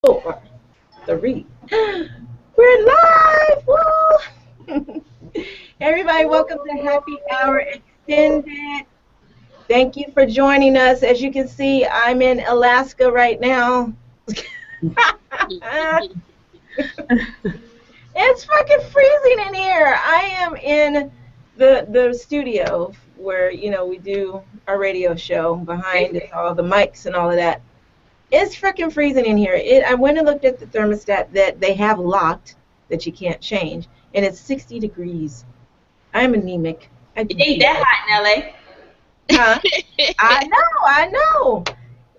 4, 3. We're live! Woo! Everybody, welcome to Happy Hour Extended. Thank you for joining us. As you can see, I'm in Alaska right now. It's fucking freezing in here. I am in the studio where, we do our radio show. Behind is all the mics and all of that. It's freaking freezing in here. I went and looked at the thermostat that they have locked that you can't change, and it's 60 degrees. I'm anemic. It ain't that hot in LA. Huh? I know.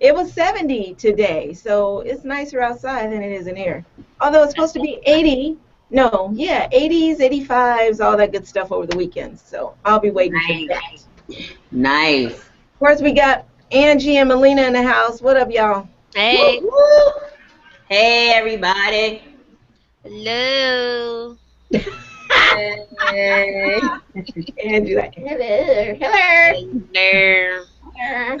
It was 70 today, so it's nicer outside than it is in here. Although it's supposed to be 80. No, yeah, 80s, 85s, all that good stuff over the weekends. So I'll be waiting for that. Nice. Of course, we got Angie and Melina in the house. What up, y'all? Hey. Woo, woo. Hey, everybody. Hello. Hey. Angie like, hello. Hello.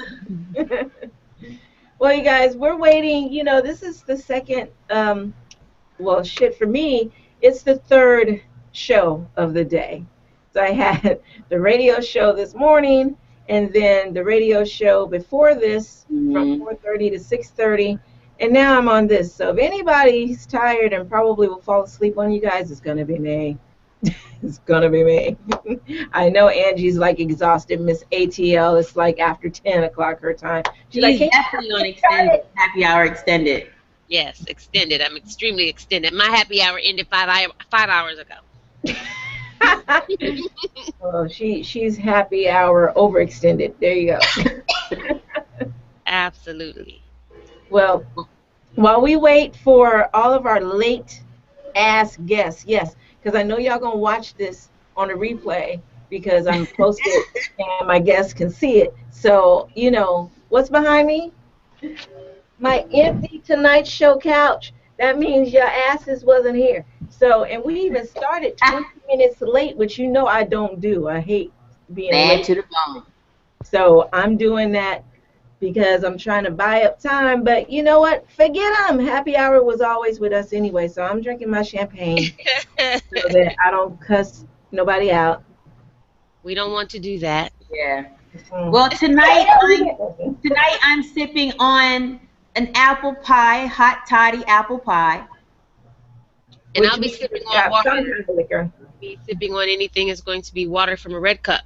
Well, you guys, we're waiting. This is the second, for me, it's the third show of the day. So I had the radio show this morning, and then the radio show before this from 4:30 to 6:30, and now I'm on this. So if anybody's tired and probably will fall asleep on you guys, it's going to be me. It's going to be me. I know Angie's like exhausted. Miss ATL, it's like after 10 o'clock her time. She's like, definitely on extended, happy hour extended. Yes, extended. I'm extremely extended. My happy hour ended 5 hours ago. Well, she's happy hour overextended. There you go. Absolutely. Well, while we wait for all of our late ass guests, yes, because I know y'all gonna watch this on a replay because I'm posted and my guests can see it. So what's behind me? My empty Tonight Show couch. That means your asses wasn't here. So, and we even started 20 minutes late, which I don't do. I hate being late. Bad to the bone. So I'm doing that because I'm trying to buy up time. But you know what? Forget them. Happy hour was always with us anyway. So I'm drinking my champagne so that I don't cuss nobody out. We don't want to do that. Yeah. Well, tonight I'm sipping on an apple pie, hot toddy apple pie. And I'll be sipping on water. Liquor. Be sipping on anything is going to be water from a red cup.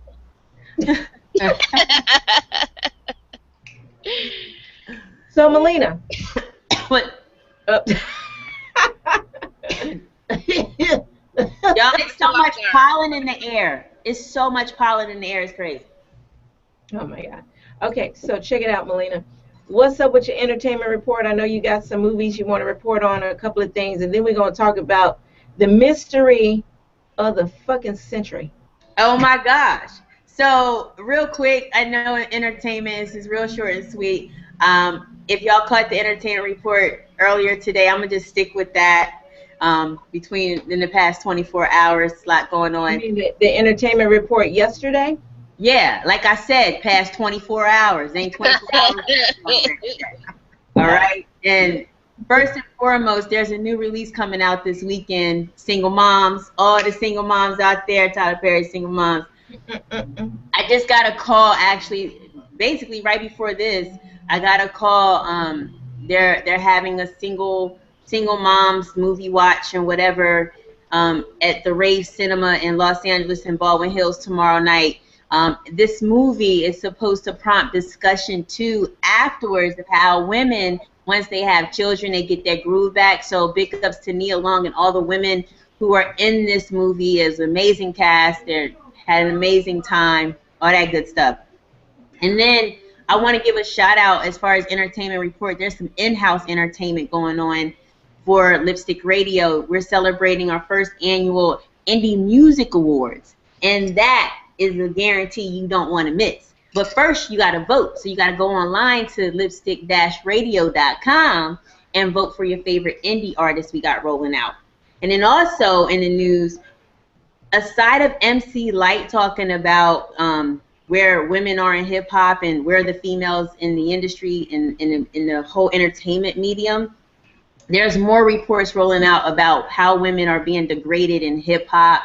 So, Melina. What? Y'all, it's so much pollen in the air. It's so much pollen in the air. It's crazy. Oh, my God. Okay, so check it out, Melina. What's up with your entertainment report? I know you got some movies you want to report on, a couple of things, and then we're going to talk about the mystery of the fucking century. Oh, my gosh. So, real quick, I know entertainment is real short and sweet. If y'all caught the entertainment report earlier today, I'm going to just stick with that. In the past 24 hours, a lot going on. You mean the entertainment report yesterday? Yeah, like I said, past 24 hours. Ain't 24 hours. All right. And first and foremost, there's a new release coming out this weekend. Single moms, all the single moms out there, Tyler Perry single moms. I just got a call, actually, basically right before this. I got a call. They're having a single moms movie watch and whatever at the Rave Cinema in Los Angeles and Baldwin Hills tomorrow night. This movie is supposed to prompt discussion too afterwards of how women, once they have children, they get their groove back. So big ups to Nia Long and all the women who are in this movie. Is an amazing cast. They had an amazing time, all that good stuff. And then I want to give a shout out as far as entertainment report. There's some in-house entertainment going on for Lipstick Radio. We're celebrating our first annual Indie Music Awards, and that is a guarantee you don't want to miss. But first, you got to vote. So you got to go online to lipstick-radio.com and vote for your favorite indie artists we got rolling out. And then also in the news, aside of MC Light talking about where women are in hip hop and where the females in the industry and in the whole entertainment medium, there's more reports rolling out about how women are being degraded in hip hop,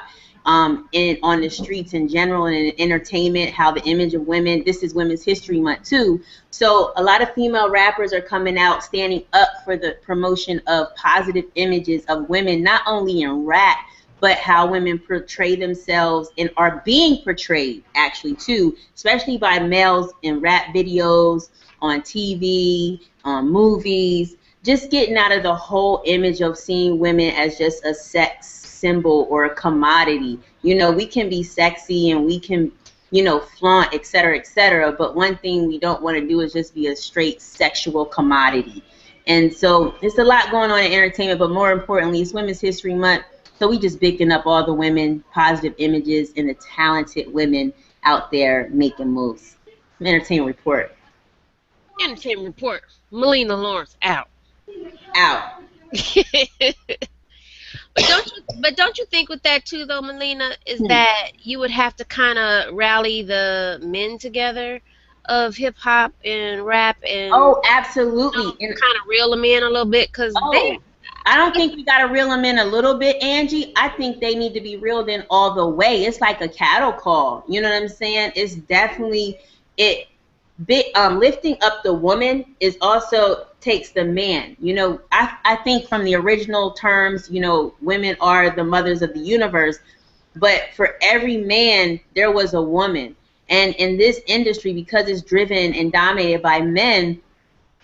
in on the streets in general, and in entertainment. How the image of women. This is Women's History Month too, so a lot of female rappers are coming out, standing up for the promotion of positive images of women, not only in rap, but how women portray themselves and are being portrayed actually too, especially by males in rap videos, on TV, on movies, just getting out of the whole image of seeing women as just a sex symbol or a commodity. You know, we can be sexy and we can, you know, flaunt, et cetera, but one thing we don't want to do is just be a straight sexual commodity. And so there's a lot going on in entertainment, but more importantly, it's Women's History Month, so we just picking up all the women, positive images, and the talented women out there making moves. Entertainment report. Entertainment report. Melina Lawrence out. Out. But don't you think with that too though, Melina, is that you would have to kind of rally the men together of hip hop and rap and Oh, absolutely. kind of reel them in a little bit because they. I don't think we got to reel them in a little bit, Angie. I think they need to be reeled in all the way. It's like a cattle call. You know what I'm saying? It's definitely it. Lifting up the woman is also takes the man. You know, I think from the original terms, you know, women are the mothers of the universe. But for every man, there was a woman. And in this industry, because it's driven and dominated by men,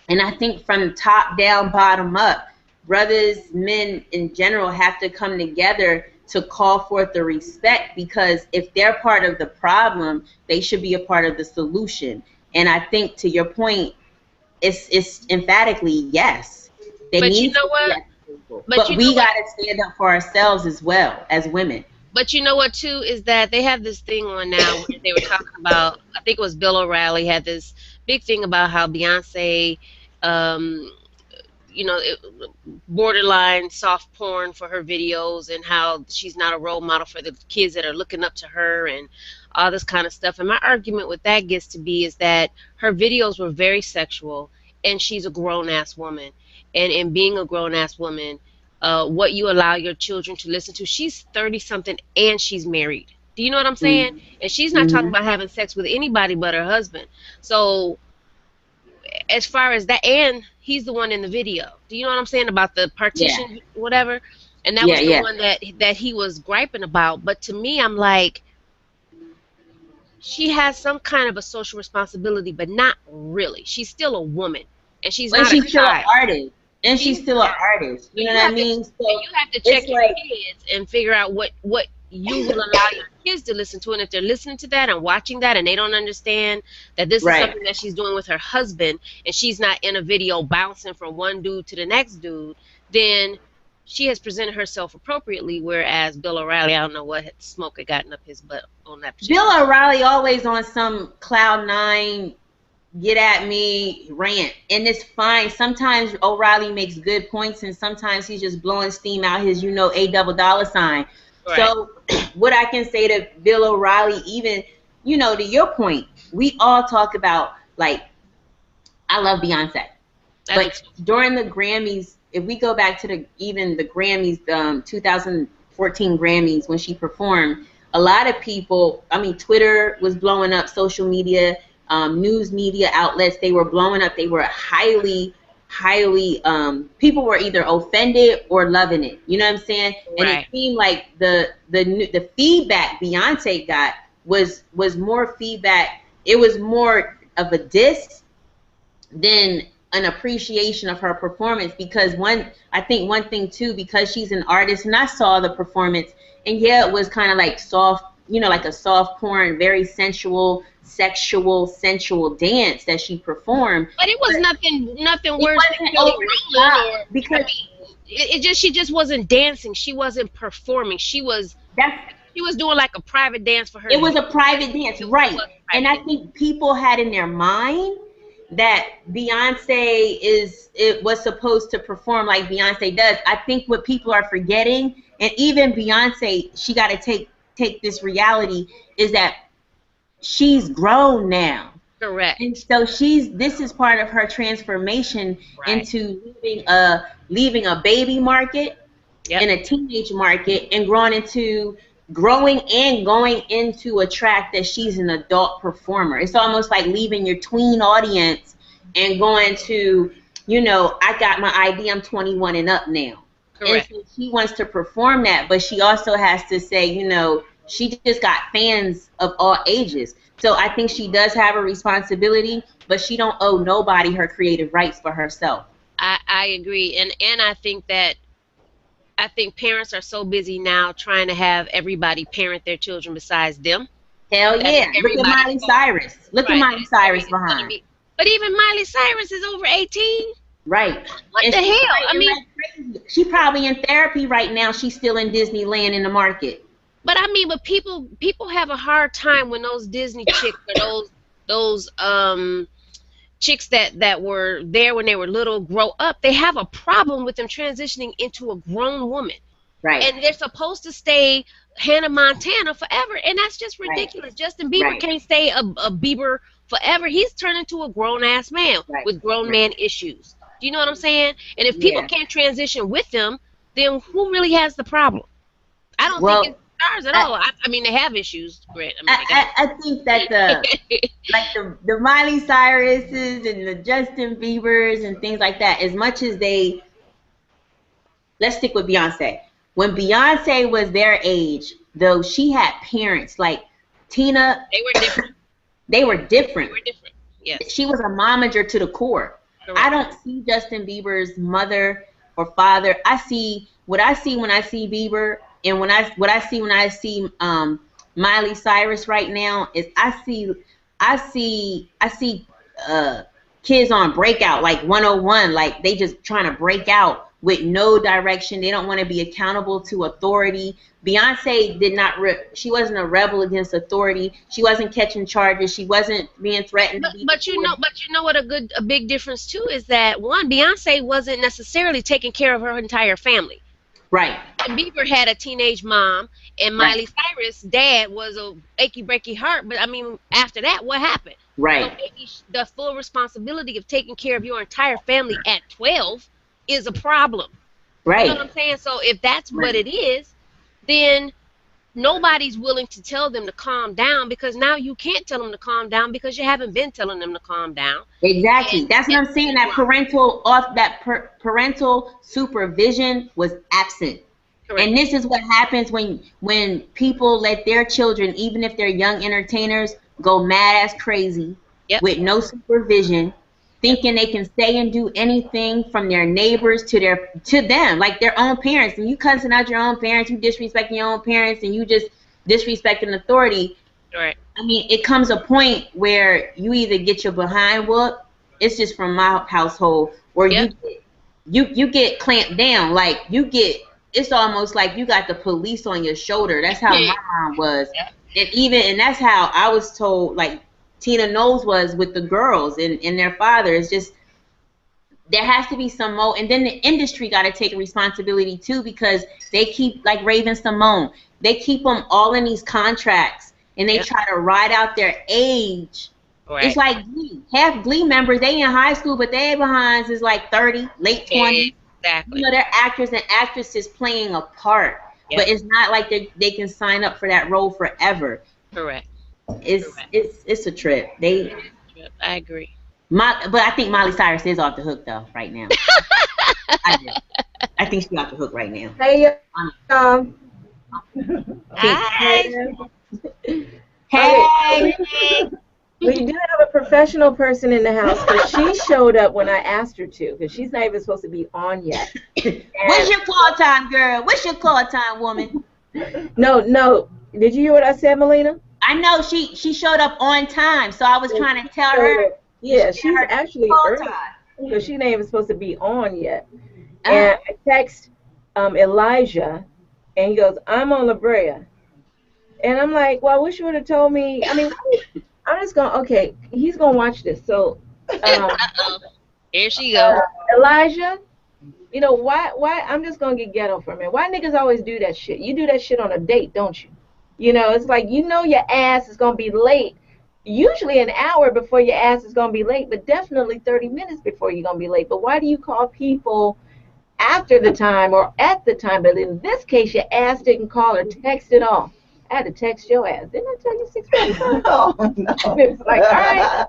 and I think from top down, bottom up, brothers, men in general have to come together to call forth the respect, because if they're part of the problem, they should be a part of the solution. And I think to your point, it's emphatically yes. They But need you know to what? be but you we know what? got to stand up for ourselves as well as women. But you know what too is that they have this thing on now where they were talking about. I think it was Bill O'Reilly had this big thing about how Beyonce, um, borderline soft porn for her videos, and how she's not a role model for the kids that are looking up to her and all this kind of stuff. And my argument with that gets to be is that her videos were very sexual, and she's a grown ass woman, and in being a grown ass woman, what you allow your children to listen to. She's 30 something and she's married. Do you know what I'm saying? And she's not talking about having sex with anybody but her husband. So as far as that, and he's the one in the video. Do you know what I'm saying about the partition, whatever? And that was the one that he was griping about. But to me, I'm like, she has some kind of a social responsibility, but not really. She's still a woman, and she's not a still child. an artist. And she's still an artist. You know what I mean? So you have to check your kids and figure out what you will allow your kids to listen to. And if they're listening to that and watching that and they don't understand that this is something that she's doing with her husband, and she's not in a video bouncing from one dude to the next dude, then she has presented herself appropriately. Whereas Bill O'Reilly, I don't know what smoke had gotten up his butt on that. Bill O'Reilly always on some cloud nine, get at me rant, and it's fine. Sometimes O'Reilly makes good points, and sometimes he's just blowing steam out his, $A double dollar sign. Right. So what I can say to Bill O'Reilly, even, to your point, we all talk about, like, I love Beyonce, but during the Grammys, if we go back to the Grammys, 2014 Grammys, when she performed, a lot of people, Twitter was blowing up, social media, news media outlets, they were blowing up. They were highly, people were either offended or loving it. You know what I'm saying? And it seemed like the feedback Beyonce got was more feedback. It was more of a diss than an appreciation of her performance, because I think one thing too, because she's an artist, and I saw the performance, and it was kind of like soft, like a soft porn, very sensual, sexual, sensual dance that she performed. But it was nothing worse than Kelly Rowland, because she just wasn't dancing. She wasn't performing. She was doing like a private dance for her. It was a private dance, right? And I think people had in their mind that Beyonce was supposed to perform like Beyonce does. I think what people are forgetting, and even Beyonce, she got to take this reality, is that she's grown now. And Correct. so this is part of her transformation Right. into leaving a baby market Yep. in a teenage market and growing and going into a track that she's an adult performer. It's almost like leaving your tween audience and going to, I got my ID, I'm 21 and up now. And Correct. so she wants to perform that, but she also has to say, she just got fans of all ages. So I think she does have a responsibility, but she don't owe nobody her creative rights for herself. I agree, and I think parents are so busy now trying to have everybody parent their children besides them Hell that yeah. Look at everybody's Miley fault. Cyrus. Look at Right. Miley Cyrus It's gonna behind. be. But even Miley Cyrus is over 18. Right. What And the she's hell? I fighting mean, like crazy. She probably in therapy right now. She's still in Disneyland in the market. but people have a hard time when those Disney chicks or those chicks that were there when they were little grow up. They have a problem with them transitioning into a grown woman. Right. And they're supposed to stay Hannah Montana forever, and that's just Right. ridiculous. Justin Bieber Right. can't stay a Bieber forever. He's turned into a grown ass man Right. with grown Right. man issues. Do you know what I'm saying? And if people Yeah. can't transition with them, then who really has the problem? I don't think it's Well, stars at I all. I mean, they have issues, Grant. I mean, I, I think that the Miley Cyruses and the Justin Biebers and things like that, as much as let's stick with Beyonce. When Beyonce was their age, though, she had parents like Tina. they were different. They were They different. were different. Yes, She was a momager to the core. I correct. don't see Justin Bieber's mother or father. I see what I see when I see Bieber, and what I see when I see Miley Cyrus right now is I see uh kids on breakout like 101, like they just trying to break out with no direction. They don't want to be accountable to authority. Beyonce did not she wasn't a rebel against authority. She wasn't catching charges. She wasn't being threatened to But be but you know deported. but you know what a big difference too is that one Beyonce wasn't necessarily taking care of her entire family. Right. And Bieber had a teenage mom, and Right. Miley Cyrus' dad was a achy breaky heart. But I mean, after that, what happened? So Right. maybe the full responsibility of taking care of your entire family at 12 is a problem. You know what Right. I'm saying? So if that's what Right. it is, then nobody's willing to tell them to calm down because now you can't tell them to calm down because you haven't been telling them to calm down. Exactly. And That's what I'm saying. That parental supervision was absent. correct. And this is what happens when people let their children, even if they're young entertainers, go mad as crazy Yep. with no supervision, Yep. thinking they can say and do anything from their neighbors to them, like their own parents. And you cussing out your own parents, you disrespecting your own parents, and you just disrespecting authority. Right. I mean, it comes a point where you either get your behind whooped. It's just from my household, or Yep. you get clamped down. Like it's almost like you got the police on your shoulder. That's how my mom was, Yep. and that's how I was told. Like Tina Knowles was with the girls and their father. It's just there has to be some more, and then the industry got to take responsibility too, because they keep, like Raven Simone, they keep them all in these contracts, and they Yep. try to ride out their age. Right. It's like Glee. Half Glee members, they in high school, but their behinds is like 30, late 20s. Exactly. They're actors and actresses playing a part, Yep. but it's not like they can sign up for that role forever. Correct. It's Correct. it's a trip. Yep. I agree. But I think Miley Cyrus is off the hook though right now. I do. I think she's off the hook right now. Hey, Um, Hi. Hey, we do have a professional person in the house, but she showed up when I asked her to, because she's not even supposed to be on yet. what's your call time, girl? What's your call time, woman? No. Did you hear what I said, Melina? I know she showed up on time, so I was trying to tell her. Yeah, she's actually Call early, time. because she ain't even supposed to be on yet. Uh, And I text Elijah, and he goes, "I'm on La Brea." And I'm like, well, I wish you would have told me. I mean, I'm just going, okay, he's going to watch this. So, Uh-oh. Here she go. Elijah, you know, why, I'm just going to get ghetto for a minute. Why niggas always do that shit? You do that shit on a date, don't you? You know, it's like, you know your ass is going to be late usually an hour before your ass is going to be late, but definitely 30 minutes before you're going to be late. But why do you call people after the time or at the time? But in this case, your ass didn't call or text at all. I had to text your ass. Didn't I tell you 6:45? Oh, no. It was like, all right,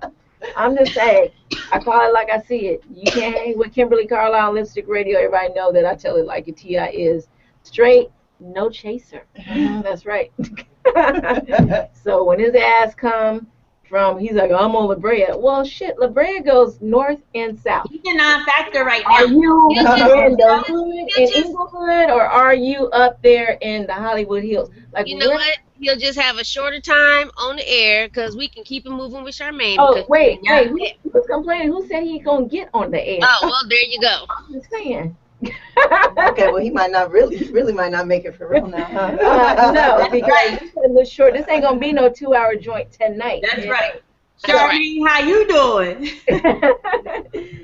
I'm just saying. I call it like I see it. You can't hang with Kimberly Carlisle Lipstick Radio. Everybody know that I tell it like a T.I. is. Straight, no chaser. That's right. So when his ass come from, he's like, I'm on La Brea. Well, shit, La Brea goes north and south. He's a non-factor right Are now. you in the hood you in just- Inglewood, or are you up there in the Hollywood Hills? Like, You know what? You'll just have a shorter time on the air because we can keep it moving with Sharmaine. Oh, because wait, who was complaining? Who said he gonna get on the air? Oh, well, there you go. I'm just saying. Okay, well, he really might not make it for real now, huh? No, because this short. This ain't gonna be no 2-hour joint tonight. That's right. That's right. Sharmaine, how you doing?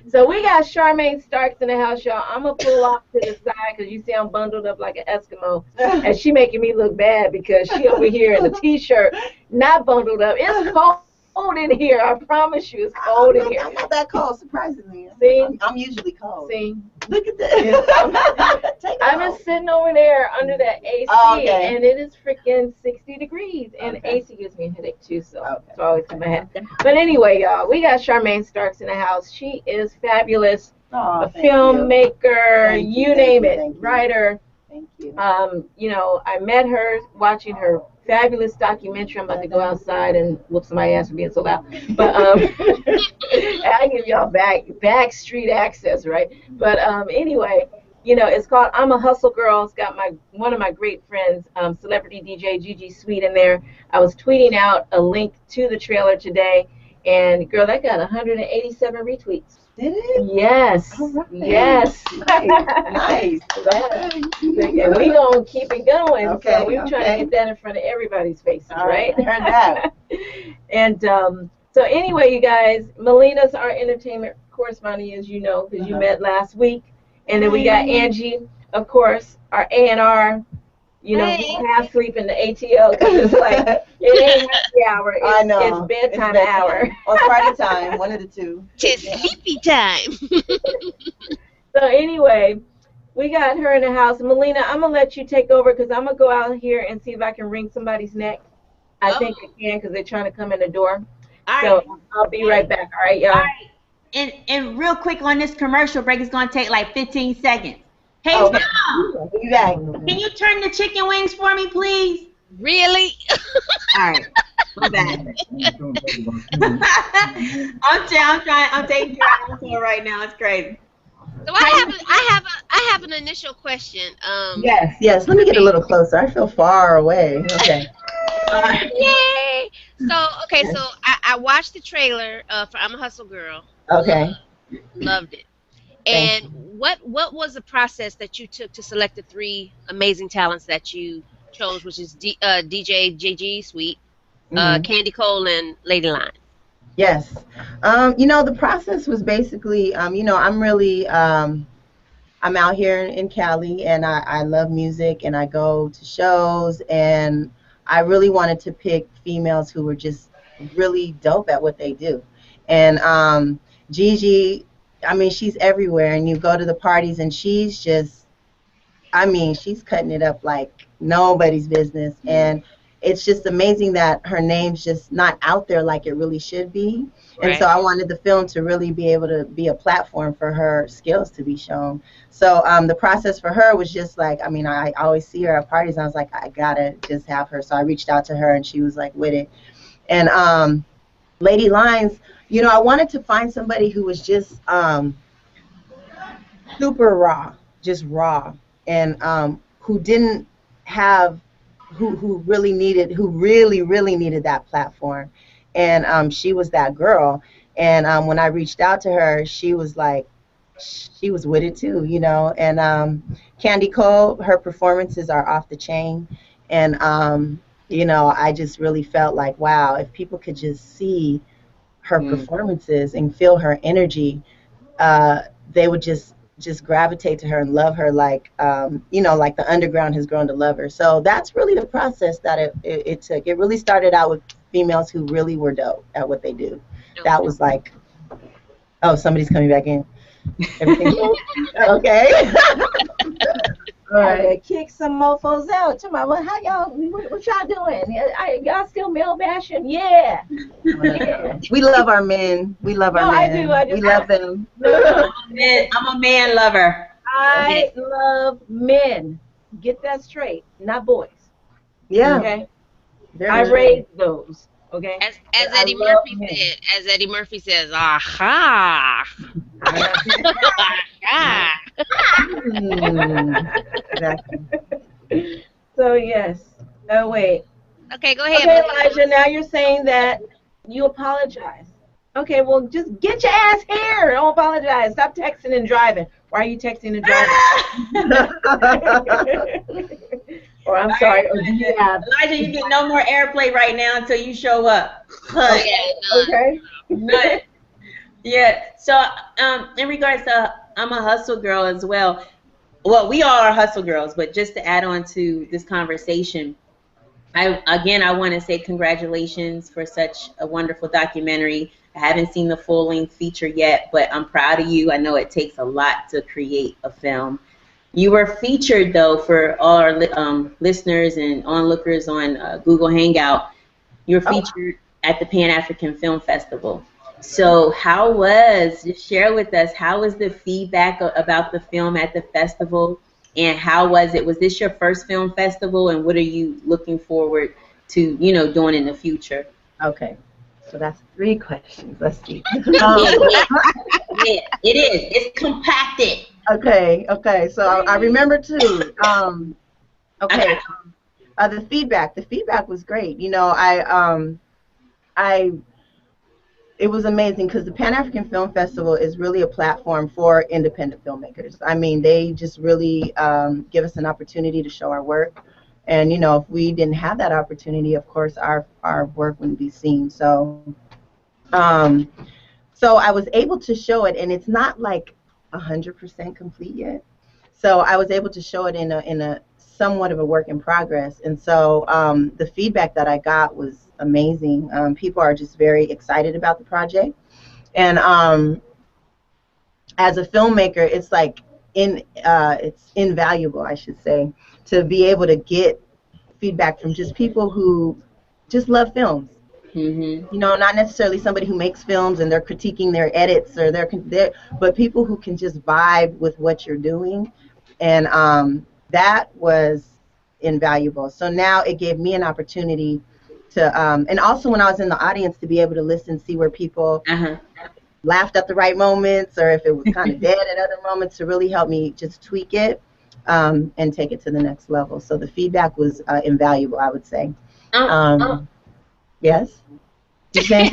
So we got Sharmaine Starks in the house, y'all. I'm gonna pull off to the side because you see I'm bundled up like an Eskimo, and she making me look bad because she over here in a t-shirt, not bundled up. It's cold in here. I promise you, it's cold in here. I'm not that cold, surprisingly. See? I'm usually cold. See, Look at that. Take it I'm off. just sitting over there under that AC, Oh, okay. and it is freaking 60 degrees, and Okay. AC gives me a headache too, so Okay. it's always in my head. But anyway, y'all, we got Sharmaine Starks in the house. She is fabulous, Aw, a thank you. filmmaker, Thank you you, name it, thank you. writer. Thank you. You know, I met her watching her fabulous documentary. I'm about to go outside and whoop somebody's ass for being so loud. But I give y'all back street access, right? But anyway, you know, it's called I'm a Hustle Girl. It's got one of my great friends, celebrity DJ Gigi Sweet in there. I was tweeting out a link to the trailer today, and girl, that got 187 retweets. Did it? Yes. All right. Yes. Nice. And we gonna keep it going. Okay, So we're trying to get that in front of everybody's faces, All right? I heard that. And so anyway, you guys, Melina's our entertainment correspondent, as you know, because you met last week. And then we got Angie, of course, our A&R. You know, we half sleep in the ATL because it's like it ain't happy hour. It's, I know. It's bedtime hour. Or party time, one of the two. Tis sleepy time. So anyway, we got her in the house. Melina, I'm gonna let you take over because I'm gonna go out here and see if I can wring somebody's neck. I think I can because they're trying to come in the door. All right. So I'll be right back. All right, y'all. All right. And real quick on this commercial break, it's going to take like 15 seconds. Hey, Oh. Mom, You back. can you turn the chicken wings for me, please? Really? All right. I'm back. I'm taking care of it right now. It's crazy. So I have an initial question. Yes. Let me get a little closer. I feel far away. Okay. Yay! So I watched the trailer for I'm a Hustle Girl. Okay. Loved it. Thank And what was the process that you took to select the 3 amazing talents that you chose, which is DJ JG Sweet, Candy Cole, and Lady Line? Yes. You know, the process was basically, you know, I'm really, I'm out here in Cali, and I love music, and I go to shows, and I really wanted to pick females who were just really dope at what they do. And Gigi, I mean, she's everywhere, and you go to the parties, and she's just, I mean, she's cutting it up like nobody's business. And it's just amazing that her name's just not out there like it really should be. And Right. so I wanted the film to really be able to be a platform for her skills to be shown. So the process for her was just like, I mean, I always see her at parties, and I was like, I gotta just have her. So I reached out to her, and she was like with it. And Lady Lines, you know, I wanted to find somebody who was just super raw, just raw, and who didn't have, who really needed that platform. And she was that girl. And when I reached out to her, she was like, she was with it too, you know. And Candy Cole, her performances are off the chain. And you know, I just really felt like, wow, if people could just see her performances and feel her energy, they would just gravitate to her and love her like, you know, like the underground has grown to love her. So that's really the process that it took. It really started out with females who really were dope at what they do. Okay. That was like, oh, somebody's coming back in. Everything cool? Okay. All I right. gotta kick some mofos out. Tomorrow, well, how y'all? What y'all doing? Y'all still male bashing? Yeah, yeah. We love our men. We love No, our I men. do. I We just love them. no. I'm a man lover. I love men. Get that straight, not boys. Yeah. Okay, Very I true. raised those. Okay, As but I Eddie love Murphy men. said, aha, aha. Exactly. So yes. Oh wait. Okay, go ahead, Okay, Melissa. Elijah. Now you're saying that you apologize. Okay, well just get your ass here. Don't apologize. Stop texting and driving. Why are you texting and driving? Or I'm sorry. Or do you have? Elijah, you get no more airplay right now until you show up. Oh Okay. yeah, none. Okay. None. Yeah. So, in regards to, I'm a hustle girl as well. Well, we all are hustle girls, but just to add on to this conversation, I want to say congratulations for such a wonderful documentary. I haven't seen the full length feature yet, but I'm proud of you. I know it takes a lot to create a film. You were featured though for all our listeners and onlookers on Google Hangout. You were Oh, featured at the Pan African Film Festival. So just share with us, how was the feedback about the film at the festival, and how was it? Was this your first film festival, and what are you looking forward to, doing in the future? Okay. So that's 3 questions. Let's see. Yeah, yeah, it is. It's compacted. Okay. Okay. So I remember too. Okay. Okay. The feedback. The feedback was great. I it was amazing because the Pan African Film Festival is really a platform for independent filmmakers. I mean, they just really give us an opportunity to show our work. And, if we didn't have that opportunity, of course, our work wouldn't be seen. Um, so I was able to show it, and it's not like 100% complete yet. So I was able to show it in a somewhat of a work in progress. And so the feedback that I got was amazing. People are just very excited about the project. And as a filmmaker, it's like it's invaluable, I should say, to be able to get feedback from just people who just love films. Mm-hmm. Not necessarily somebody who makes films and they're critiquing their edits or but people who can just vibe with what you're doing. And that was invaluable. So now it gave me an opportunity to, and also when I was in the audience, to be able to listen, see where people Uh-huh. laughed at the right moments, or if it was kind of dead at other moments, to really help me just tweak it and take it to the next level. So the feedback was invaluable, I would say. Yes? You saying?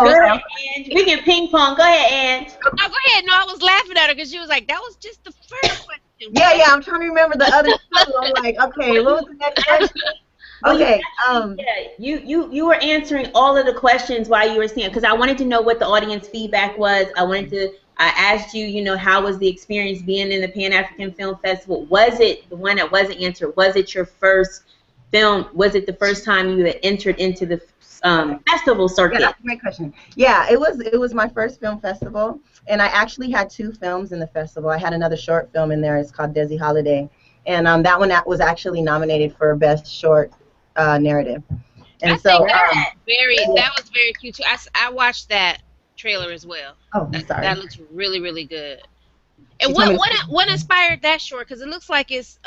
Go ahead, Ange. We can ping pong. Go ahead, Ange. No, go ahead. No, I was laughing at her because she was like, "That was just the first question." Yeah, I'm trying to remember the other two. I'm like, okay, what was the next question? Okay. Yeah, you were answering all of the questions while you were saying, because I wanted to know what the audience feedback was. I asked you, how was the experience being in the Pan African Film Festival? Was it the one that wasn't answered? Was it your first film? Was it the first time you had entered into the festival circuit? Yeah, that's a great question. Yeah, it was my first film festival, and I actually had 2 films in the festival. I had another short film in there. It's called Desi Holiday, and that one was actually nominated for Best Short Narrative. And I so think that was very cute too. I watched that trailer as well. oh, I'm sorry. That looks really really good. She And told me what inspired that short? Because it looks like it's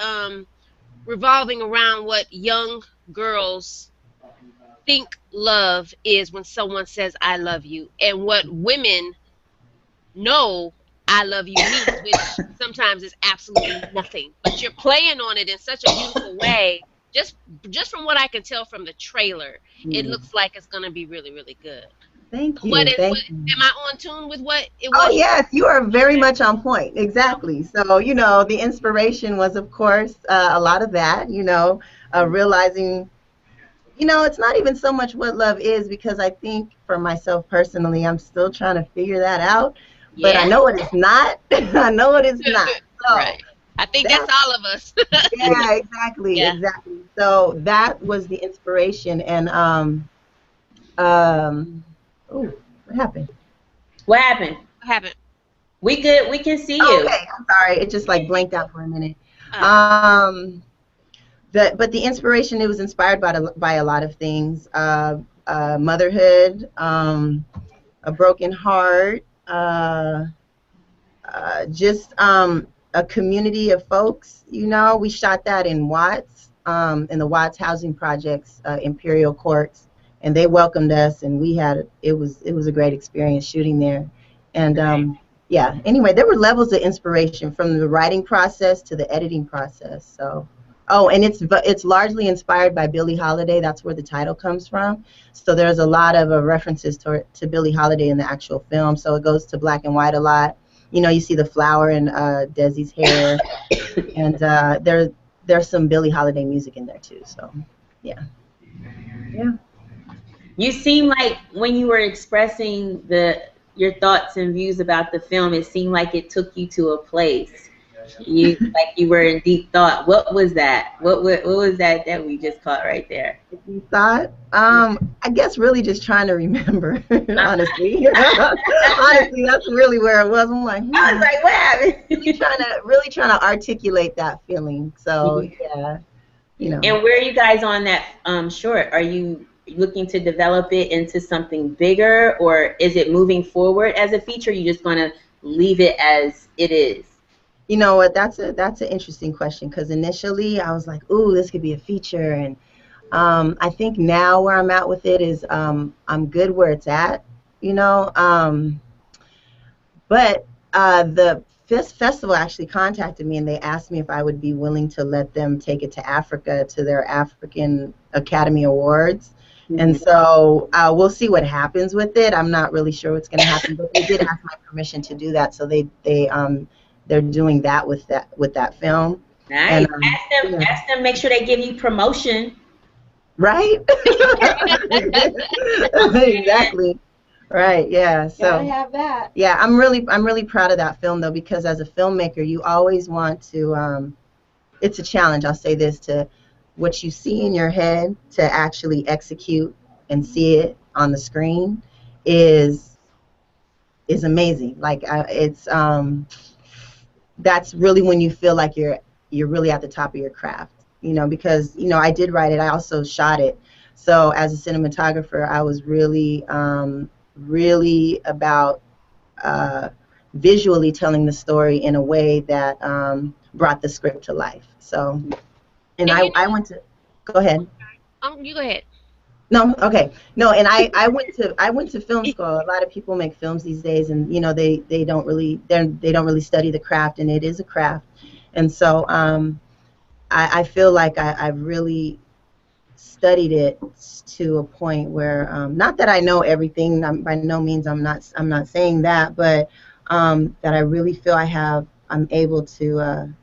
revolving around what young girls think love is when someone says I love you, and what women know I love you means, which sometimes is absolutely nothing. But you're playing on it in such a beautiful way. Just from what I can tell from the trailer, it looks like it's gonna be really really good. Thank you. Am I on tune with what it was? Oh yes, you are very much on point. Exactly. So the inspiration was, of course, a lot of that. Realizing, it's not even so much what love is, because I think for myself personally, I'm still trying to figure that out. But I know it is not. I know it is not. So Right. I think that's all of us. yeah, exactly, Yeah. exactly. So that was the inspiration, and Um, oh, what happened? What happened? What happened? We good. We can see Oh, you. okay, I'm sorry. It just like blanked out for a minute. Oh, Um, but the inspiration, it was inspired by a lot of things. Motherhood, a broken heart, just a community of folks. You know, we shot that in Watts, in the Watts housing projects, Imperial Courts, and they welcomed us, and it was a great experience shooting there, and yeah. Anyway, there were levels of inspiration from the writing process to the editing process. So, oh, and it's largely inspired by Billie Holiday. That's where the title comes from. So there's a lot of references to Billie Holiday in the actual film. So it goes to black and white a lot. You know, you see the flower in Desi's hair, and there's some Billie Holiday music in there too. So, yeah, yeah. You seem like when you were expressing your thoughts and views about the film, it seemed like it took you to a place. You were in deep thought. What was that? What was that we just caught right there? You thought? I guess really just trying to remember. Honestly, honestly, that's really where it was. I'm like, I was like, what happened? really trying to articulate that feeling. So yeah, you know. And where are you guys on that short? Are you looking to develop it into something bigger, or is it moving forward as a feature? You just going to leave it as it is? You know what? That's an interesting question, because initially I was like, "Ooh, this could be a feature," and I think now where I'm at with it is I'm good where it's at, you know. But the festival actually contacted me, and they asked me if I would be willing to let them take it to Africa to their African Academy Awards. And so we'll see what happens with it. I'm not really sure what's going to happen, but they did ask my permission to do that. So they're doing that with that film. Nice. And yeah. Ask them. Make sure they give you promotion. Right? Exactly. Right. Yeah. So Gotta have that. yeah, I'm really proud of that film though, because as a filmmaker, you always want to. It's a challenge. I'll say this, to what you see in your head to actually execute and see it on the screen is amazing. Like it's that's really when you feel like you're really at the top of your craft. You know, because I did write it. I also shot it. So as a cinematographer, I was really about visually telling the story in a way that brought the script to life. So, and I went to, go ahead. you go ahead. No, okay. No, and I went to film school. A lot of people make films these days, and they don't really study the craft, and it is a craft. And so I feel like I've really studied it to a point where not that I know everything. By no means I'm not saying that, but that I really feel I'm able to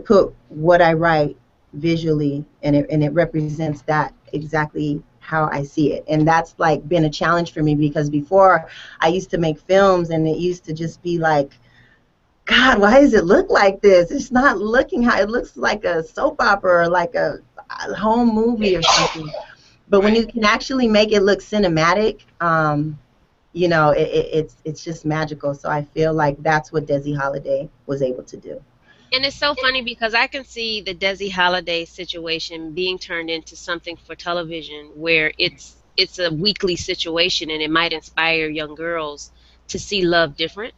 put what I write visually, and it represents that exactly how I see it. And that's like been a challenge for me, because before I used to make films and it used to just be like, God, why does it look like this? It's not looking how it looks, like a soap opera or like a home movie or something. But when you can actually make it look cinematic, it's just magical. So I feel like that's what Desi Holiday was able to do. And it's so funny because I can see the Desi Holiday situation being turned into something for television where it's a weekly situation and it might inspire young girls to see love different.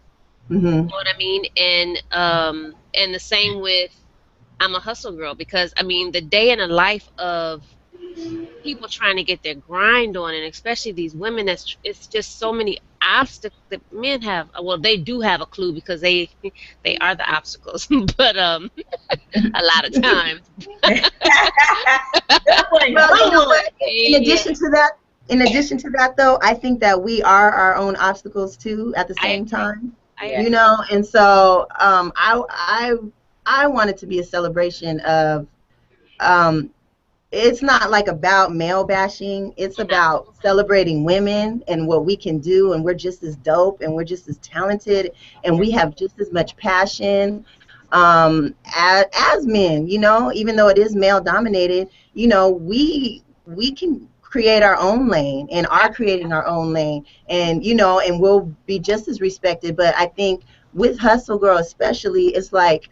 You know Hmm. what I mean? And the same with I'm a Hustle Girl, because I mean the day in the life of people trying to get their grind on, and especially these women, it's just so many obstacles that men have. Well, they do have a clue because they are the obstacles, but a lot of times. Good one. Well, you know Good one. what? In addition to that, though, I think that we are our own obstacles too at the I same agree. time. I Yeah. agree. And so I want it to be a celebration of it's not like about male bashing. It's about celebrating women and what we can do, and we're just as dope, and we're just as talented, and we have just as much passion as men. Even though it is male dominated, we can create our own lane and are creating our own lane, and and we'll be just as respected. But I think with Hustle Girl especially, it's like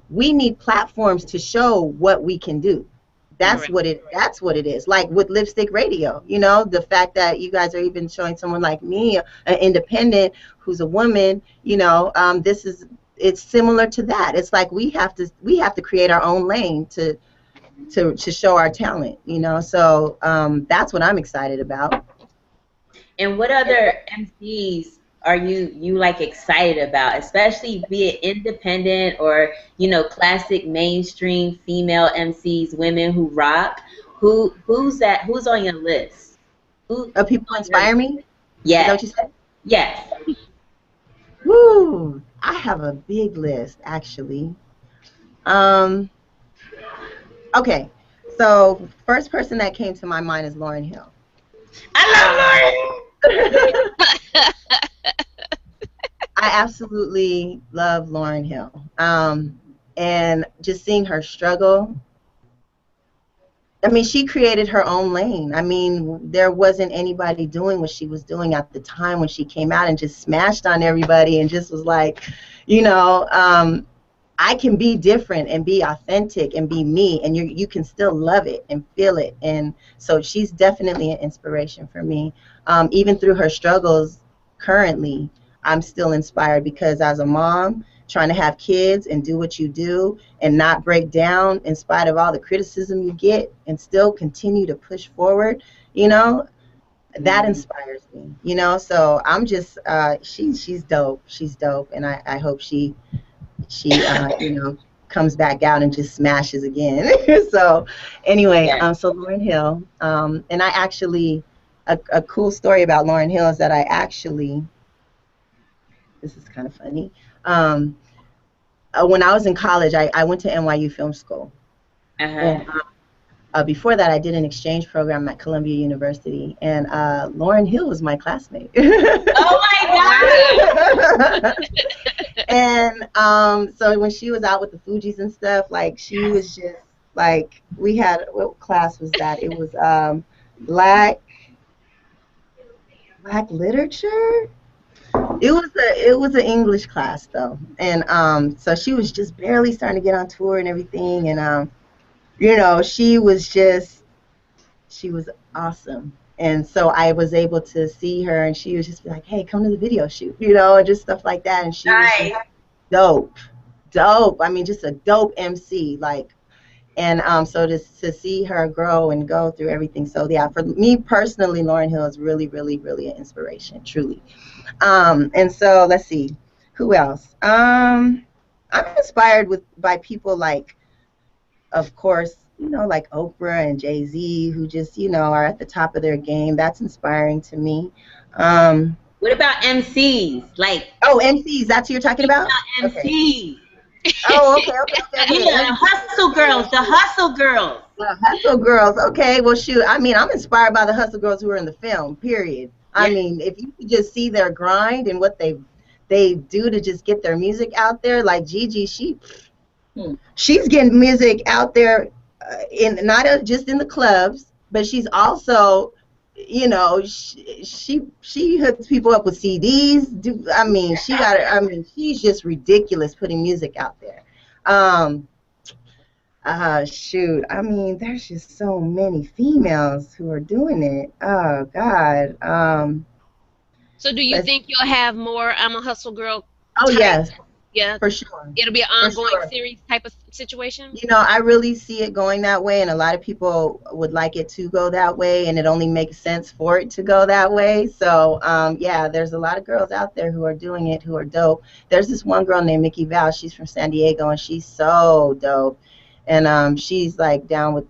we need platforms to show what we can do. Correct. That's what it is. Like with Lipstick Radio, the fact that you guys are even showing someone like me, an independent who's a woman, it's similar to that. It's like we have to create our own lane to show our talent, So that's what I'm excited about. And what other MCs are you like excited about, especially be it independent or classic mainstream female MCs, women who rock? Who's on your list? Who's People on your inspire list? me. Is that Yes, what you said? yes. Woo! I have a big list actually. Um, okay, so first person that came to my mind is Lauryn Hill. I I absolutely love Lauryn Hill. And just seeing her struggle. I mean, she created her own lane. I mean, there wasn't anybody doing what she was doing at the time when she came out and just smashed on everybody and just was like, you know, I can be different and be authentic and be me, and you can still love it and feel it. And so she's definitely an inspiration for me. Even through her struggles currently, I'm still inspired because as a mom, trying to have kids and do what you do and not break down in spite of all the criticism you get and still continue to push forward, that inspires me, So I'm just, she's dope. She's dope. And I hope she comes back out and just smashes again. So anyway, love so Lauryn Hill, and I actually, a cool story about Lauryn Hill is that this is kind of funny. When I was in college, I went to NYU Film School. And before that, I did an exchange program at Columbia University, and Lauryn Hill was my classmate. Oh my God! And so when she was out with the Fugees and stuff, like she was just like, we had, what class was that? It was black literature. It was an English class though, and so she was just barely starting to get on tour and everything, and she was awesome. And so I was able to see her, and she was just like, "Hey, come to the video shoot," and just stuff like that. And she was just dope. I mean, just a dope MC, like. And so to see her grow and go through everything. So yeah, for me personally, Lauryn Hill is really, really, really an inspiration, truly. And so let's see, who else? I'm inspired by people like, of course, like Oprah and Jay-Z, who just, are at the top of their game. That's inspiring to me. What about MCs? Like, MCs, that's who you're talking about? MCs. Oh, okay. The hustle girls. The hustle girls. The hustle girls. Okay, well, shoot. I mean, I'm inspired by the hustle girls who are in the film, period. I mean, if you could just see their grind and what they do to just get their music out there, like Gigi, she's getting music out there in not just in the clubs, but she's also, she hooks people up with CDs. She's just ridiculous putting music out there. Shoot, I mean, there's just so many females who are doing it. Oh God. So do you think you'll have more I'm a Hustle Girl? Oh yes. Yeah, for sure. It'll be an ongoing series type of situation. I really see it going that way, and a lot of people would like it to go that way, and it only makes sense for it to go that way. So, yeah, there's a lot of girls out there who are doing it, who are dope. There's this one girl named Mickey Val. She's from San Diego, and she's so dope. And she's like down with,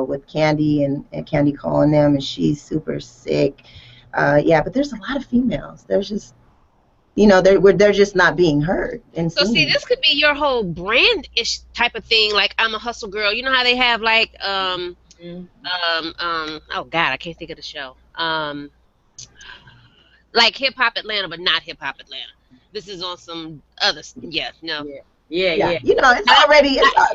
with Candy and Candy Cole and them, and she's super sick. Yeah, but there's a lot of females. There's just they're just not being heard and so seen. See, this could be your whole brand-ish type of thing, like I'm a Hustle Girl. You know how they have like oh God, I can't think of the show. Like Hip Hop Atlanta, but not Hip Hop Atlanta. This is on some other, yeah, no. Yeah. Yeah, Yeah, yeah. you know,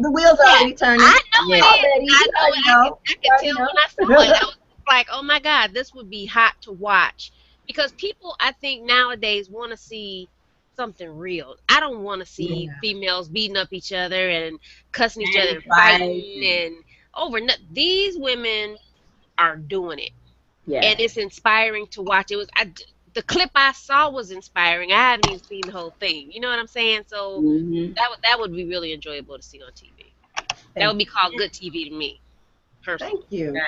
the wheels are already turning. I know Yeah. it is. Already, I you know it. already know. I You could already tell when I saw it. know. I was like, oh my God, this would be hot to watch. Because people, I think, nowadays want to see something real. I don't want to see Yeah, females beating up each other and cussing each other Patty and fights fighting and and over. These women are doing it, and yes. it's inspiring to watch. The clip I saw was inspiring. I haven't even seen the whole thing. You know what I'm saying? So Hmm. that would be really enjoyable to see on TV. That thank would be you. called good TV to me, Thank personally. you. Right.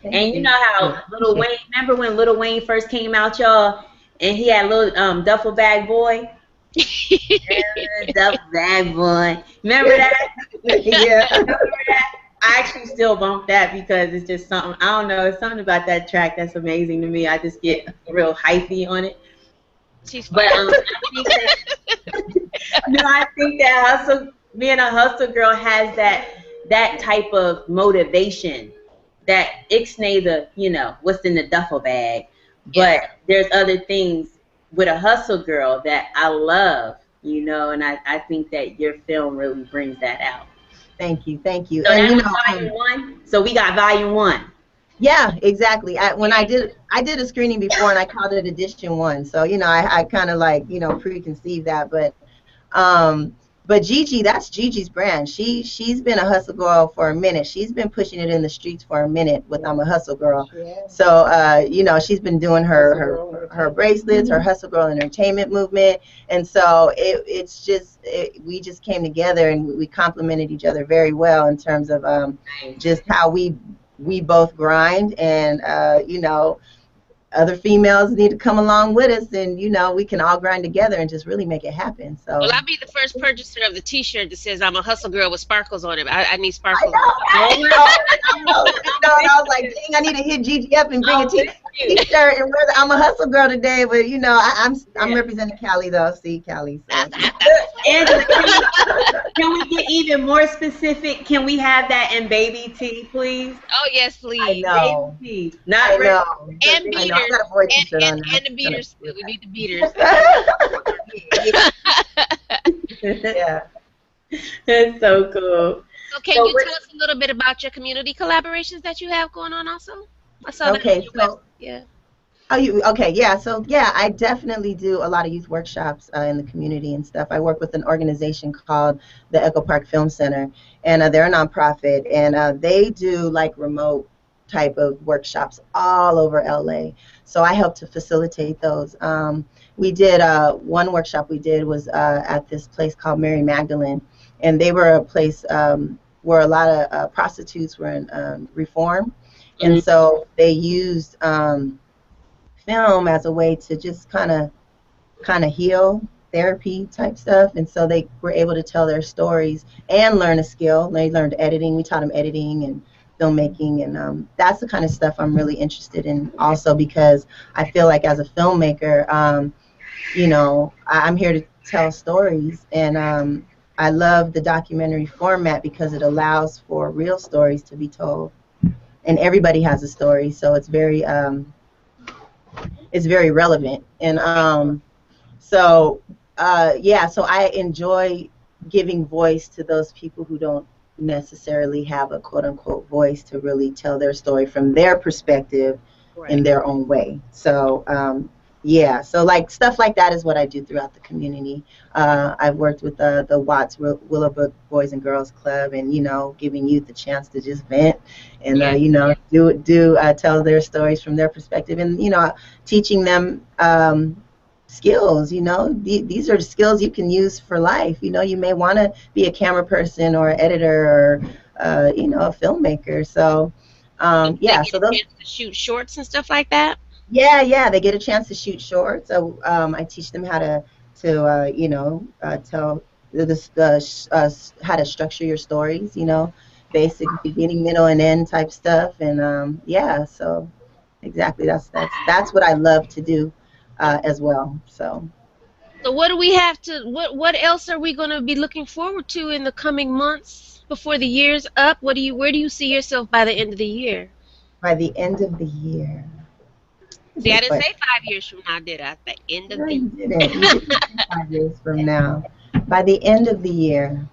Thank And you you. know I how Little appreciate Wayne, remember when Little Wayne first came out, y'all, and he had little duffel bag boy? Duffel bag boy. Remember that? it. Yeah. I actually still bump that because it's just something, I don't know, it's something about that track that's amazing to me. I just get real hypey on it. She's But funny. I think that no, I think that hustle, being a hustle girl has that type of motivation that ixnay the, what's in the duffel bag. Yes. But there's other things with a hustle girl that I love, and I think that your film really brings that out. Thank you. Thank you. So And that was volume one. So we got volume one. yeah, exactly. When Yeah. I did a screening before and I called it edition one. So, I kind of like, preconceived that, but Gigi, that's Gigi's brand. She's been a hustle girl for a minute. She's been pushing it in the streets for a minute with I'm a hustle girl. So she's been doing her bracelets, her hustle girl entertainment movement, and so we just came together and we complemented each other very well in terms of just how we both grind, and other females need to come along with us, and we can all grind together and just really make it happen. Well, So I'll be the first purchaser of the T-shirt that says "I'm a hustle girl" with sparkles on it. I need I sparkles. know, Oh right? my And I was like, dang, I need to hit Gigi up and bring a God. t-shirt and wear I'm a hustle girl today. But I'm Yeah. representing Cali though. See, Cali. So Angela, can we get even more specific? Can we have that in baby tea, please? Oh yes, I please. Baby know, tea. I Not red. know, And I know. I beaters. got a boy And t-shirt and on there. and the beaters. We need the beaters. Yeah. That's so cool. So can So you tell us a little bit about your community collaborations that you have going on also? I saw that on Okay, your website. so Yeah. oh, okay, yeah. So yeah, I definitely do a lot of youth workshops in the community and stuff. I work with an organization called the Echo Park Film Center, and they're a nonprofit, and they do like remote type of workshops all over LA. So I help to facilitate those. We did one workshop we did was at this place called Mary Magdalene, and they were a place where a lot of prostitutes were in reform, and mm, so they used film as a way to just kind of heal, therapy type stuff, and so they were able to tell their stories and learn a skill. They learned editing. We taught them editing and filmmaking, and that's the kind of stuff I'm really interested in also, because I feel like as a filmmaker, I'm here to tell stories, and I love the documentary format because it allows for real stories to be told, and everybody has a story, so it's very relevant. And so I enjoy giving voice to those people who don't necessarily have a quote unquote voice to really tell their story from their perspective in Right. their own way. So yeah, so like stuff like that is what I do throughout the community. I've worked with the Watts Willowbrook Boys and Girls Club, and giving youth the chance to just vent and Yeah. do tell their stories from their perspective, and teaching them skills. These are skills you can use for life. You may want to be a camera person or an editor or a filmmaker. So And do they yeah, get so a those. chance to shoot shorts and stuff like that? Yeah, they get a chance to shoot shorts. So I teach them how to tell how to structure your stories. Basic beginning, middle, and end type stuff. And yeah, so exactly, that's what I love to do as well. So So what do we have to what else are we going to be looking forward to in the coming months before the year's up? Where do you see yourself by the end of the year? by the end of the year, that's a See, I good didn't say question. 5 years from now, did I? At the end of No, the you didn't. You didn't say 5 years from now. By the end of the year,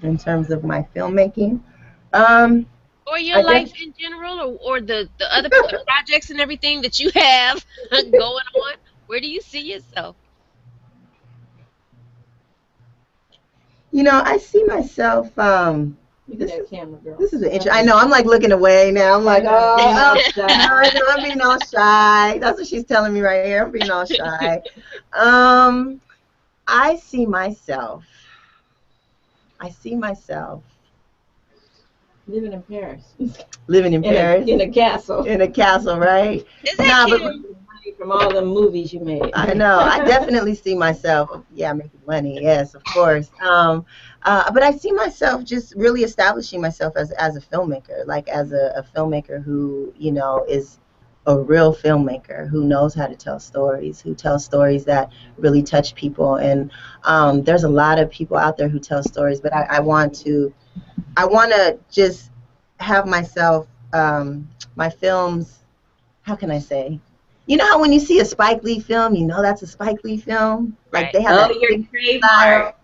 in terms of my filmmaking, Or your I guess life in general, or the projects and everything that you have going on? Where do you see yourself? I see myself. Look at This that is camera, girl. this is an interesting. I know. I'm like looking away now. I'm like, Being all no, shy. I know I'm being all shy. That's what she's telling me right here. I'm being all shy. Um, I see myself. I see myself Living in Paris. living in Paris In a castle. in a castle, right? Is that Nah, but cute? Money from all the movies you made. I know. I definitely see myself, yeah, making money. Yes, of course. But I see myself just really establishing myself as a filmmaker, like as a filmmaker who, is a real filmmaker who knows how to tell stories, who tells stories that really touch people. And there's a lot of people out there who tell stories, but I want to just have myself, my films, how can I say? You know how when you see a Spike Lee film, you know that's a Spike Lee film? Like Right. they have Oh, that your big style. trademark.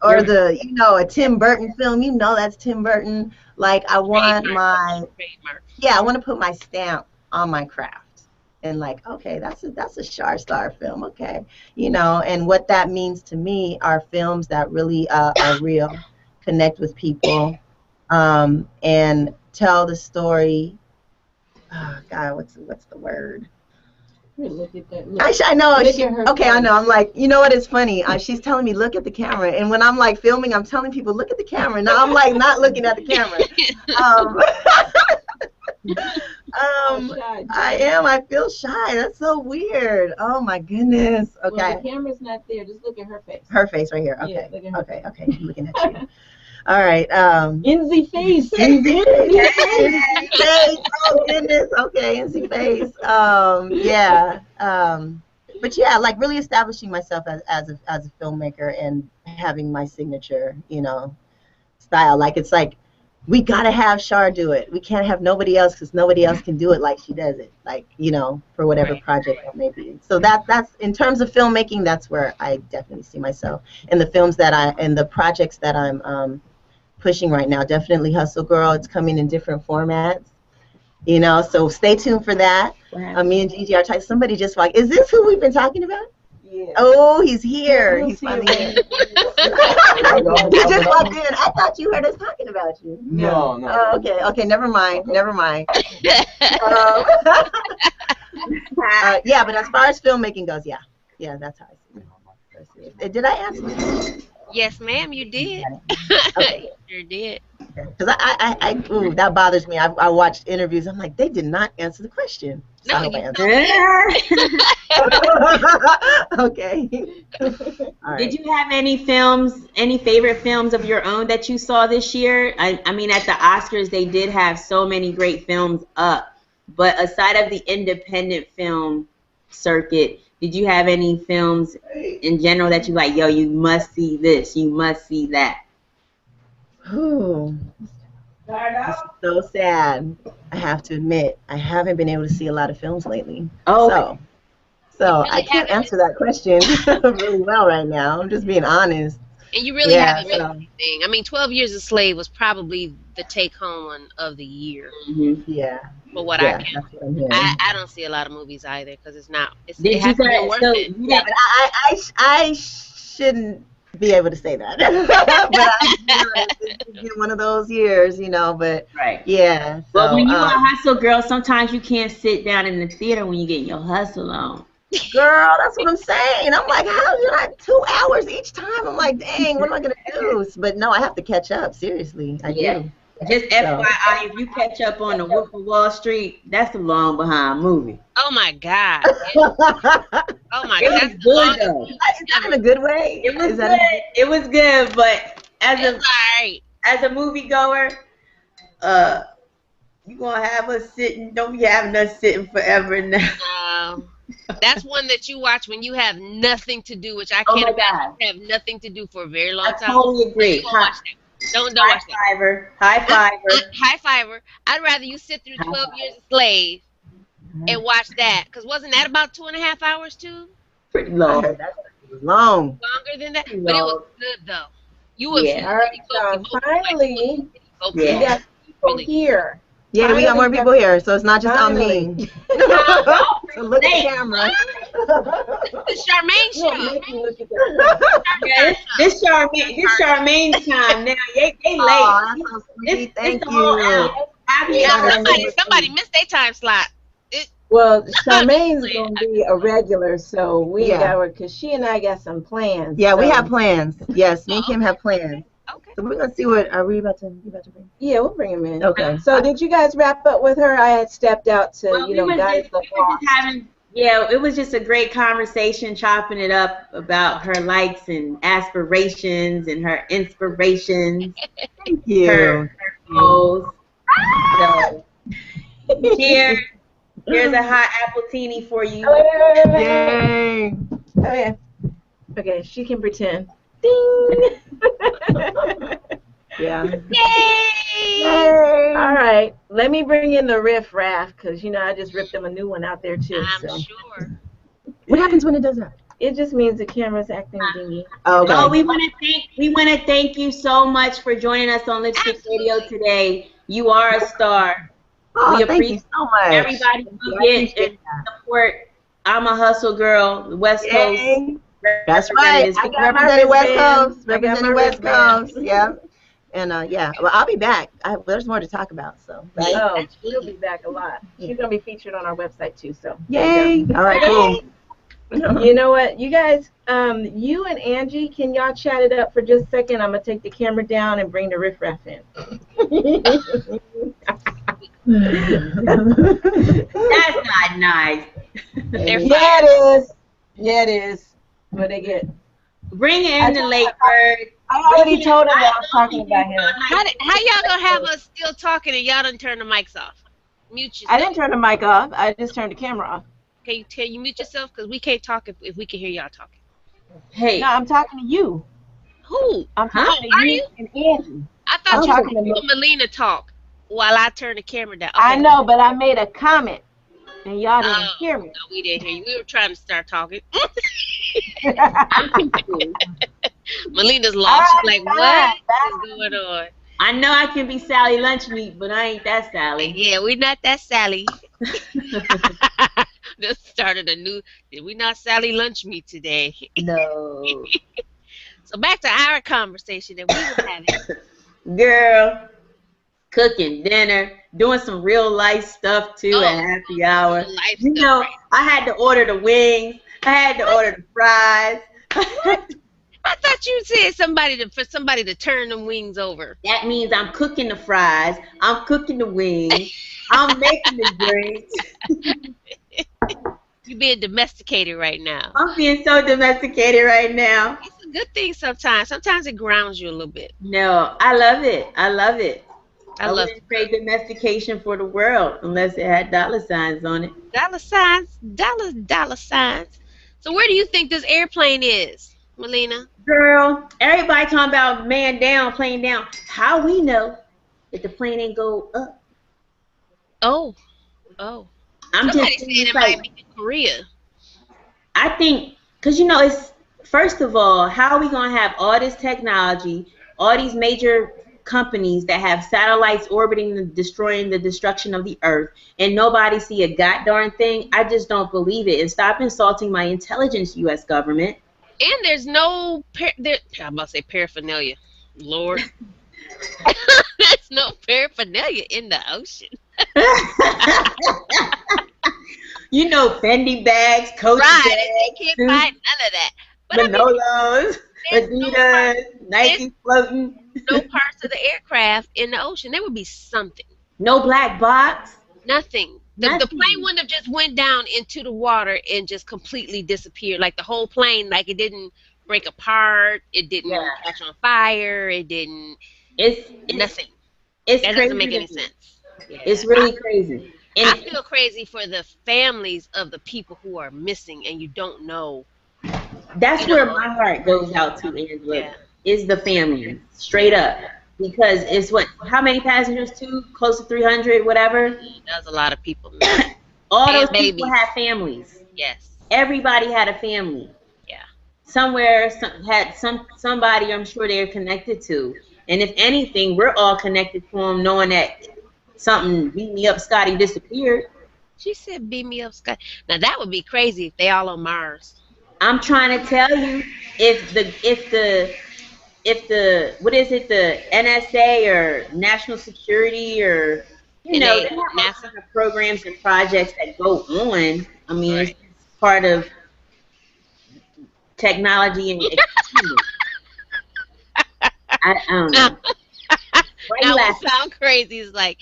Or Your a Tim Burton film, you know that's Tim Burton. Like Trademark. Trademark. I want to put my stamp on my craft. And like, okay, that's a Shar Star film, okay. And what that means to me are films that really are real, connect with people, and tell the story. Oh God, what's the word? Look at that. Look. I know. Look at her Okay, I face. know. I'm like, you know what? It's funny. She's telling me, look at the camera. And when I'm like filming, I'm telling people, look at the camera. Now I'm like not looking at the camera. Um, All shy, too. I am. I feel shy. That's so weird. Oh my goodness. Well, Okay. the camera's not there. Just look at her face. Her face right here. Yeah, Okay. look at her Okay. Okay. I'm looking at you. All right. In the face. In the face. Oh goodness. Okay, in the face. Yeah. But yeah, like really establishing myself as a filmmaker and having my signature, style. Like it's like we gotta have Shar do it. We can't have nobody else because nobody else can do it like she does it. Like for whatever Right. project that may be. So that's in terms of filmmaking. That's where I definitely see myself in the films and the projects that I'm pushing right now. Definitely Hustle Girl. It's coming in different formats. So stay tuned for that. Me and Gigi are talking. Somebody just like, is this who we've been talking about? Yeah. Oh, he's here. We'll He's see finally him. here. He just walked in. I thought you heard us talking about you. No, no. Oh, okay. Okay. Never mind. Never mind. Yeah, but as far as filmmaking goes, yeah, that's how I see it. Did I answer? Yes, ma'am, you did. Okay. Sure did. Because ooh, that bothers me. I watched interviews. I'm like, they did not answer the question. So No, I hope I you answered. Okay. All right. Did you have any films, any favorite films of your own that you saw this year? I mean, at the Oscars, they did have so many great films up. But aside of the independent film circuit, did you have any films in general that you like, yo, you must see this, you must see that? Ooh, this is so sad. I have to admit, I haven't been able to see a lot of films lately. Oh, So really I can't haven't answer that question really well right now. I'm just being honest. And you really Yeah. haven't missed anything. I mean, 12 Years a Slave was probably the take-home one of the year, Yeah. for what I Yeah. can. That's what I'm hearing. I don't see a lot of movies either because it did you hasn't been guys, worth so it. you Yeah, didn't, but I shouldn't be able to say that. But it's been one of those years, But right. yeah. But So, when you a hustle girl, sometimes you can't sit down in the theater when you get your hustle on. girl, that's what I'm saying. I'm like, how did I 2 hours each time? I'm like, dang, what am I gonna do? But no, I have to catch up. Seriously, I Yeah. do. Just FYI, if you catch up on the Wolf of Wall Street, that's a long behind movie. Oh my God. Oh my It God. was That's the good longest. though. Is that in a good way? It was Is good. that It was good, but as It's all right. a moviegoer, you gonna have us sitting. Don't be having us sitting forever now. That's one that you watch when you have nothing to do, which I Oh can't my imagine God. you have nothing to do for a very long I time. totally agree. Don't watch that. Don't High watch that. fiver. High fiver. High fiver. I'd rather you sit through 12 Years a Slave and watch that, because wasn't that about 2.5 hours too? Pretty I long. heard that's pretty Long. Longer than that, but it was No. good though. You would Yeah. All right, you Sean. vote Finally, vote we Yeah. got people really. here. Yeah, we got more people here, so it's not just on Finally. me. Don't So look at the say camera. The Charmaine No, show. make me look at that. Yeah, this Charmaine's time now. They late. Oh, that's so sweet. This Thank the whole you. hour. Happy Yeah, hour. somebody missed their time slot. It, Well, I'm just Charmaine's playing. gonna be a regular, so we ain't Yeah. got her because she and I got some plans. Yeah, we so- have plans. Yes, me and Oh, Kim have plans. Okay. So we're gonna see what are we about to bring? Yeah, we'll bring him in. Okay. So did you guys wrap up with her? I had stepped out to, Well, we was guide just, the we was just having, yeah, it was just a great conversation, chopping it up about her likes and aspirations and her inspirations, Thank you. her goals. So, here's a hot appletini for you. Yay. Okay. Okay, she can pretend. Ding! Yeah. Yay! All right, let me bring in the riff raff because I just ripped them a new one out there too. I'm So sure. What happens when it does that? it just means the camera's acting dingy. Oh, okay. Oh, we want to thank you so much for joining us on Lipstick Radio today. You are a star. Oh, we thank you appreciate so much. everybody who get and support. I'm a hustle girl, the West Coast. Yay. That's right. representatives. I got my Representing West wristband. Coast. I got my Representing West wristband. Coast. Yeah. And yeah, well, I'll be back. There's more to talk about. So, right? Oh, she'll be back a lot. She's gonna be featured on our website too. So Yay! All right, cool. you know what, you guys, you and Angie, can y'all chat it up for just a second? I'm gonna take the camera down and bring the riff raff in. That's not nice. They're Yeah, it is. Yeah, it is. What they get? Bring in the late bird. I already told him that I was talking about him. How y'all gonna have us still talking and y'all done turn the mics off? Mute yourself. I didn't turn the mic off. I just turned the camera off. Can you mute yourself? Because we can't talk if we can hear y'all talking. Hey, No, I'm talking to you. Who? I'm Huh? talking Are to you you? and Angie. I I'm thought talking you to and Melina talk while I turn the camera down. I Okay. know, but I made a comment and y'all didn't Oh, hear me. No, we didn't hear you. We were trying to start talking. I'm confused. Melina's lost. She's like, Alright, what fine. is going on? I know I can be Sally Lunch Meat, but I ain't that Sally. Yeah, we not that Sally. Just started a new. Did we not Sally lunch meat today? No. So back to our conversation that we were having. Girl, cooking dinner, doing some real life stuff too at happy hour. Real life You stuff, know, right? I had to order the wings. I had to order the fries. I thought you said for somebody to turn them wings over. That means I'm cooking the fries. I'm cooking the wings. I'm making the drinks. You being domesticated right now. I'm being so domesticated right now. It's a good thing sometimes. Sometimes it grounds you a little bit. No, I love it. I love it. I love wouldn't trade domestication for the world unless it had dollar signs on it. dollar signs, dollar signs. So where do you think this airplane is, Melina? Girl, everybody talking about man down, plane down. How we know that the plane ain't go up? Oh. I'm Somebody just said saying, it like, might be in Korea. I think, because it's, first of all, how are we going to have all this technology, all these major companies that have satellites orbiting and destroying the destruction of the earth, and nobody see a goddamn thing? I just don't believe it. And stop insulting my intelligence, U.S. government. And there's no, I'm about to say paraphernalia. Lord. There's no paraphernalia in the ocean. Fendi bags, Coach Right. bags, They can't find none of that. But I mean, Manolos, there's no Adidas, Nike floating. no parts of the aircraft in the ocean. There would be something. No black box. Nothing. The Nothing. plane wouldn't have just went down into the water and just completely disappeared. Like the whole plane, like it didn't break apart. It didn't catch on fire. It didn't. It's Nothing. It's That crazy. doesn't make any sense. Yeah. It's really crazy. I And feel crazy for the families of the people who are missing and you don't know. that's where my heart goes out to, Angela. Yeah. Is the family, straight up. Because it's how many passengers too? Close to 300, whatever. There's a lot of people. All And those babies. people have families. Yes. Everybody had a family. Yeah. somewhere had somebody I'm sure they're connected to. And if anything, we're all connected to them, knowing that something beat me up, Scotty disappeared. She said, "Beat me up, Scott." Now that would be crazy if they all on Mars. I'm trying to tell you, if the what is it, the NSA or National Security, or they NA, have all NASA. kinds of programs and projects that go on. I mean, it's Right. part of technology and experiment. I don't Now, know. Why you now what laughing? sound crazy is like,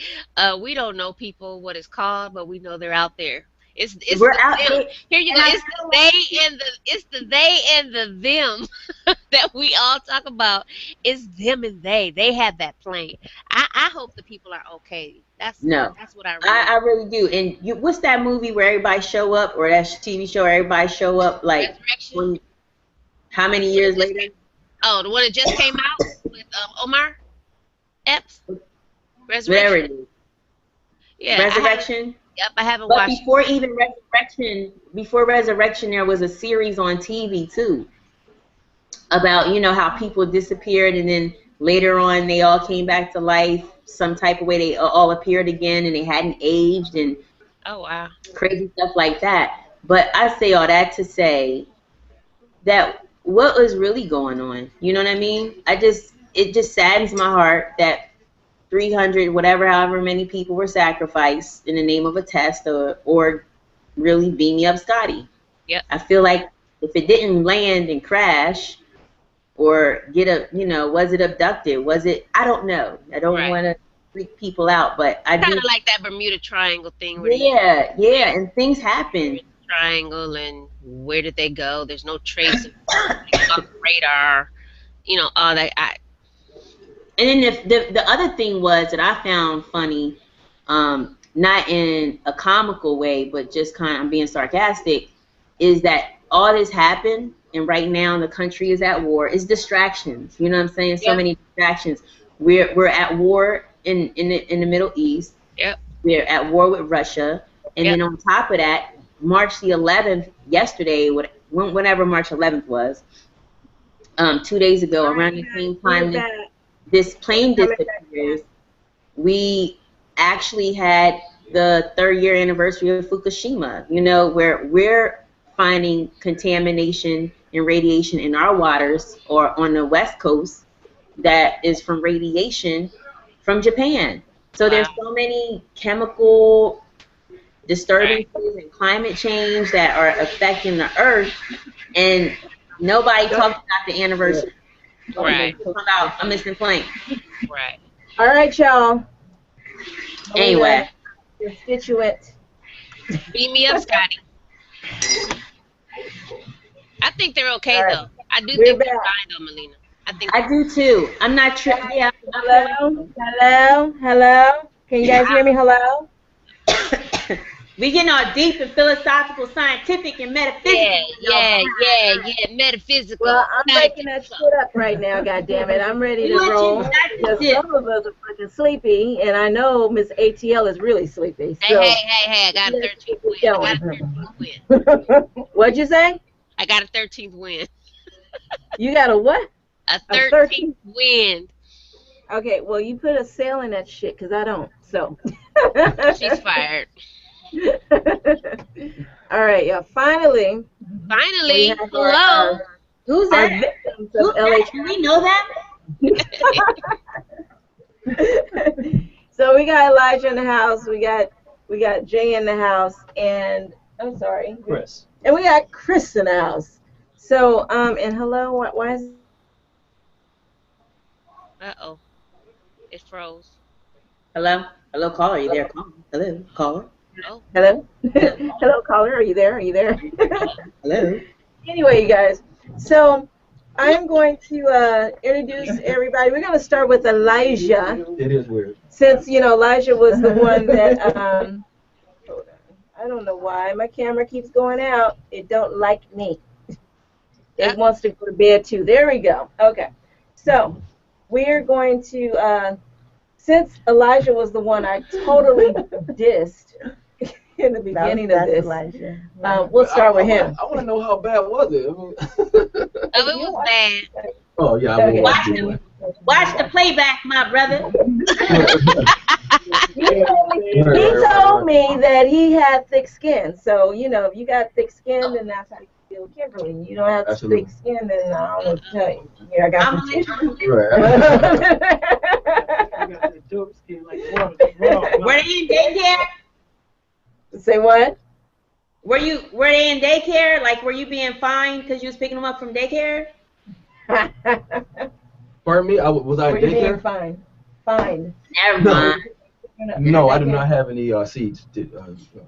we don't know people what it's called, but we know they're out there. It's We're the out them. there, Here you go. and I It's the feel like they and the them that we all talk about. It's them and they. They have that plane. I hope the people are okay. no. That's what I really I really do. And what's that movie where everybody show up, or that TV show where everybody show up like resurrection. when, how many What it years just later? came. Oh, the one that just came out with Omar Epps. Whatever Resurrection. it is. Yeah, I haven't. Resurrection. Yep, I haven't But watched it. before Resurrection, there was a series on TV too about how people disappeared, and then later on they all came back to life some type of way. They all appeared again, and they hadn't aged, and Oh wow. crazy stuff like that. But I say all that to say that what was really going on? You know what I mean? It just saddens my heart that 300, whatever, however many people were sacrificed in the name of a test, or really beam me up Scotty. Yep. I feel like if it didn't land and crash or was it abducted? Was it? I don't know. I don't Right. want to freak people out, but I Kind do. of like that Bermuda Triangle thing where they Yeah, yeah, and things happen. triangle and where did they go? There's no trace of on the radar. All that. And then the other thing was that I found funny, not in a comical way, but just kind of, I'm being sarcastic, is that all this happened, and right now the country is at war. It's distractions. You know what I'm saying? So Yep. many distractions. We're at war in the Middle East. Yep. We're at war with Russia, and Yep. then on top of that, March the 11th, yesterday, whenever March 11th was, 2 days ago, All right, around the guys, same we're time back. this plane Coming back. disappears, we actually had the 3rd year anniversary of Fukushima, where we're finding contamination and radiation in our waters, or on the West Coast, that is from radiation from Japan. So Wow. there's so many chemical Right. disturbances and climate change that are affecting the earth, and nobody talks about the anniversary. Right. Talking about a missing plane. Right. All right, y'all. Anyway. Constituent. Beat me up, Scotty. I think they're okay All right. though. I do We're think they're back. fine though, Melina. I think I do too. I'm not tripping. Yeah, Hello? Hello? Hello? Can you guys hear me? Hello? we getting all deep and philosophical, scientific, and metaphysical. metaphysical. Well, I'm breaking that shit up right now, goddammit. I'm ready to roll. Because some of us are fucking sleepy, and I know Miss ATL is really sleepy. Hey, So I got a let's 13th keep win. it I got a going. 13th win. What'd you say? I got a 13th win. You got a what? A A 13th win. Okay, well, you put a sail in that shit, because I don't. So. She's fired. All right, y'all. Finally, Finally, we have hello. Who's our that? victims Who's of that? Do we know that? LA. So we got Elijah in the house. We got Jay in the house, and I'm sorry, Chris. and we got Chris in the house. So and hello. Why is Uh-oh. It froze. Hello? Hello, caller. Are you there? Hello, caller. Oh. hello? Hello, caller. Are you there? Are you there? Hello. Anyway, you guys. So I'm going to introduce everybody. We're going to start with Elijah, It is weird. since Elijah was the one that hold on. I don't know why my camera keeps going out. It don't like me. It wants to go to bed too. There we go. Okay. So we're going to since Elijah was the one I totally dissed in the beginning of this. Elijah. We'll start with him. I want to know how bad was it. I mean, Oh, it was bad. oh yeah, I Okay. will watch it. Watch the playback, my brother. He told me that he had thick skin. So, you know, if you got thick skin, then that's how you feel with Kimberly. You don't have Absolutely. thick skin, then I don't know what to tell you. Yeah, I got I'm some gonna tissue. Right. Were they in daycare? Say what? Were they in daycare? Like, were you being fined because you was picking them up from daycare? Pardon me? Was I Were in you being daycare? fined? Never No. mind. No, I do not have any seeds.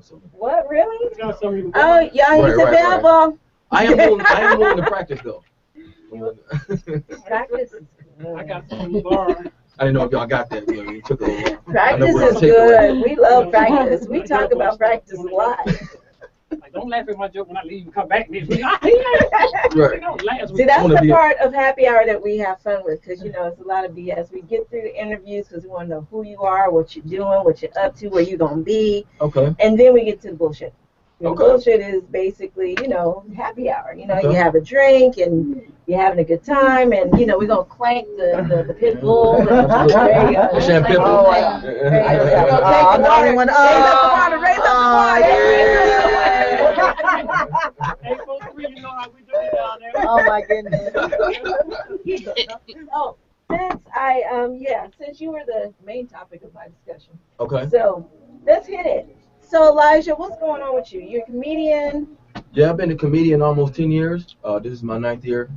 So. What, really? Oh, Oh, y'all, he's Right. available. I am willing to practice though. Practice is I good. got some bar. I didn't know if y'all got that. You know, it took a little while. Practice we're is on tape good. We love practice. We talk about practice a lot. Like, don't laugh at my joke when I leave and come back next week. Right. Don't laugh. See, that's wanna the be- part of happy hour that we have fun with, because, you know, it's a lot of BS. We get through the interviews because we want to know who you are, what you're doing, what you're up to, where you're going to be, Okay. and then we get to the bullshit. The Okay. bullshit is basically, you know, happy hour. You know, Okay. you have a drink and you're having a good time, and, you know, we're going to clank the pit bull. And, The champagne. Oh, wow. I'm the only one. Raise up the water, raise up the water. Hey, folks, you know how we do it down there. Oh my goodness. Oh, since you were the main topic of my discussion, Okay. so let's hit it. So Elijah, what's going on with you? You're a comedian. Yeah, I've been a comedian almost 10 years. This is my 9th year.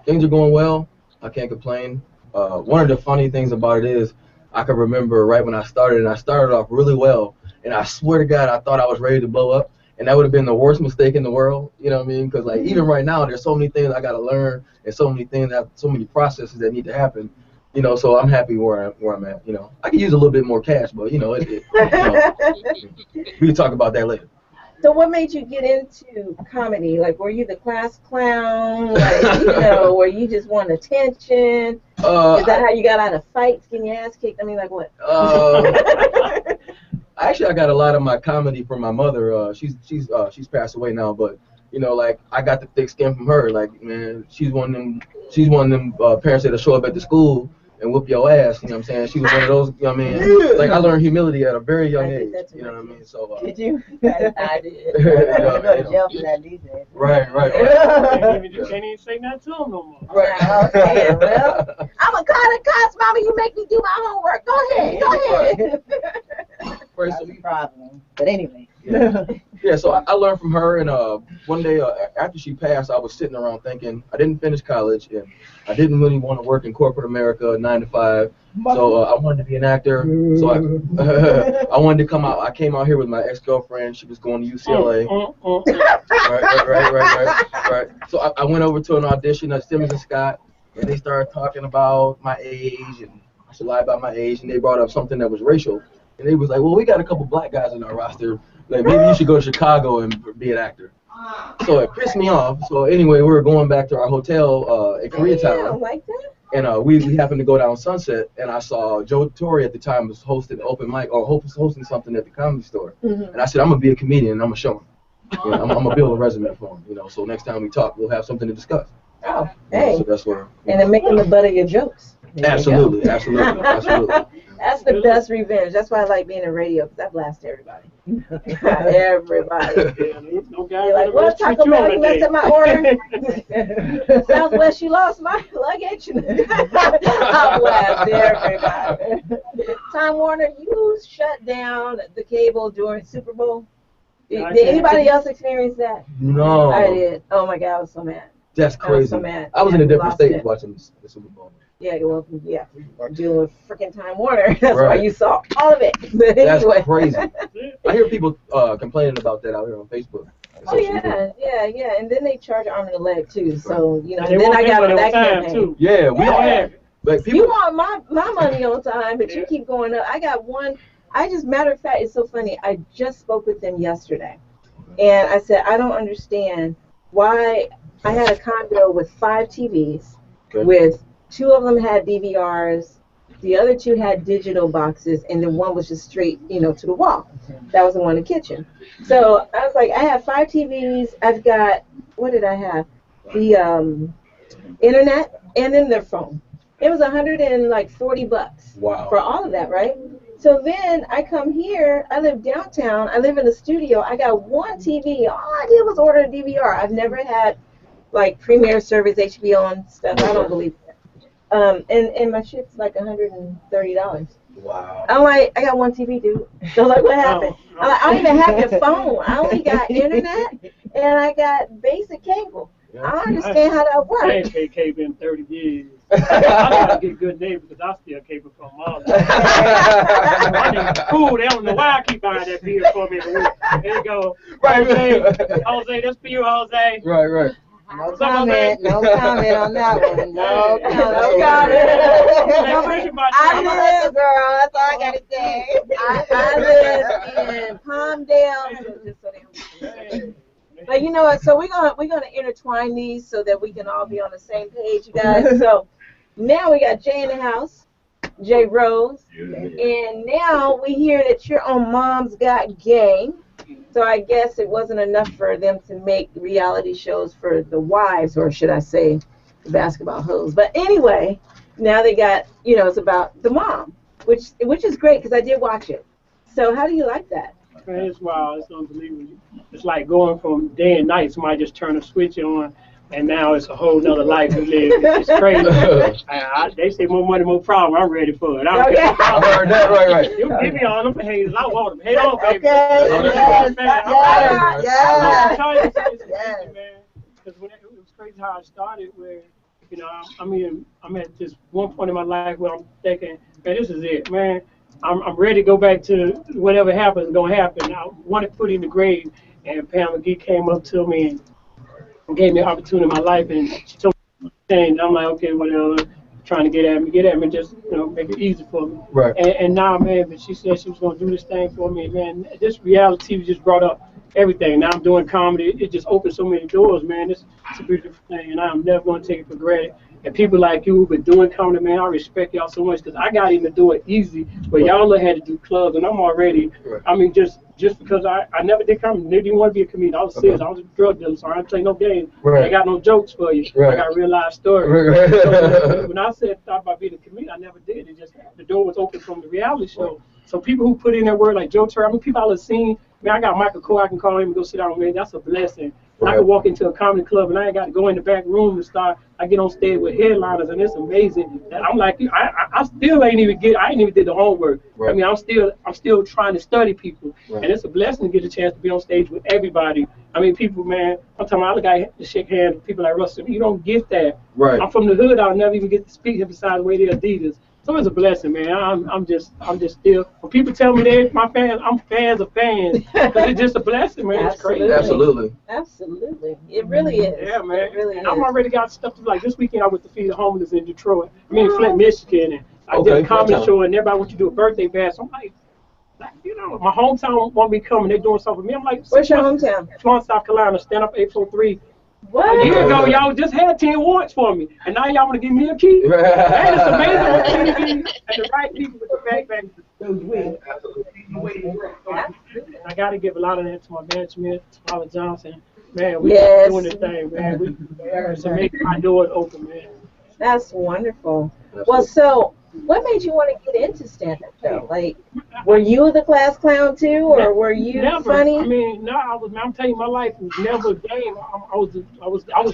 Things are going well. I can't complain. One of the funny things about it is I can remember right when I started, and I started off really well. And I swear to God, I thought I was ready to blow up. And that would have been the worst mistake in the world. You know what I mean? Because like even right now, there's so many things I got to learn, and so many processes that need to happen. You know, so I'm happy where I'm at. You know, I could use a little bit more cash, but you know, we can talk about that later. So what made you get into comedy? Like, were you the class clown? Like, you know, were you just want attention? Is that how you got out of fights, getting your ass kicked? I mean, like what? Actually, I got a lot of my comedy from my mother. She's passed away now, but you know, like I got the thick skin from her. Like, man, she's one of them parents that'll show up at the school and whoop your ass. You know what I'm saying? She was one of those. You know what I mean? Like I learned humility at a very young I did age. that to You know my what I mean? So. Did you? I did. You go to jail for that these days. Right. You can't even say nothing to them no more. Right. Okay, well, I'm a call the cops, mama. You make me do my homework. Go ahead. First, That's a problem. But anyway. yeah, so I learned from her, and one day after she passed, I was sitting around thinking I didn't finish college, and I didn't really want to work in corporate America 9 to 5. So I wanted to be an actor. So I wanted to come out. I came out here with my ex-girlfriend. She was going to UCLA. Right. So I went over to an audition at Simmons and Scott, and they started talking about my age, and I should lie about my age, and they brought up something that was racial. And they was like, well, we got a couple black guys in our roster. Like, maybe you should go to Chicago and be an actor. So it pissed me off. So anyway, we were going back to our hotel in Koreatown. Like that? And we happened to go down Sunset, and I saw Joe Torre at the time was hosting an open mic, or hosting something at the Comedy Store. Mm-hmm. And I said, I'm going to be a comedian, and I'm going to show him. You know, I'm going to build a resume for him. You know, so next time we talk, we'll have something to discuss. Oh, You know, hey. so that's where. And then making the butt of your jokes. There you Absolutely. go. That's the best revenge. That's why I like being in radio, because I blast everybody. Everybody. No guy You're like, what, Taco Bell, you messed up my order? Southwest, you lost my luggage. I blast everybody. Time Warner, you shut down the cable during Super Bowl. Did anybody else experience that? No. I did. Oh my God, I was so mad. That's I was crazy. so mad. I was in a different Lost state it. watching the Super Bowl. Yeah, well, yeah, dealing with freaking Time Warner. That's why Right. you saw all of it. But That's anyway. crazy. I hear people complaining about that out here on Facebook. and Oh social media. yeah, and then they charge arm and a leg too. So you know, They and then want I got people on that on time, campaign. too. Yeah, we all have. Like You people. want my money on time, but you keep going up. I got one. Matter of fact, it's so funny. I just spoke with them yesterday, and I said I don't understand why I had a condo with 5 TVs, Okay. with 2 of them had DVRs, The other two had digital boxes, and then one was just straight, to the wall. That was the one in the kitchen. So I was like, I have 5 TVs. I've got, what did I have? The internet and then their phone. It was $140 Wow. for all of that, right? So then I come here. I live downtown. I live in the studio. I got one TV. All I did was order a DVR. I've never had like Premiere service, HBO and stuff. I don't believe that. And my shit's like $130. Wow. I'm like, I got one TV, dude. So like, what happened? I'm like, I don't even have your phone. I only got internet and I got basic cable. I don't understand how that I works. ain't paid cable in 30 years. I gotta get good neighbors because I still cable from mom. Cool, they don't know why I keep buying that bill for me every week. There you go. Right, Jose, that's for you, Jose. Right. No comment on that one. No comment. I live, girl. That's all I gotta say. I live in Palmdale. Just so they don't. But you know what? So we're gonna intertwine these so that we can all be on the same page, you guys. So now we got Jay in the house, Jay Rose, and now we hear that you're on Mom's Got Game. So I guess it wasn't enough for them to make reality shows for the wives, or should I say, the basketball hoes. But anyway, now they got, it's about the mom, which is great because I did watch it. So how do you like that? Man, it's wild. It's unbelievable. It's like going from day and night. Somebody just turned a switch on, and now it's a whole nother life we live. It's crazy. They say more money, more problem. I'm ready for it. I don't care. I heard that. Right. You give me all them haters. I want them. Hate on, baby. Okay. It's crazy, man. Because it was crazy how I started. Where I'm at this one point in my life where I'm thinking, man, this is it, man. I'm ready to go back to whatever happens is gonna happen. I want to put in the grave, and Pam McGee came up to me and gave me an opportunity in my life, and she told me things. I'm like, okay, whatever. Trying to get at me, just make it easy for me. Right. And now, man, but she said she was gonna do this thing for me, man. This reality TV just brought up everything. Now I'm doing comedy. It just opened so many doors, man. It's a beautiful thing, and I'm never gonna take it for granted. And people like you who've been doing comedy, man, I respect y'all so much because I got in to do it easy, but y'all had to do clubs, and I'm already, just because I never did comedy. They didn't want to be a comedian. I was serious. I was a drug dealer, so I didn't play no games. Right. I got no jokes for you. Right. I got real life stories. Right. So when I thought about being a comedian, I never did. It just, the door was open from the reality show. So people who put in their word like Joe Turner, people I've seen, man, I got Michael Cole, I can call him and go sit down with me. That's a blessing. Right. I can walk into a comedy club and I ain't got to go in the back room and I get on stage with headliners, and it's amazing. And I'm like, I still ain't even did the homework. Right. I mean, I'm still trying to study people. Right. And it's a blessing to get a chance to be on stage with everybody. I mean, people, man, I'm talking about other guys to shake hands with people like Russell. You don't get that. Right. I'm from the hood. I'll never even get to speak here besides the way they're Adidas. So it's a blessing, man. I'm just still. When people tell me they're my fans, I'm fans of fans. But it's just a blessing, man. It's crazy. Absolutely. It really is. Yeah, man. It really is. I'm already got stuff to like. This weekend I went to feed the homeless in Detroit. In Flint, Michigan, and I did a comedy show, and everybody wants to do a birthday bash. So I'm like, my hometown want me coming. They're doing something for me. I'm like, where's your hometown? Florence, South Carolina. Stand up 843. What? A year ago, y'all just had 10 warrants for me, and now y'all want to give me a key? Man, it's amazing and the right people with the backpack. I got to give a lot of that to my management, to Paula Johnson. Man, we're doing this thing, man. It's amazing my doors open, man. That's wonderful. Well, so what made you want to get into stand-up, though? Like, were you the class clown, too, or were you funny? I mean, no, I'm telling you, my life was never a game. I was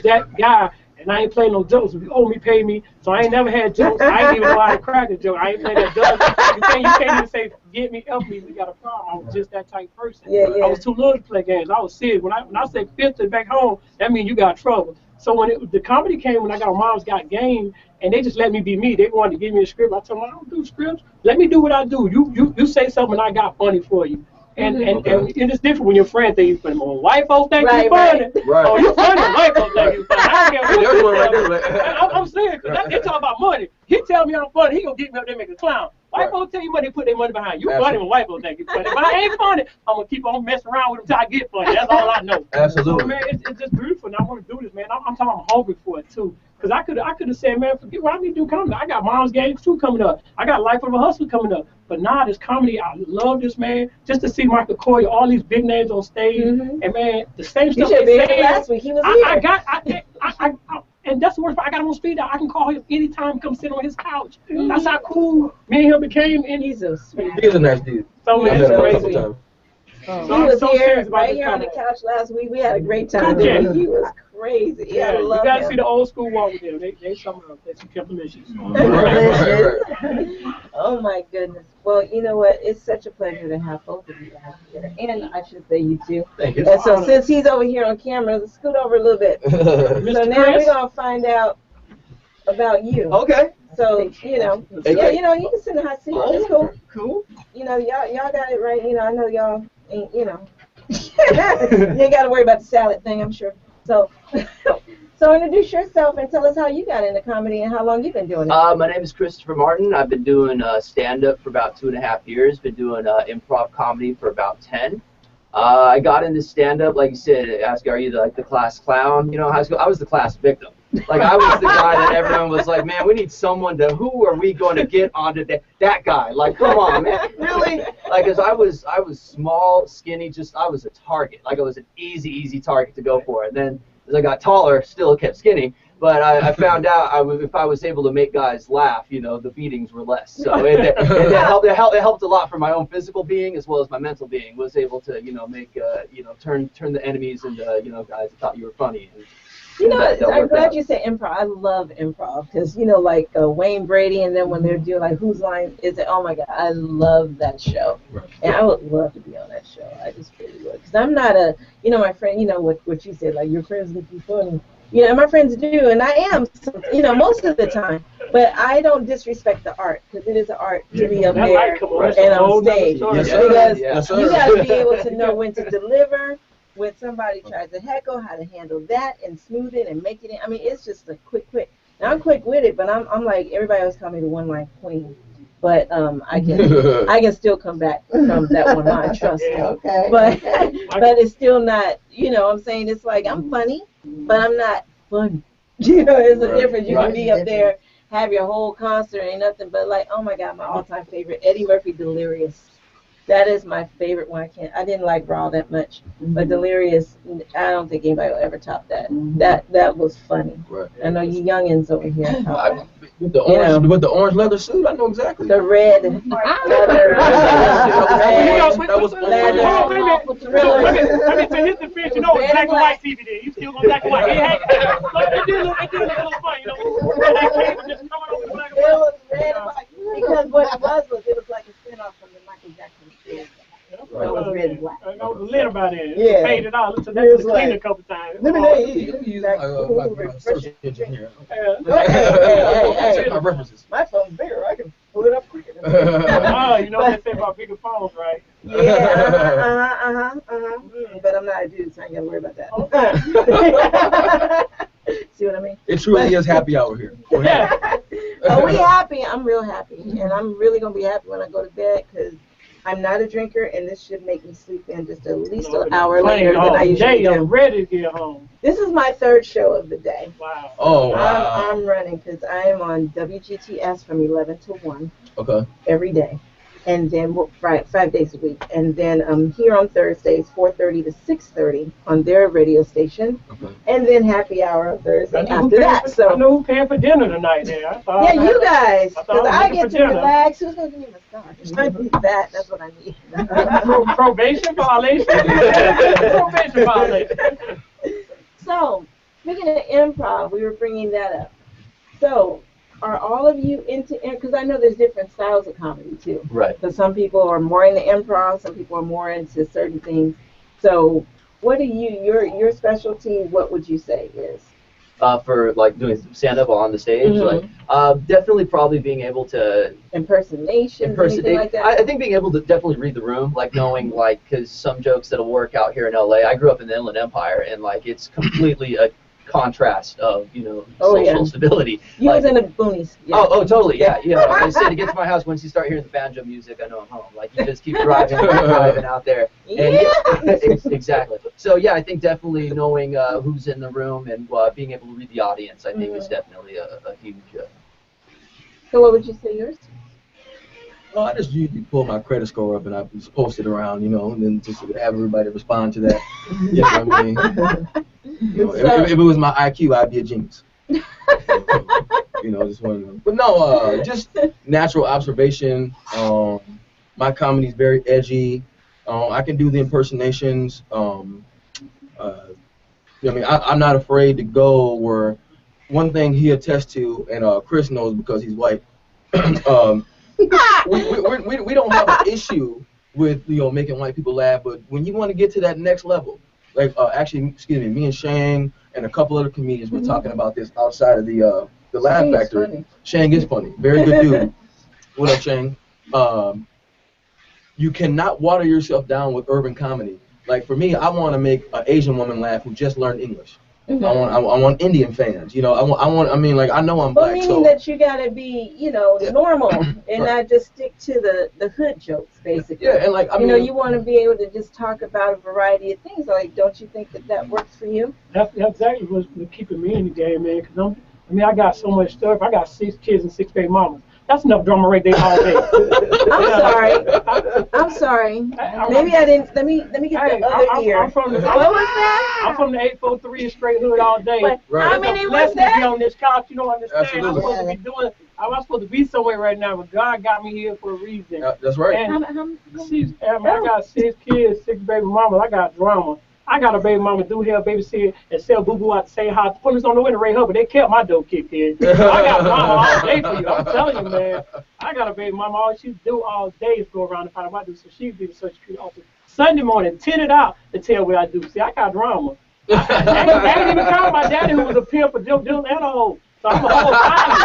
that guy, and I ain't playing no jokes. If you owe me, pay me. So I ain't never had jokes. I ain't even know how to crack a joke. I ain't played that done. You can't even say, get me, help me, we got a problem. I was just that type of person. Yeah. I was too little to play games. I was serious. When I say 50 back home, that means you got trouble. So when the comedy came, when I got Mom's Got Game, and they just let me be me. They wanted to give me a script. I told them, I don't do scripts. Let me do what I do. You say something, I got funny for you. And it's different when your friend think you funny. When white folks think you funny, oh, you funny. White folks think you funny. I don't care what I'm saying, because they talk about money. He tell me I'm funny, he gonna get me up there and make a clown. White folks tell you money, they put their money behind you. Funny when white folks think you funny. If I ain't funny, I'm gonna keep on messing around with them until I get funny. That's all I know. Absolutely. So, man, it's just beautiful, and I want to do this, man. I'm talking, I'm hungry for it too. Because I could have said, man, forget what I need to do comedy. I got Mom's Games 2 coming up. I got Life of a Hustler coming up. But nah, this comedy, I love this, man. Just to see Michael Coy, all these big names on stage, and man, the same stuff. You should be here last week. He was here. And that's the worst part. I got him on speed dial. I can call him anytime, come sit on his couch. That's how cool me and him became. And He's a sweet. He's a nice dude. So I've it's met him a couple crazy. times. He I'm was so here, serious about right this here on the comedy. couch last week. We had a great time. Okay. He was crazy. Yeah, I You love gotta him. see the old school walk with them. They some of them. They some delicious. Delicious. Oh my goodness. Well, you know what? It's such a pleasure to have both of you guys here, and I should say you too. Thank you. And so since he's over here on camera, let's scoot over a little bit. So Mr. now Chris? we're gonna find out about you. Okay. So you know, yeah, you know, you can sit in the hot seat. It's cool. Cool. You know, y'all got it right. You know, I know y'all ain't. You know, you ain't got to worry about the salad thing. I'm sure. So. So introduce yourself and tell us how you got into comedy and how long you've been doing it. My name is Christopher Martin. I've been doing stand-up for about 2.5 years. Been doing improv comedy for about 10. I got into stand-up, like you said, ask, are you the class clown? You know, high school, I was the class victim. Like, I was the guy that everyone was like, man, we need someone to, who are we going to get onto that guy? Like, come on, man, really? Like, as I was small, skinny, I was a target. Like, I was an easy target to go for. And then, as I got taller, still kept skinny, but I found out if I was able to make guys laugh, you know, the beatings were less. So it helped a lot for my own physical being as well as my mental being. Was able to, you know, make turn the enemies into, you know, guys that thought you were funny. And, you know, I'm glad you said improv. I love improv because, you know, like Wayne Brady, and then when they're doing like Whose Line Is It? Oh my God, I love that show, and I would love to be on that show. I just really would, because I'm not a, you know, my friend, you know what you said, like your friends think you funny. You know, my friends do, and I am, you know, most of the time. But I don't disrespect the art, because it is an art to be up there and on stage. Because you got to be able to know when to deliver. When somebody tries to heckle, how to handle that and smooth it and make it in. I mean, it's just a quick. Now, I'm quick with it, but I'm like, everybody always call me the one-line queen. But I can still come back from that one line, trust me. Okay. But it's still not, you know what I'm saying? It's like, I'm funny, but I'm not funny. You know, there's a difference. You can be up there, have your whole concert, ain't nothing but like, oh my God, my all-time favorite, Eddie Murphy, Delirious. That is my favorite one. I didn't like Raw that much, but Delirious, I don't think anybody will ever top that. That was funny. Right. I know you youngins over here. With the orange leather suit, I know exactly. The red leather. That was Let me tell you, his defense, you know, it's black and white TV there. You still going black and white. It did look a little funny, you know. Just coming over black and It white. was red and white. Because what it was like a spin-off from the Michael Jackson show. It was red and black. I know the lid about it. Yeah. Faded out. So It that's was cleaned like- a couple times. Let me use my refreshing. search engine here. Hey. Check my references. My phone's bigger. I can pull it up quicker. Oh, you know what they say about bigger phones, right? Yeah, But I'm not a dude, so I ain't gotta worry about that. See what I mean? It truly is happy hour here. Yeah. Are we happy? I'm real happy, and I'm really gonna be happy when I go to bed because I'm not a drinker, and this should make me sleep in just at least an hour later than I usually I'm do. ready to get home. This is my third show of the day. Wow. Oh, wow. I'm running because I am on WGTS from 11 to 1 Okay. every day, and then 5 days a week, and then I'm here on Thursdays 4:30 to 6:30 on their radio station, Okay. and then happy hour on Thursday I know after that. I So know who's paying for dinner tonight there. yeah, you guys, I thought because I I was get looking to for dinner. relax. Who's gonna give me a massage? I need that. That's what I need. Probation violation. Probation violation. So, speaking of improv, we were bringing that up. So, are all of you into, because I know there's different styles of comedy too. Right. So some people are more into improv, some people are more into certain things. So, what do your specialty, what would you say is? For like doing stand-up on the stage, definitely probably being able to Impersonation, anything impersonate. like that? I think being able to definitely read the room, like knowing, like, because some jokes that'll work out here in LA. I grew up in the Inland Empire, and like it's completely a contrast of Oh, social yeah. stability. You Like, was in the boonies. Yeah. oh, totally, yeah. I said to get to my house, once you start hearing the banjo music, I know I'm home. Like, you just keep driving, out there. And exactly. So yeah, I think definitely knowing who's in the room and being able to read the audience, I think is definitely a huge. So what would you say yours? Well, I just usually pull my credit score up and I just post it around, and then just have everybody respond to that. You know what I mean? If it was my IQ, I'd be a genius. Just one of them. But no, just natural observation. My comedy's very edgy. I can do the impersonations. I'm not afraid to go where one thing he attests to, and Chris knows because he's white. we don't have an issue with making white people laugh, but when you want to get to that next level, like me and Shane and a couple other comedians were talking about this outside of the Laugh Factory. Shane is funny, very good dude. What up, Shane? You cannot water yourself down with urban comedy. Like for me, I want to make an Asian woman laugh who just learned English. I want Indian fans. I know I'm black. Meaning that you gotta be, normal and not just stick to the hood jokes, basically. Yeah, and you want to be able to just talk about a variety of things. Like, don't you think that works for you? That's exactly what's keeping me in the game, man. Cause I got so much stuff. I got 6 kids and 6 baby mamas. That's enough drama right there all day. I'm sorry. Maybe I didn't. Let me get the other ear. What was that? I'm from the 843 straight hood all day. Right. How many was that? To be on this couch, you don't understand. Absolutely. I'm supposed to be somewhere right now, but God got me here for a reason. That's right. And I got 6 kids, 6 baby mamas. I got drama. I got a baby mama do here, babysit, and sell boo-boo out to say hi. The police don't know when to raid her, but they kept my dope kicked in. I got mama all day for you. I'm telling you, man. I got a baby mama. All she do all day is go around and find out what I do. So she be the Social Security officer. Sunday morning, tinted out to tell what I do. See, I got drama. I ain't even call my daddy, who was a pimp, a dill, and a hoe. So I'm a whole family.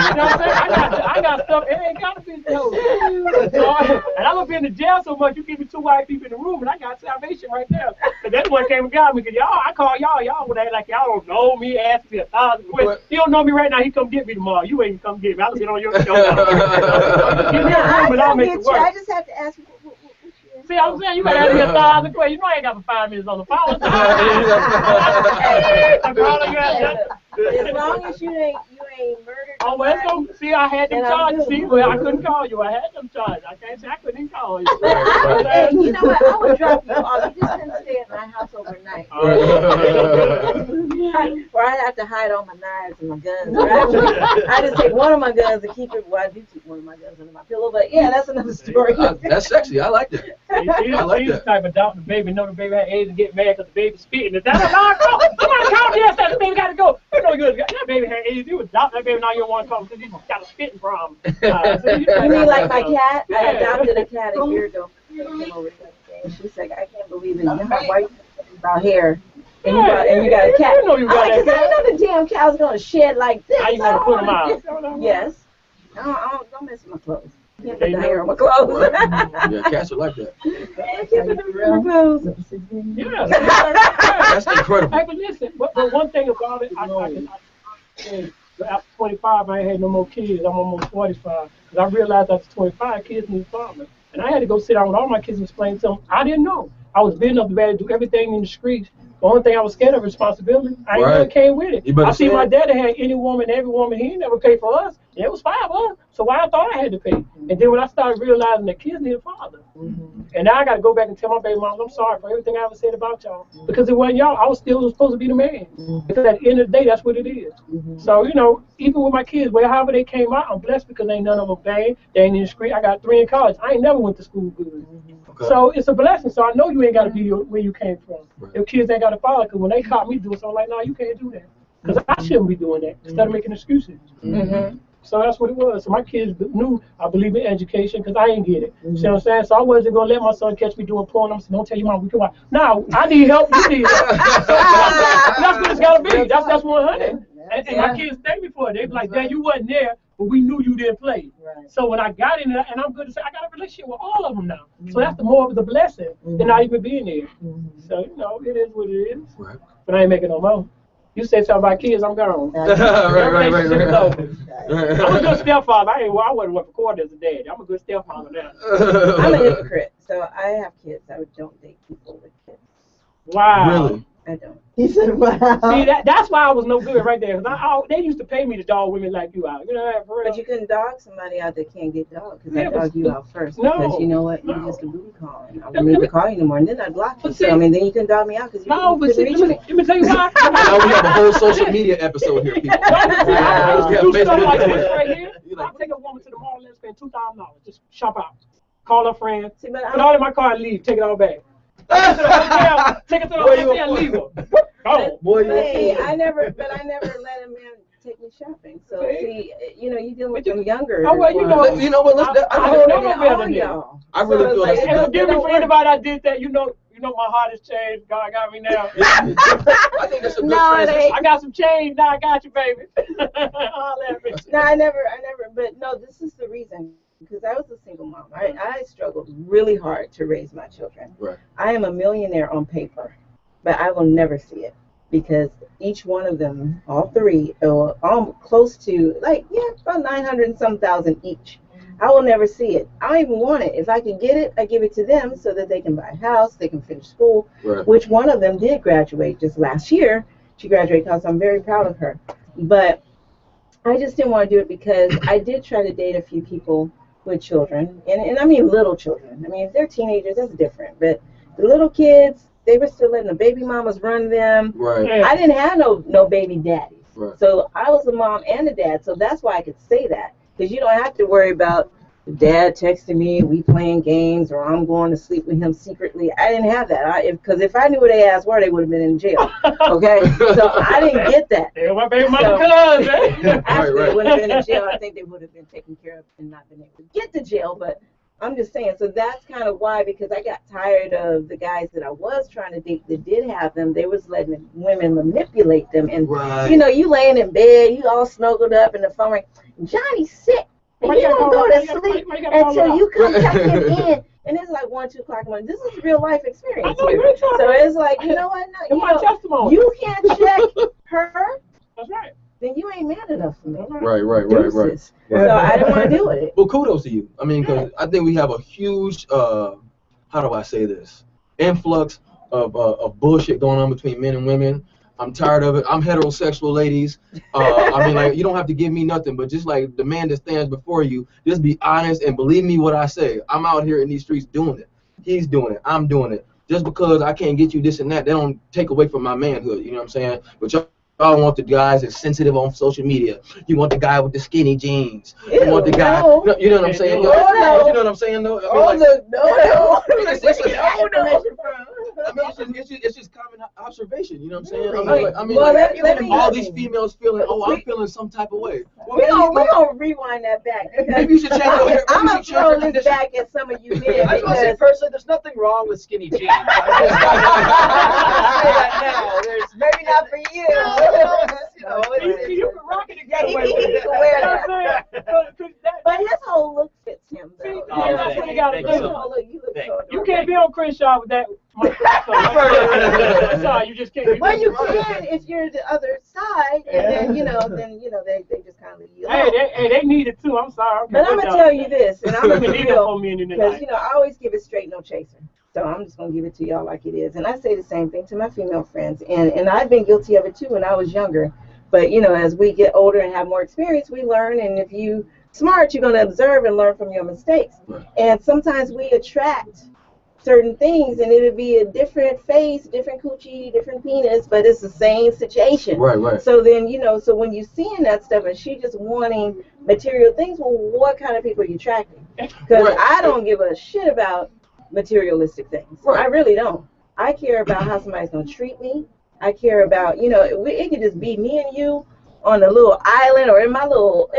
You know what I'm saying? I got stuff. It ain't got to be dope. And I don't be in the jail so much. You give me 2 white people in the room, and I got salvation right there. And that's what came and got me. Cause I call y'all would act like y'all don't know me, ask me 1,000 questions. He don't know me right now. He come get me tomorrow. You ain't come get me. I'll been on your show now. I just have to ask you. See, I'm saying you gotta ask me 1,000 questions. You know I ain't got for 5 minutes on the phone. I'm calling you. As long as you ain't murdered. Oh, well, see, I had them charges. See, well, I couldn't call you. I had them charges. I can't say I couldn't call you. Hey, you know what? I would drop you off. You just couldn't stay at my house overnight. Or I'd have to hide all my knives and my guns. I just take one of my guns and keep it. Well, I do keep one of my guns under my pillow. But yeah, that's another story. That's sexy. I like that. I like that. Type of doubt the baby, know the baby had AIDS and get mad because the baby's spitting. Is that a lie? Somebody called me and said the baby got to go. You know that baby had AIDS. You would doubt that baby. Now you don't want to come because he's got a spitting problem. You mean like my cat? I adopted a cat a year ago. She came over and she said, "I can't believe it. You have white about hair, and you got a cat." You know you got because I know the damn cow's gonna shed like this. How you gonna put them out? Yes. Don't mess with my clothes. Can't put the hair on my clothes. Yeah, cats are like that. Can't put the hair on my clothes. Yeah. That's incredible. Hey, but listen, but one thing about it, after 25, I ain't had no more kids. I'm almost 45. Because I realized after 25, kids need fathers. And I had to go sit down with all my kids and explain to them. I didn't know. I was big enough to be able to do everything in the streets. The only thing I was scared of was responsibility. I ain't never came with it. I see my daddy had any woman, every woman. He ain't never paid for us. And it was 5 of us. So why I thought I had to pay? And then when I started realizing that kids need a father. And now I got to go back and tell my baby mom, I'm sorry for everything I ever said about y'all. Because it wasn't y'all. I was still supposed to be the man. Because at the end of the day, that's what it is. So, even with my kids, however they came out, I'm blessed because ain't none of them bang. They ain't in the street. I got 3 in college. I ain't never went to school good. Okay. So it's a blessing. So I know you ain't got to be where you came from. Right. If kids ain't got to follow, because when they caught me doing something like, no, you can't do that. Because I shouldn't be doing that instead of making excuses. So that's what it was. So my kids knew I believe in education because I ain't get it. See what I'm saying? So I wasn't going to let my son catch me doing porn. I'm saying, don't tell your mom we can watch. No, I need help. You need help. That's what it's got to be. That's 100. And my kids thank me for it. They be like, Dad, you wasn't there, but we knew you didn't play. Right. So when I got in there, and I'm good to say, I got a relationship with all of them now. So that's the more of the blessing than not even being there. So, it is what it is. Right. But I ain't making no more. You say something about kids, I'm gone. Right. Relationship is over. I'm a good stepfather. I wasn't recorded as a dad. I'm a good stepfather now. I'm a hypocrite, so I have kids. I don't date people with kids. Wow. Really? I don't. He said, wow. See, that's why I was no good right there. They used to pay me to dog women like you out. You know that for real? But you couldn't dog somebody out that can't get dogged, because Yeah, I dog you out first. no, Because you know what? You're no. just a booty call. And I wouldn't even call you anymore. And then I'd block you. But So, see- I mean, then you couldn't dog me out because you No, but couldn't see, reach me. let me tell you why. Now we have a whole social media episode here, people. I We have used to do stuff like Facebook. this right here. You like- I take a woman to the mall and spend $2,000. Just shop out. Call her friend. See, but Put it all in my car and leave. Take it all back. Take it to the hotel. Take it to the Boy, you hotel and a- leave her. Go. Boy, you Hey, I never let a man take me shopping. So, see, you know, you dealing with them younger. Oh, well, you know- ones. You know what? Let's. I I don't really, know. All y'all. I really So feel it's that's like, a it Forgive me don't for work. anybody that did that. You know my heart has changed. God got me now. I think that's a good No, it transition. ain't. I got some change. Now I got you, baby. Holla at me. No, I never, but no, this is the reason. Because I was a single mom. I struggled really hard to raise my children. Right. I am a millionaire on paper, but I will never see it because each one of them, all three, are close to about 900 and some thousand each. I will never see it. I don't even want it. If I can get it, I give it to them so that they can buy a house, they can finish school, Right. which one of them did graduate just last year. She graduated because I'm very proud of her. But I just didn't want to do it because I did try to date a few people with children, and I mean little children. I mean, if they're teenagers, that's different. But the little kids, they were still letting the baby mamas run them. Right. I didn't have no baby daddies. Right. So I was a mom and a dad, so that's why I could say that. Because you don't have to worry about the dad texting me, we playing games, or I'm going to sleep with him secretly. I didn't have that. Because if I knew where they ass were, they would have been in jail. Okay? So I didn't get that. Hey, my baby mama cousin. Actually, Right. they would have been in jail. I think they would have been taken care of and not been able to get to jail. But I'm just saying, so that's kind of why, because I got tired of the guys that I was trying to date that did have them. They was letting women manipulate them. And, Right. you know, you laying in bed, you all snuggled up, and the phone ring, Johnny's sick. And Why he you gotta don't call go out? to Why you sleep gotta call until out? you come check him in. And it's like 1, 2 o'clock in the morning. This is real life I experience know, here. you ain't talking So about- it's like, you know what? No, In my testimony. you can't check her, That's right. then you ain't man enough for me. Right. Deuces. So I didn't want to deal with it. Well, kudos to you. I mean, because I think we have a huge, how do I say this, influx of bullshit going on between men and women. I'm tired of it. I'm heterosexual, ladies. I mean, like, you don't have to give me nothing, but just like the man that stands before you, just be honest and believe me what I say. I'm out here in these streets doing it. He's doing it. I'm doing it. Just because I can't get you this and that, they don't take away from my manhood. You know what I'm saying? But y'all want the guys that's sensitive on social media. You want the guy with the skinny jeans. You want the guy. no. You know what I'm saying? No. You know what I'm saying? Though. I mean, like, I mean, it's just common observation. You know what I'm saying? I mean, Well, like, let me- all these females feeling, I'm feeling some type of way. Well, We're maybe, gonna rewind that back. maybe you should change your hair. I'm Maybe you gonna should change your throw this condition. back at some of you men I was gonna say because personally, there's nothing wrong with skinny jeans. There's Maybe not for you. you know, You can rock it Yeah, again. he can wear that. But his whole look fits him. Though. See, Oh, that's thank what you you. gotta Thank do. you His so whole look, you look Thank so You can't be on Crenshaw with that. I'm sorry, you just can't. Well, you can if you're the other side, and then you know, they just kind of leave you alone. They need it too. I'm sorry. But I'm gonna tell you this, and I'm gonna They be need it real, for me in the because night. you know I always give it straight, no chaser. So I'm just gonna give it to y'all like it is, and I say the same thing to my female friends, and I've been guilty of it too when I was younger. But you know, as we get older and have more experience, we learn, and if you smart, you're gonna observe and learn from your mistakes. Right. And sometimes we attract certain things, and it'll be a different face, different coochie, different penis, but it's the same situation. Right. So then, you know, so when you're seeing that stuff and she just wanting material things, well, what kind of people are you attracting? Because Right. I don't give a shit about materialistic things. Right. I really don't. I care about how somebody's going to treat me. I care about, you know, it could just be me and you on a little island or in my little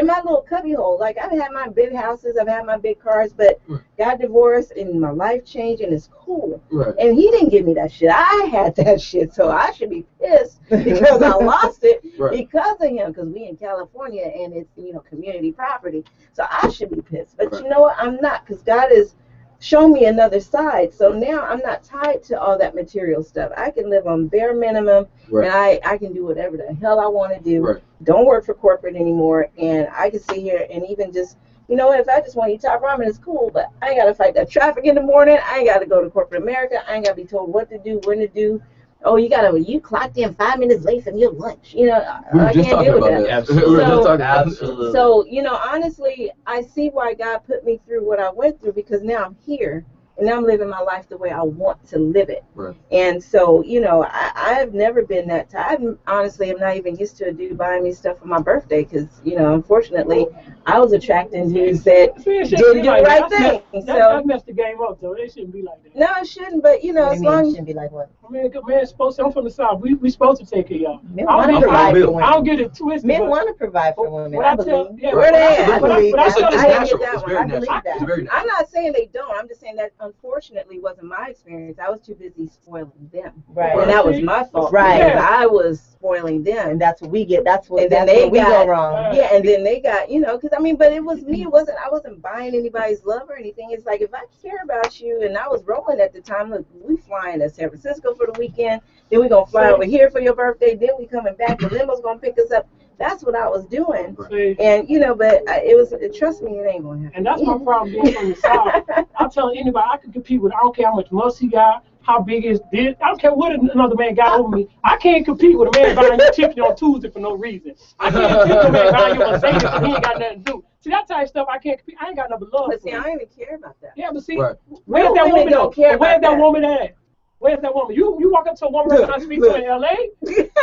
cubby hole. Like, I've had my big houses, I've had my big cars, but Right. got divorced and my life changed and it's cool. Right. And he didn't give me that shit. I had that shit, so I should be pissed because I lost it Right. because of him. Because we in California and it's, you know, community property, so I should be pissed. But Right. you know what? I'm not, because God is shown me another side. So now I'm not tied to all that material stuff. I can live on bare minimum, Right. and I can do whatever the hell I want to do. Right. Don't work for corporate anymore, and I can sit here and even just, you know, if I just want to eat top ramen, it's cool, but I ain't got to fight that traffic in the morning. I ain't got to go to corporate America. I ain't got to be told what to do, when to do. Oh, you clocked in 5 minutes late from your lunch. You know, We were I just can't talking deal with about that. that. We were just talking about Absolutely. So, you know, honestly, I see why God put me through what I went through, because now I'm here and now I'm living my life the way I want to live it. Right. And so, you know, I've never been that type. I honestly am not even used to a dude buying me stuff for my birthday because, you know, unfortunately, I was attracting dudes that didn't do the right thing. That messed the game up, though. It shouldn't be like that. No, it shouldn't, but, you know, What do as you mean? long It as shouldn't be like what? I mean, man, supposed to, I'm from the South. We supposed to take care of y'all. Men want to I provide for don't women. get it twisted. Men but want to provide for women. what I I tell, believe. yeah, Where they at? I believe But I that. tell I the didn't guys, get that It's one. very I believe natural. that. It's very I'm natural. not saying they don't. I'm just saying that unfortunately wasn't my experience. I was too busy spoiling them. Right. And that was my fault. Right. Because I was spoiling them. And that's what we get. That's what And then that's they where we go got- wrong. Yeah, and then they got, you know, because I mean, but it was me. I wasn't buying anybody's love or anything. It's like if I care about you, and I was rolling at the time. Look, we flying to San Francisco for the weekend. Then we gonna fly over here for your birthday. Then we coming back. The limo's gonna pick us up. That's what I was doing. see, And you know, but it was. Trust me, it ain't gonna happen. and that's my problem being from the South. I'm telling anybody, I can compete with. I don't care how much muscle he got, how big his dick. I don't care what another man got over me. I can't compete with a man buying you Tiffany on Tuesday for no reason. I can't compete with a man buying you a Mercedes and he ain't got nothing to do. See, that type of stuff I can't compete. I ain't got nothing but love But for see, I you. don't even care about that. Yeah, but see, Right. where's Real that women woman don't at? care Where's about that that. woman at? Where's that woman? You walk up to a woman Look, trying to speak look. to in L.A.?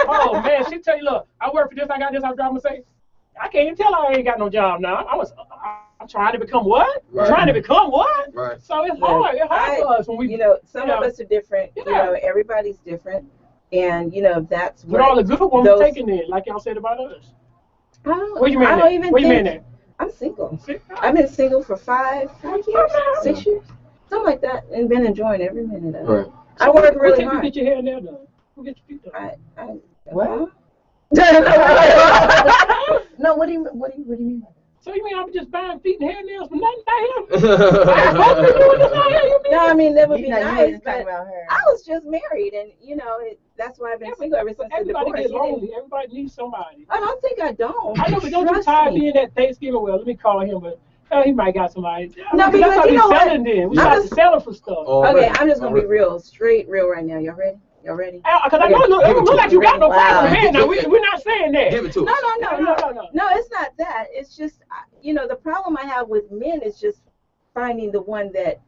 Oh, man, she tell you, look, I work for this, I got this, I'm driving Mercedes. I can't even tell her I ain't got no job now. I'm trying to become what? Right. Trying to become what? Right. So it's hard. It's hard for us when we, You know, some you of know, us are different. You yeah. know, everybody's different, and you know that's with all the good women those- taking it, like y'all said about us. I don't, Where you man I at? don't even Where you think man at? I'm single. See? I've been single for 5 years, 6 years, something like that, and been enjoying every minute of it. Right. I work Who really take you hard. get your hair and nail done? Who get your feet done? What? Huh? No, what do you mean? So you mean I'm just buying feet and hair nails for nothing? I No, I mean that would You be know, you nice, ain't talking but about her. I was just married, and you know that's why I've been single ever since the Everybody divorce. get lonely. Everybody needs somebody. I don't think I don't. I know, but don't you Trust tired me. being that Thanksgiving? Well, let me call him, but he might got somebody. No, because that's how you we know what? selling then. We I'm started just- selling for stuff. Okay, I'm just gonna be real, straight real right now. Y'all ready? Y'all ready? Because I know it don't look like you got no Wow. problem here. Now we're not saying that. Give it to No, us. no, it's not that. It's just, you know, the problem I have with men is just finding the one that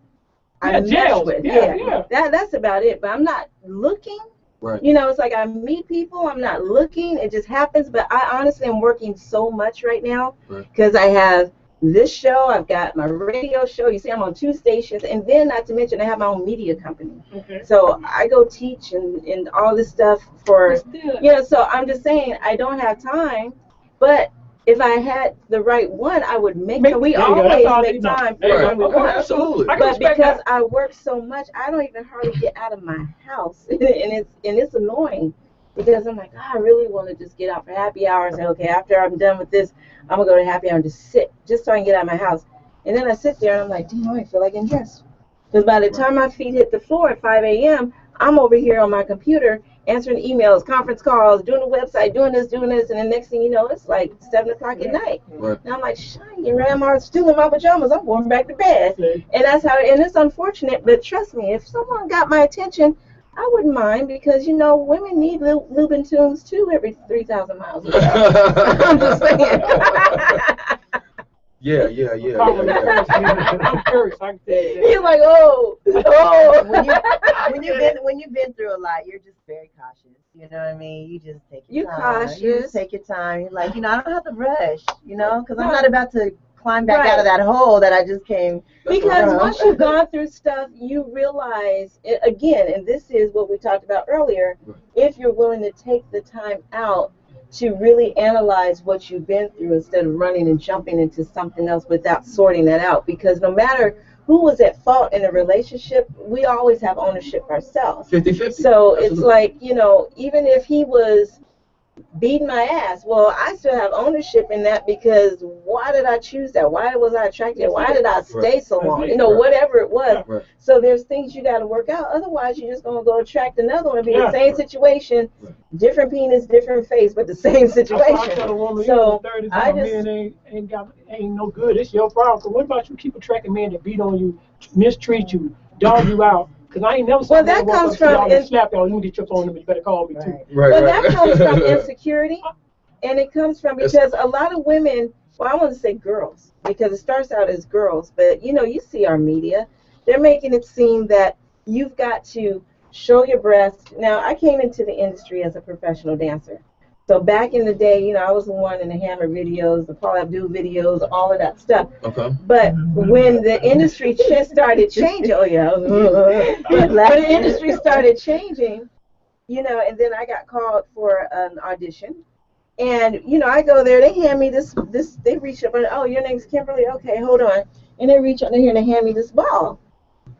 I Yeah, mesh gels. with. Yeah. That's about it. But I'm not looking. Right. You know, it's like I meet people. I'm not looking. It just happens. But I honestly am working so much right now because I have this show. I've got my radio show. You see, I'm on 2 stations, and then not to mention I have my own media company. Okay. So I go teach and all this stuff for. But still, Yeah, so I'm just saying I don't have time, but if I had the right one, I would make time. We there you go. always That's all make you know. time There you for go. when we Okay, want. absolutely. I can But respect because that. I work so much, I don't even hardly get out of my house, and it's annoying because I'm like, I really want to just get out for happy hour and say, okay, after I'm done with this, I'm gonna go to happy hour and just sit, just so I can get out of my house. And then I sit there and I'm like, damn, I feel like getting dressed. Because by the time my feet hit the floor at 5 a.m., I'm over here on my computer answering emails, conference calls, doing the website, doing this, and the next thing you know, it's like 7 o'clock at night. Right. And I'm like, shine, I'm still in my pajamas. I'm going back to bed. See? And that's how, and it's unfortunate, but trust me, if someone got my attention, I wouldn't mind because, you know, women need Lubin tunes too every 3,000 miles away. I'm just saying. Yeah. I'm curious. I can tell you that. He's like, oh. When you've been through a lot, you're just very cautious. You know what I mean? You just take your You time. cautious. You just take your time. You're like, you know, I don't have to rush. You know, because I'm not about to climb back Right. out of that hole that I just came. Because from. once you've gone through stuff, you realize, again, and this is what we talked about earlier, if you're willing to take the time out to really analyze what you've been through instead of running and jumping into something else without sorting that out. Because no matter who was at fault in a relationship, we always have ownership ourselves. 50-50. So Absolutely. it's like, you know, even if he was, beating my ass. Well, I still have ownership in that because why did I choose that? Why was I attracted? Why did I stay so long? You know, whatever it was. Right. So there's things you got to work out. Otherwise, you're just gonna go attract another one and be Yeah. the same situation, different penis, different face, but the same That's why I tell a situation. woman, So you in the 30s, I men ain't no good. It's your problem. 'Cause what about you keep attracting men that beat on you, mistreat you, dog you out? Because I ain't never seen Well, that that walk comes up to y'all from and slap y'all. Let me get your phone number. You better call me too. Right. Well, right. that comes from insecurity, and it comes from because a lot of women, well, I want to say girls, because it starts out as girls, but you know, you see our media, they're making it seem that you've got to show your breasts. Now, I came into the industry as a professional dancer. So back in the day, you know, I was the one in the Hammer videos, the Paul Abdul videos, all of that stuff. Okay. But when the industry started changing, oh yeah, when the industry started changing, you know, and then I got called for an audition. And, you know, I go there, they hand me they reach up and, oh, your name's Kimberly? Okay, hold on. And they reach up here and they hand me this ball.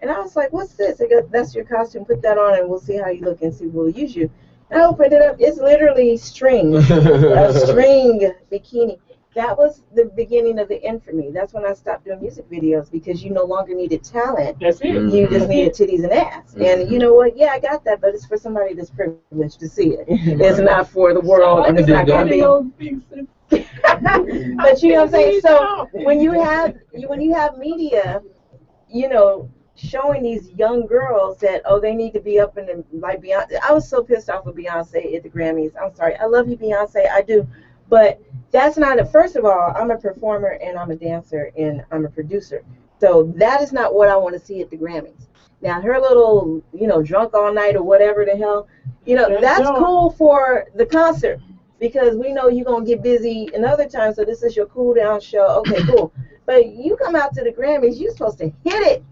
And I was like, what's this? They go, that's your costume. Put that on and we'll see how you look and see if we'll use you. And I opened it up. It's literally string, a string bikini. That was the beginning of the end for me. That's when I stopped doing music videos because you no longer needed talent. That's it. You just needed titties and ass. And you know what? Yeah, I got that, but it's for somebody that's privileged to see it. It's not for the world, and it's not going to be. But you know what I'm saying? So when you have media, you know, showing these young girls that, oh, they need to be up in the, like Beyonce. I was so pissed off with Beyonce at the Grammys. I'm sorry. I love you, Beyonce. I do. But that's not it. First of all, I'm a performer and I'm a dancer and I'm a producer. So that is not what I want to see at the Grammys. Now, her little, you know, drunk all night or whatever the hell, you know, that's cool for the concert because we know you're going to get busy another time. So this is your cool down show. Okay, cool. But you come out to the Grammys, you're supposed to hit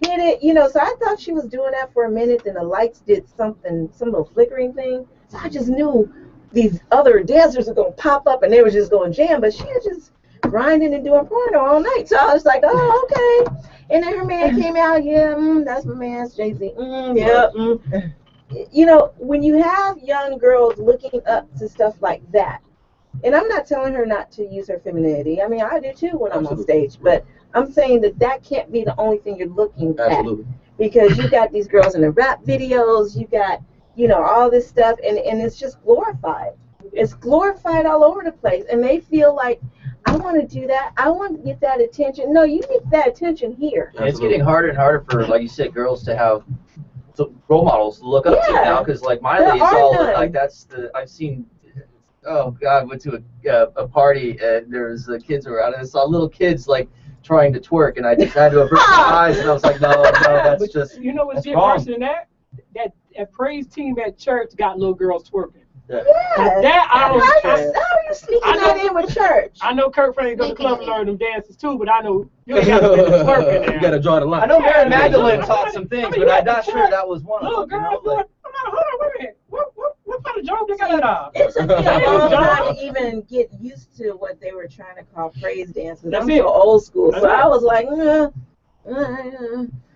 it, you know. So I thought she was doing that for a minute, and the lights did something, some little flickering thing. So I just knew these other dancers were going to pop up and they were just going to jam, but she was just grinding and doing porno all night. So I was like, oh, okay. And then her man came out, yeah, that's my man, Jay-Z. Yeah. You know, when you have young girls looking up to stuff like that, and I'm not telling her not to use her femininity. I mean, I do too when I'm on stage, but I'm saying that can't be the only thing you're looking at. Because you got these girls in the rap videos, you got, you know, all this stuff, and it's just glorified. It's glorified all over the place, and they feel like, I want to do that. I want to get that attention. No, you get that attention here. And it's getting harder and harder for, like you said, girls to have role models to look up to now, because like Miley is all like I've seen. Oh God, I went to a party and there was kids around and I saw little kids like trying to twerk, and I just had to avert my eyes, and I was like, no, that's but just. You know what's that's different wrong. than that? That praise team at church got little girls twerking. Yeah. That I don't. How are you sneaking that in with church? I know Kurt Franklin go to the club and learn them dances too, but I know you ain't got to be twerking now. You got to draw the line. I know Mary Magdalene taught some things, but I'm not sure that was one of them. Little girls doing. Hold on, wait a minute. What kind of job they got out? It took me a long time to even get used to what they were trying to call praise dances. I'm so old school, so I was like,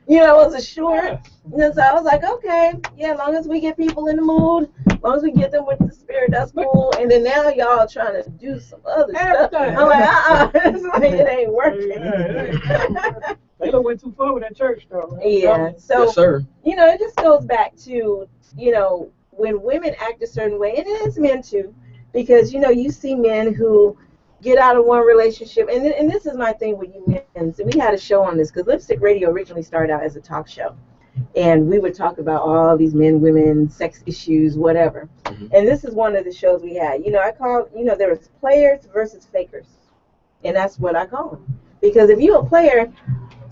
you know, I wasn't sure. And so I was like, okay, yeah, as long as we get people in the mood, as long as we get them with the spirit, that's cool. And then now y'all trying to do some other stuff. I'm like, it's like it ain't working. They went too far with that church though. Right? Yeah, so yes, sir. You know, it just goes back to, you know, when women act a certain way, and it is men too, because, you know, you see men who get out of one relationship, and this is my thing with you men. So we had a show on this, because Lipstick Radio originally started out as a talk show, and we would talk about all these men, women, sex issues, whatever. And this is one of the shows we had. You know, I call, you know, there was players versus fakers, and that's what I call them. Because if you're a player,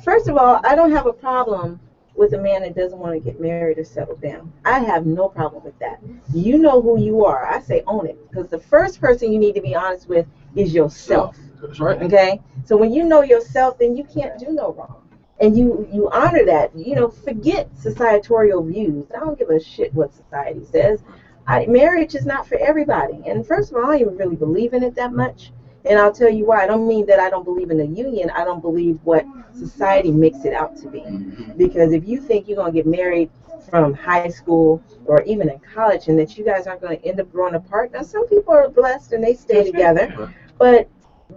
first of all, I don't have a problem with a man that doesn't want to get married or settle down. I have no problem with that. You know who you are. I say own it. Because the first person you need to be honest with is yourself. That's right. Okay? So when you know yourself, then you can't do no wrong. And you honor that. You know, forget societal views. I don't give a shit what society says. Marriage is not for everybody. And first of all, I don't even really believe in it that much. And I'll tell you why. I don't mean that I don't believe in the union. I don't believe what society makes it out to be. Because if you think you're going to get married from high school or even in college and that you guys aren't going to end up growing apart, now some people are blessed and they stay together, but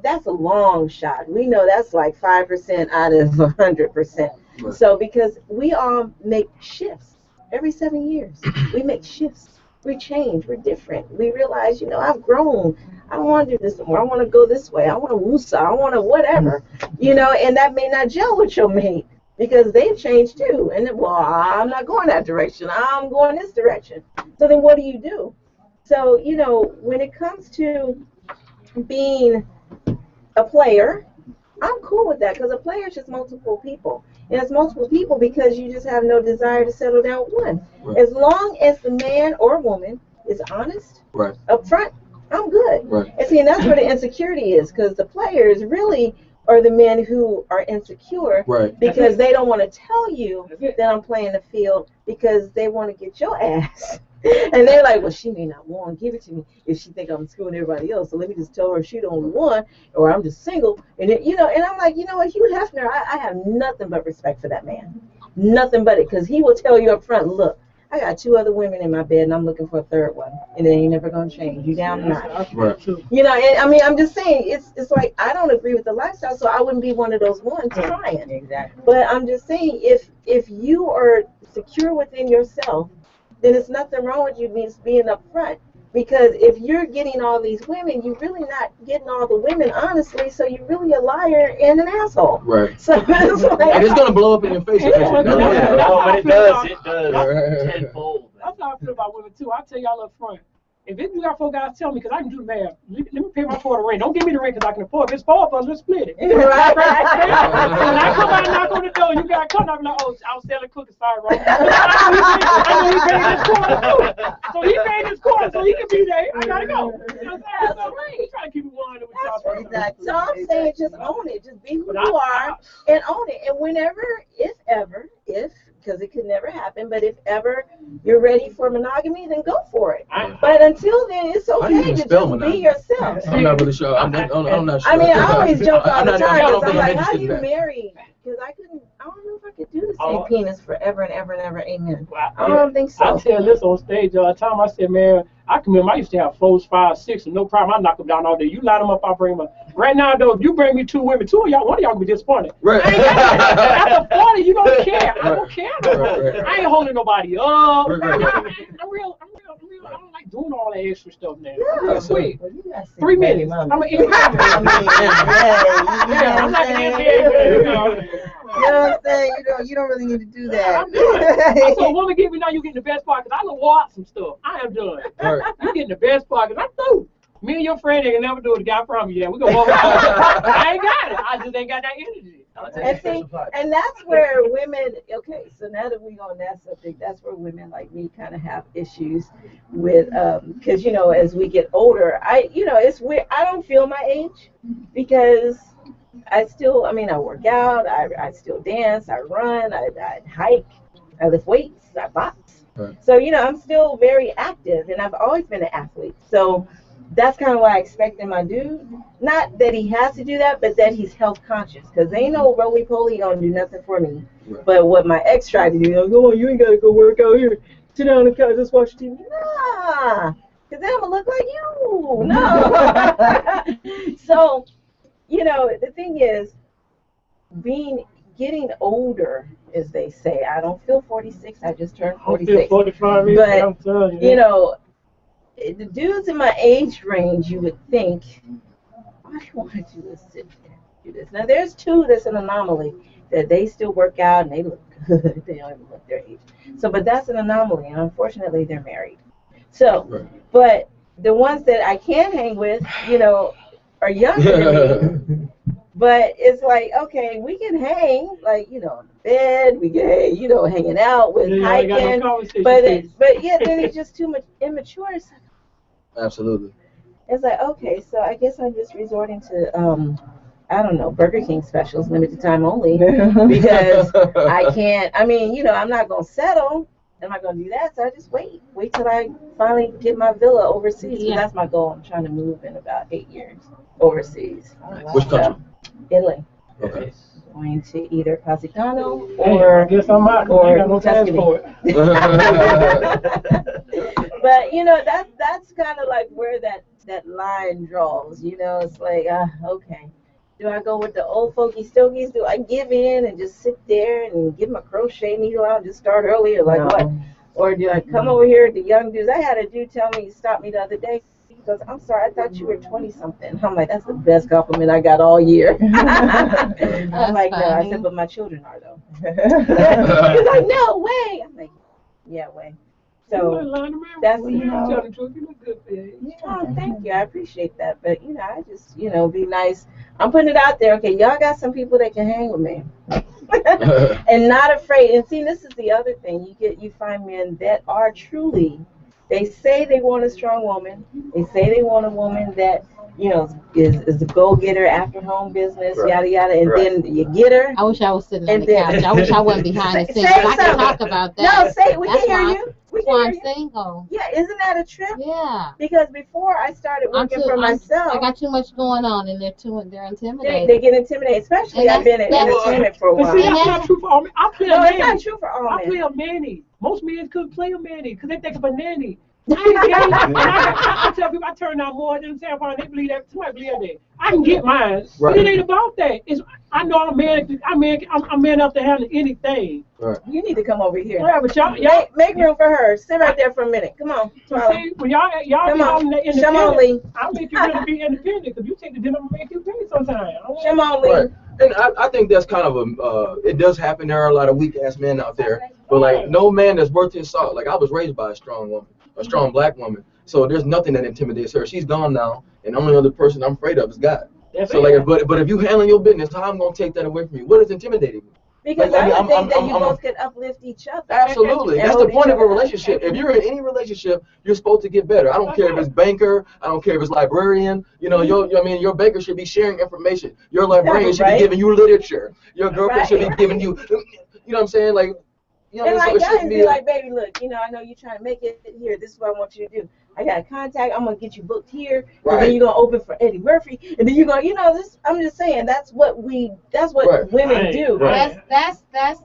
that's a long shot. We know that's like 5% out of 100%. So because we all make shifts every 7 years, we make shifts. We change. We're different. We realize, I've grown. I don't want to do this anymore. I want to go this way. I want to woosah. I want to whatever, and that may not gel with your mate because they've changed too. And then, well, I'm not going that direction. I'm going this direction. So then what do you do? So, when it comes to being a player, I'm cool with that because a player is just multiple people. And it's multiple people because you just have no desire to settle down with one. Right. As long as the man or woman is honest, up front, I'm good. Right. And see, and that's where the insecurity is because the players really are the men who are insecure because they don't want to tell you that I'm playing the field because they want to get your ass. And they're like, well, she may not want to give it to me if she think I'm screwing everybody else. So let me just tell her she's the only one, or I'm just single. And then, and I'm like, what, Hugh Hefner, I have nothing but respect for that man. Nothing but it, because he will tell you up front, look, I got 2 other women in my bed, and I'm looking for a 3rd one, and it ain't never gonna change. You down or not? Right. And I mean, I'm just saying, it's like I don't agree with the lifestyle, so I wouldn't be one of those ones trying. Exactly. But I'm just saying, if you are secure within yourself, then there's nothing wrong with you being upfront. Because if you're getting all these women, you're really not getting all the women, honestly, so you're really a liar and an asshole. Right. So it's like, and it's going to blow up in your face. But it does tenfold. That's how I feel about women, too. I'll tell y'all up front. If you got 4 guys, tell me, because I can do the math. Let me pay my quarter rent. Don't give me the rent because I can afford it. If it's 4 of us, let's split it. Right. When I come out and knock on the door, you got to come. I'm like, oh, I was selling cookies. Sorry, bro. I know he paid this quarter, too. So he paid this quarter, so he can be there. I got to go. You know what I'm saying? So we try to keep it 100 with y'all. Exactly. So I'm saying just own it. Just be who you are and own it. And whenever, if because it could never happen, but if ever you're ready for monogamy, then go for it. But until then, it's okay to just be yourself. I'm not really sure. I'm not sure. I mean, I always joke all the time because I'm like, how do you marry? Because I don't know if I could do the same penis forever and ever and ever. Amen. I don't think so. I tell this on stage all the time. I said, man, I can remember I used to have 4, 5, 6, and no problem. I knock them down all day. You light them up, I bring them up. Right now, though, if you bring me 2 women, 2 of y'all, one of y'all will be disappointed. Right. After 40, you don't care. I don't care. I ain't holding nobody up. I'm real. I don't like doing all that extra stuff now. Yeah, sweet. Well, 3 minutes. I'm an NBA. I'm like an NBA. You know what I'm saying? You don't really need to do that. I saw a woman give me now you getting the best part because I done wore out some stuff. I am done. Right. You getting the best part because I'm through. Me and your friend ain't gonna never do it. The guy promised you that. We're gonna walk out. I ain't got it. I just ain't got that energy. And that's where women, okay, so now that we're on that subject, that's where women like me kind of have issues with, because, as we get older, it's weird. I don't feel my age because I work out, I still dance, I run, I hike, I lift weights, I box. Right. So, I'm still very active, and I've always been an athlete. So that's kind of what I expect in my dude. Not that he has to do that, but that he's health conscious. Because ain't no roly-poly gonna do nothing for me. Right. But what my ex tried to do, go on, you ain't gotta go work out here. Sit down on the couch, just watch TV. Nah, because then I'm gonna look like you. No. So, the thing is, getting older, as they say. I don't feel 46. I just turned 46. I feel 45. But I'm telling you, the dudes in my age range, you would think, why do you want to do this? Do this. Now, there's 2 that's an anomaly, that they still work out and they look good. They don't even look their age. So, but that's an anomaly, and unfortunately, they're married. So, right. But the ones that I can hang with, are younger than me. But it's like, okay, we can hang, like, on the bed, we can hang, hanging out with hiking. But yeah, then it's just too much immature. Absolutely. It's like, okay, so I guess I'm just resorting to, I don't know, Burger King specials, limited time only, because I can't, I'm not going to settle. am I going to do that? So I just wait till I finally get my villa overseas. 'Cause that's my goal. I'm trying to move in about 8 years overseas. Oh, wow. Which country? Italy. Okay. Going to either Positano I guess I'm out. or I got no Tuscany. passport. But you know that's kind of like where that line draws. You know, it's like okay. Do I go with the old folky stogies? Do I give in and just sit there and give my crochet needle out and just start early or like what? Or do I come over here to the young dudes? I had a dude tell me, he stopped me the other day. He goes, I'm sorry, I thought you were 20-something. I'm like, that's the best compliment I got all year. I'm like, no. I said, but my children are, though. He's like, no way. I'm like, yeah, way. So that's, you know. Oh, thank you. I appreciate that. But, you know, I just, you know, be nice. I'm putting it out there. Okay, y'all got some people that can hang with me. And not afraid. And see, this is the other thing. You find men that are truly, they say they want a strong woman. They say they want a woman that, you know, is a go-getter after home business, yada, yada. And then you get her. I wish I was sitting on the couch. I wish I wasn't behind the scenes. I can talk about that. No, say it. We can hear you. That's why I'm single. Yeah, isn't that a trip? Yeah. Because before I started working for myself, I got too much going on, and they're intimidated. They get intimidated, especially I've been in entertainment for a while. See, that's not true for all men. It's not true for all men. I play a Manny. Most men couldn't play a Manny because they think of a nanny. I tell people I turn out more than San they believe that. Somebody believe that. I can get mine. Right. But it ain't about that. I know I'm man enough to handle anything. Right. You need to come over here. Yeah, but y'all make room for her. Sit right there for a minute. Come on. See, when y'all come on. independent, I'll make you really be independent because you take the dinner and make you pay sometimes. Right. And I think that's kind of it does happen. There are a lot of weak ass men out there, but like no man that's worth his salt. Like I was raised by a strong woman, a strong black woman. So there's nothing that intimidates her. She's gone now, and the only other person I'm afraid of is God. So like, but if you handling your business, how I'm gonna take that away from you? What is intimidating you? Because I think that you both could uplift each other. Absolutely. That's the point of a relationship. If you're in any relationship, you're supposed to get better. I don't care if it's banker. I don't care if it's librarian. You know, your banker should be sharing information. Your librarian should be giving you literature. Your girlfriend should be giving you, you know what I'm saying? Like, you know, and like so guys be like, baby, look, you know, I know you're trying to make it here. This is what I want you to do. I got a contact. I'm gonna get you booked here, and then you're gonna open for Eddie Murphy, and then you're gonna, you know, this. I'm just saying that's what women do. Right. That's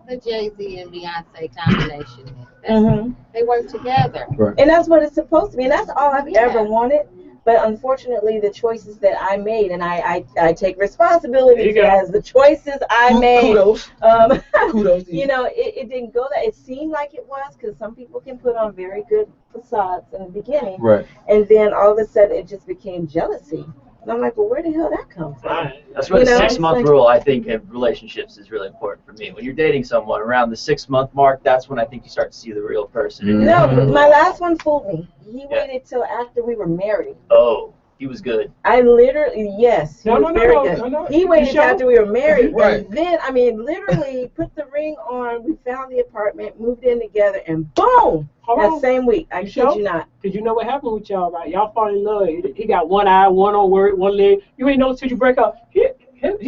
the Jay-Z and Beyonce combination. They work together, and that's what it's supposed to be. And that's all I've ever wanted. But unfortunately, the choices that I made, and I take responsibility as the choices I made. Kudos. Kudos. You know, it didn't go that. It seemed like it was because some people can put on very good facades in the beginning, and then all of a sudden it just became jealousy. And I'm like, well, where the hell that come from? That's where the 6-month rule, I think, in relationships is really important for me. When you're dating someone around the 6-month mark, that's when I think you start to see the real person. No, my last one fooled me. He waited till after we were married. Oh, he was good. I literally, yes, he was very good. He waited till after we were married, and then, I mean, literally put the ring on. We found the apartment, moved in together, and boom, that same week. I kid you not. Because you know what happened with y'all, right? Y'all fall in love. He got one eye, one on word, one leg. You ain't know till you break up. He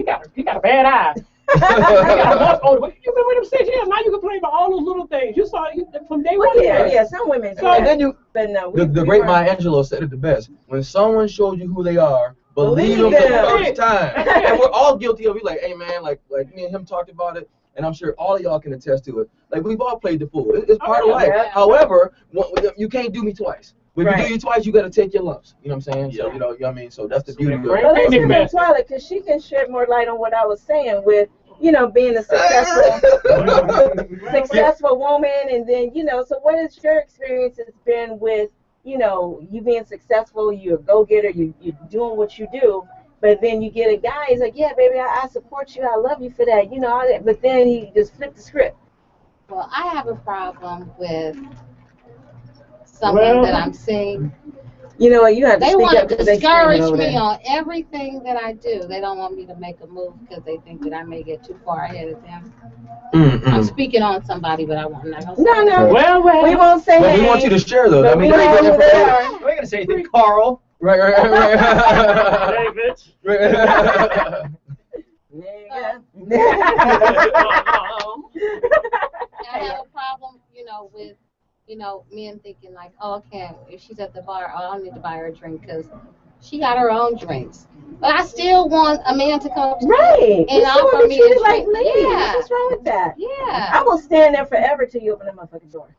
got a bad eye. You remember them 6 years? Now you complain about all those little things. You saw it from day one. Yeah, some women. So, and then but no, the great Maya Angelou said it the best. When someone shows you who they are, believe them the first time. And we're all guilty of it. Like, hey man, like me and him talked about it, and I'm sure all of y'all can attest to it. Like we've all played the fool. It's part of life. However, you can't do me twice. When you do you twice, you got to take your lumps. You know what I'm saying? So you know what I mean. So that's the beauty of it. Well, let's hear from Twilight because she can shed more light on what I was saying with, you know, being a successful woman, and then, you know. So what has your experience has been with, you know, you being successful? You're a go-getter. You're doing what you do. But then you get a guy, he's like, yeah, baby, I support you. I love you for that. You know, but then he just flipped the script. Well, I have a problem with someone that I'm seeing. You know what, you have to They speak want up to 'cause they discourage screaming over me there. on everything that I do. They don't want me to make a move because they think that I may get too far ahead of them. I'm speaking on somebody, but I'm not going to say No. Well, we won't say names. We want you to share, though. I mean, we know who they are. We ain't going to say anything, Carl. Right. David. I have a problem, you know, with men thinking like, oh, okay, if she's at the bar, oh, I don't need to buy her a drink because she got her own drinks. But I still want a man to come Right. and offer me treated a like drink. ladies. Yeah. What's wrong with that? Yeah. I will stand there forever till you open that motherfucking door.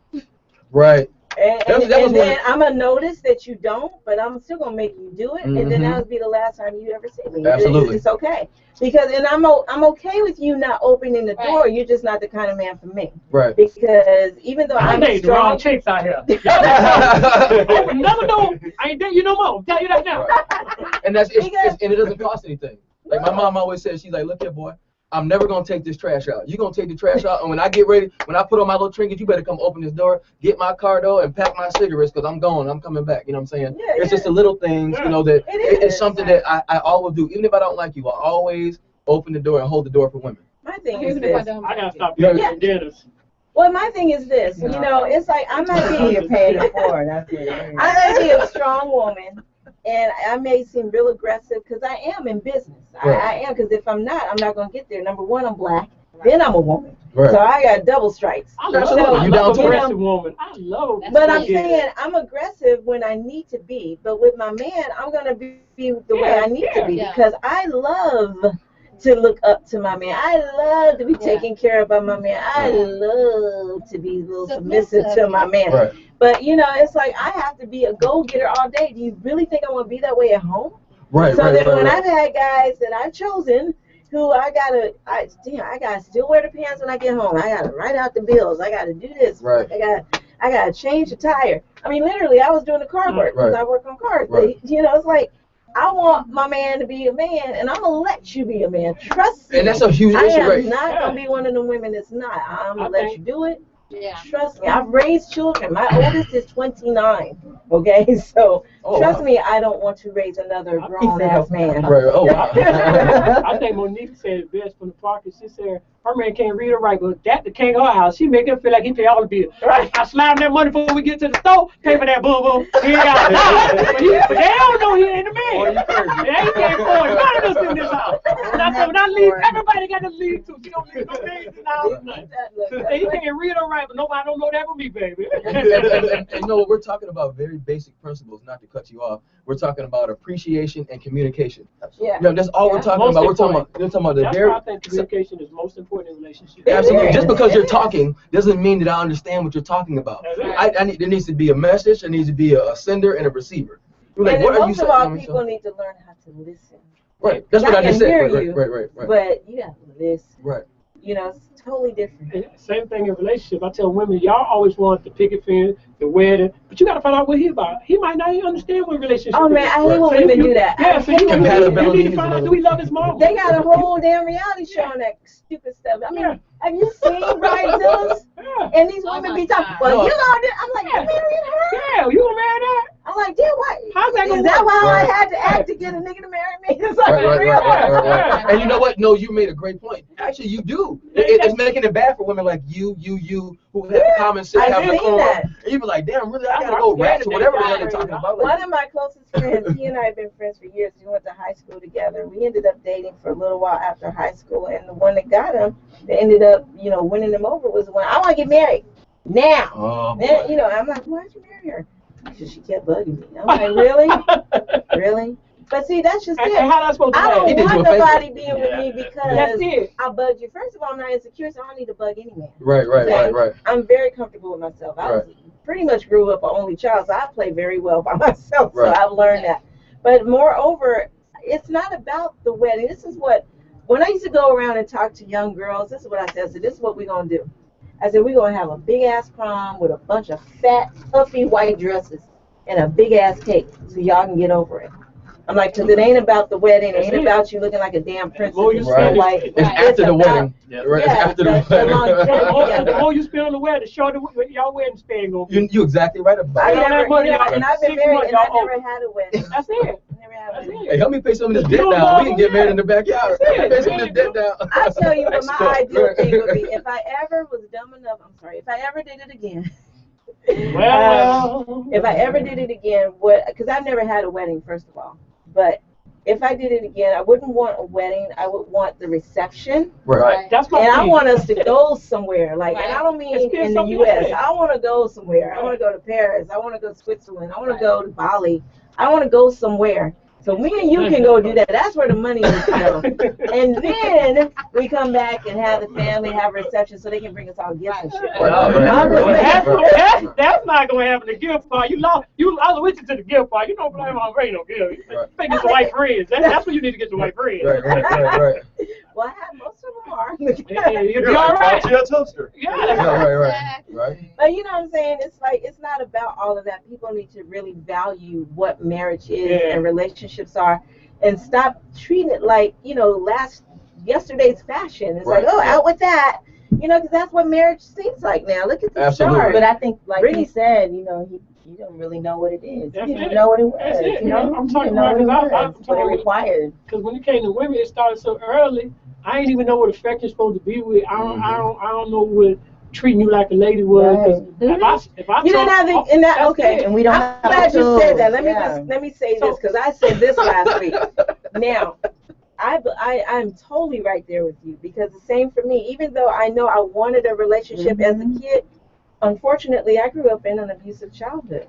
Right. And then I'm going to notice that you don't, but I'm still going to make you do it. And then that'll be the last time you ever see me. Absolutely. It's okay. Because, and I'm okay with you not opening the door. You're just not the kind of man for me. Right. Because even though I'm the strong. wrong chicks out here. I would never know. I ain't dating you no more. I'll tell you that now. Right. And and it doesn't cost anything. Like my mom always says, she's like, look here, boy. I'm never going to take this trash out. You're going to take the trash out, and when I get ready, when I put on my little trinket, you better come open this door, get my car door, and pack my cigarettes, because I'm going. I'm coming back. You know what I'm saying? Yeah, it's just the little things, that it's something that I always do. Even if I don't like you, I always open the door and hold the door for women. My thing is this. I got to stop getting dinners. Well, my thing is this. It's like I might be You're paying it forward. That's what I might be a strong woman. And I may seem real aggressive because I am in business. Right. I am, because if I'm not going to get there. Number one, I'm black. Then I'm a woman. Right. So I got double strikes. I love you aggressive woman. I love. But I'm saying I'm aggressive when I need to be. But with my man, I'm going to be the way I need to be because I love to look up to my man. I love to be taken care of by my man. I love to be a little submissive to my man. Right. But, it's like I have to be a go-getter all day. Do you really think I want to be that way at home? Right, so then when I've had guys that I've chosen who I gotta still wear the pants when I get home. I gotta write out the bills. I gotta do this. Right. I gotta change the tire. I mean, literally, I was doing the car work because I work on cars. Right. But, it's like, I want my man to be a man, and I'm going to let you be a man. Trust me. And that's a huge issue, right? I am not going to be one of the women that's not. I'm going to let you do it. Yeah. Trust me. I've raised children. My oldest is 29, okay? So, trust me, I don't want to raise another grown-ass man. Right. Oh, wow. I think Monique said it best from the party. She said her man can't read or write, but that the king of her house. She make him feel like he pay all the bills. Right. I slam that money before we get to the store, pay for that boom. He ain't got but they don't know he ain't the man. They ain't paying for it. None of us in this house. And I said, when I leave, everybody got to leave too. She don't leave no names in the house. He can't read or write, but nobody don't know that but me, baby. and we're talking about very basic principles, not to cut you off. We're talking about appreciation and communication. Yeah. That's all we're talking about. We're talking about the That's very. why I think communication is most important in relationships. Absolutely. Just because you're talking doesn't mean that I understand what you're talking about. There needs to be a message. There needs to be a sender and a receiver. Like, and what are you most of all, people need to learn how to listen. Right. That's what I just said. Right. But you got to listen. Right. It's totally different. And same thing in relationship. I tell women, y'all always want the picket fence, the wedding, but you got to find out what he's about. He might not even understand what relationship is. Oh, man, I hate when women do that. Yeah, so you need to find out, do we love his mom? They got a whole damn reality show on that stupid stuff. I mean, have you seen Bridezillas? And these women be talking, well, I'm like, you marrying her? Yeah, you gonna marry that? I'm like, damn, what? How's that gonna Is that work? why I had to act to get a nigga to marry me? It's like, right. And you know what? No, you made a great point. Actually, you do. It's making it bad for women like you, who have common sense, have decorum. And you be like, damn, really, I gotta go ratchet, whatever the hell they're talking about. One of my closest friends, he and I have been friends for years. We went to high school together. We ended up dating for a little while after high school, and the one that got him, that ended up, winning him over was the one, I want to get married now. Oh, then, I'm like, why'd you marry her? Because she kept bugging me. I'm like, really? Really? But see, that's just it. How that's supposed to I don't want nobody being with me because I bugged you. First of all, I'm not insecure, so I don't need to bug any man. Right. I'm very comfortable with myself. I pretty much grew up an only child, so I play very well by myself. So I've learned that. But moreover, it's not about the wedding. This is when I used to go around and talk to young girls, this is what I said. So this is what we're going to do. I said, we're going to have a big-ass prom with a bunch of fat, puffy white dresses and a big-ass cake so y'all can get over it. I'm like, because it ain't about the wedding. It ain't about you looking like a damn princess. It's after the wedding. It's after the wedding. The more you spend on the wedding, the shorter y'all wedding span going to be. You're exactly right about it. And I've been married and I never had a wedding. That's it. Hey, help me pay some of this debt down. We can get married in the backyard. Pay some of this debt down. I tell you what my ideal thing would be if I ever was dumb enough. I'm sorry. If I ever did it again. Well, if I ever did it again, because I've never had a wedding, first of all. But if I did it again, I wouldn't want a wedding. I would want the reception. Right. That's my And I thing. want us to go somewhere. Like, and I don't It's mean still in the something U.S. different. I want to go somewhere. I want to go to Paris. I want to go to Switzerland. I want to go to Bali. I want to go somewhere. So me and you can go do that. That's where the money is to go. And then we come back and have the family have a reception so they can bring us all gifts and shit. That's not going to happen. The gift part, I was with you to the gift part. You don't blame on Ray no gift. You think it's the white friends. That's when you need to get the white friends. Right. Well, I have most of them are. You'll be all right. To your toaster. Right. But you know what I'm saying? It's like, it's not about all of that. People need to really value what marriage is and relationships are, and stop treating it like, yesterday's fashion. It's like, oh, out with that. Because that's what marriage seems like now. Look at the stars. But I think, like he said, he don't really know what it is. He didn't know what it was. That's it. I'm talking about what it required. Because when it came to women, it started so early. I didn't even know what affection's supposed to be with. I don't know what treating you like a lady was. Right. If I you didn't have the in that okay, and we don't. I'm glad you said that. Let me say this, because I said this last week. Now, I'm totally right there with you, because the same for me. Even though I know I wanted a relationship as a kid, unfortunately, I grew up in an abusive childhood.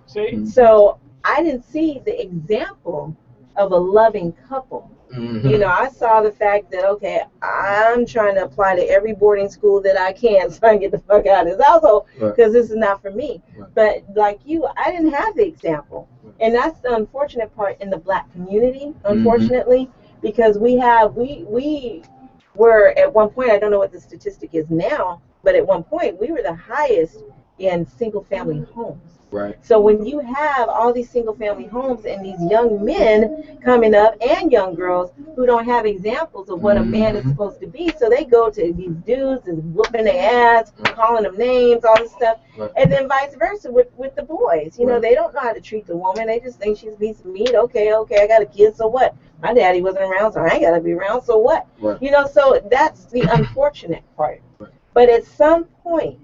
So I didn't see the example of a loving couple. I saw the fact that, okay, I'm trying to apply to every boarding school that I can so I can get the fuck out of this household, because this is not for me. But like you, I didn't have the example. And that's the unfortunate part in the Black community, unfortunately, because we were at one point, I don't know what the statistic is now, but at one point we were the highest in single family homes. Right. So when you have all these single family homes and these young men coming up and young girls who don't have examples of what a man is supposed to be, so they go to these dudes and whooping their ass, calling them names, all this stuff, and then vice versa with the boys. They don't know how to treat the woman. They just think she's a piece of meat. Okay, I got a kid, so what? My daddy wasn't around, so I ain't got to be around, so what? So that's the unfortunate part. But at some point,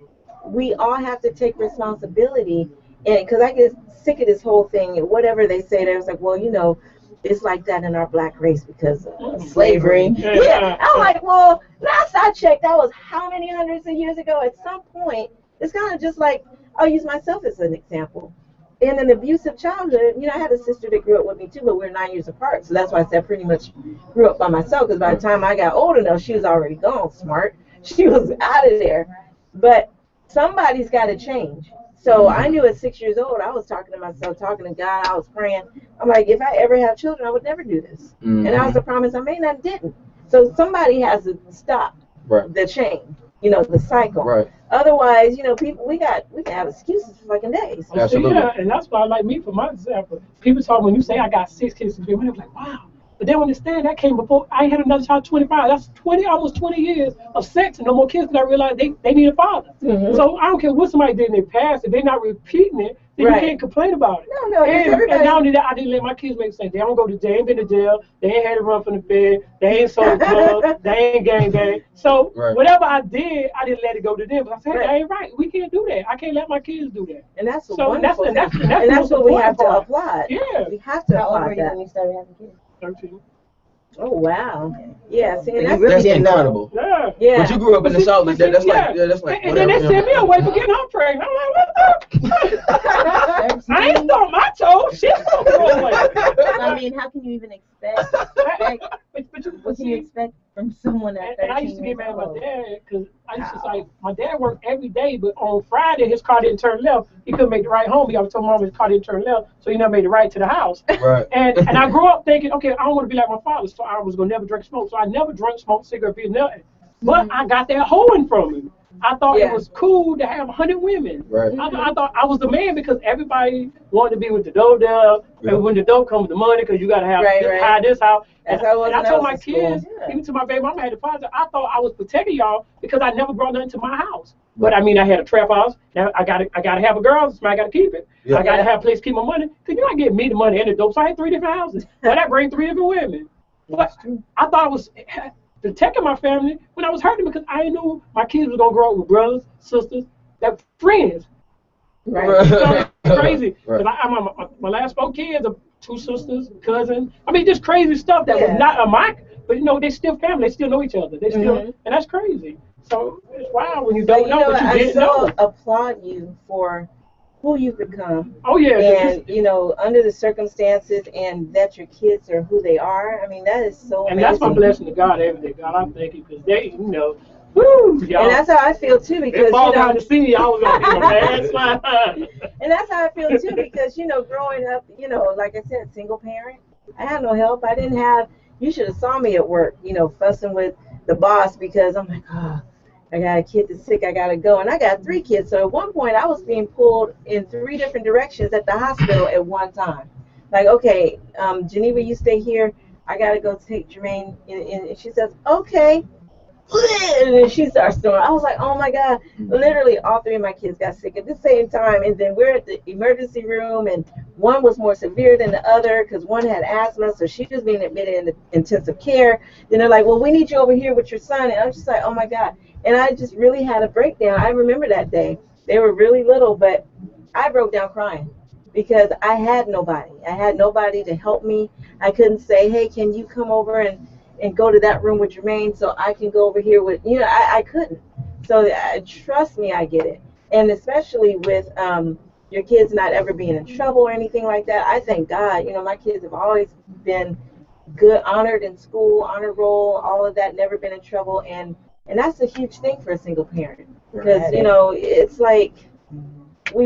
we all have to take responsibility. And because I get sick of this whole thing, and whatever they say, there's like, well, it's like that in our Black race because of slavery. Yeah. I'm like, well, last I checked, that was how many hundreds of years ago? At some point, it's kind of just like, I'll use myself as an example. In an abusive childhood, I had a sister that grew up with me too, but we're 9 years apart. So that's why I said I pretty much grew up by myself, because by the time I got old enough, she was already gone, smart. She was out of there. But somebody's got to change. So I knew at 6 years old, I was talking to myself, talking to God, I was praying. I'm like, if I ever have children, I would never do this. And that was a promise I made, and I didn't. So somebody has to stop the chain, the cycle. Right. Otherwise, people, we can have excuses for fucking days. Absolutely. And that's why, like me, for my example, people talk, when you say I got 6 kids, they're like, wow. But they don't understand that came before I had another child, 25. That's almost 20 years of sex and no more kids, because I realized they need a father. So I don't care what somebody did in their past. If they're not repeating it, then you can't complain about it. No. And not only that, I didn't let my kids make sense. They don't go to jail, they ain't been to jail, they ain't had to run from the bed, they ain't sold drugs, they ain't gang. So whatever I did, I didn't let it go to them. But I said, that ain't right. We can't do that. I can't let my kids do that. And that's so wonderful. And that's what we have to apply. Yeah. We have to How old apply were you that. when you started having kids? 13. Oh, wow. Yeah, see, and That's incredible. Yeah. But you grew up in the South like that. That's like. And then they sent me away for getting her pregnant. I'm like, what the? I ain't throwing my toes. She's gonna throw away. I mean, how can you even expect? What can you expect from someone at 13 And I used to get mad at my old? dad, because I used to say, my dad worked every day, but on Friday his car didn't turn left. He couldn't make the right home. He always told mom his car didn't turn left, so he never made the right to the house. Right. And I grew up thinking, okay, I don't want to be like my father, so I was gonna never drink smoke. So I never drank, smoked, cigarette, beer, nothing. But I got that hoeing from him. I thought it was cool to have 100 women. Right. I thought I was the man, because everybody wanted to be with the dope dealer. And when the dope comes with the money, because you got to have hide this house. And I told my kids, even to my baby mama, had a father, I thought I was protecting y'all because I never brought nothing to my house. But I mean, I had a trap house. Now I gotta have a girl, so I gotta keep it. I gotta have a place to keep my money, because you're not getting me the money and the dope. So I had 3 different houses. But that bring 3 different women. But I thought I was protecting my family when I was hurting, because I knew my kids were gonna grow up with brothers, sisters, that friends. Right. So crazy. Because my last 4 kids, two sisters, cousin. I mean, just crazy stuff that was not a mock, but they still family. They still know each other. They still, and that's crazy. So it's wild when you don't know, but you didn't know. I applaud you for who you've become. Oh yeah. And under the circumstances, and that your kids are who they are. I mean, that is so. And amazing. that's my blessing to God every day. God, I'm thanking because they, woo, y'all. And that's how I feel too, because fall down to see I was gonna be a bad slide. And that's how I feel too, because growing up, like I said, single parent, I had no help. I didn't have. You should have saw me at work, fussing with the boss because I'm like, oh, I got a kid that's sick, I gotta go, and I got 3 kids. So at one point, I was being pulled in 3 different directions at the hospital at one time. Like, okay, Geneva, you stay here. I gotta go take Sharmaine, and she says, okay. And then she starts snoring. I was like, oh my God. Literally, all 3 of my kids got sick at the same time. And then we're at the emergency room, and one was more severe than the other because one had asthma, so she was being admitted in the intensive care. Then they're like, well, we need you over here with your son. And I was just like, oh my God. And I just really had a breakdown. I remember that day. They were really little, but I broke down crying because I had nobody. I had nobody to help me. I couldn't say, hey, can you come over and go to that room with Sharmaine so I can go over here with, I couldn't. So trust me, I get it. And especially with your kids not ever being in trouble or anything like that, I thank God. My kids have always been good, honored in school, honor roll, all of that, never been in trouble. And that's a huge thing for a single parent because, it's like I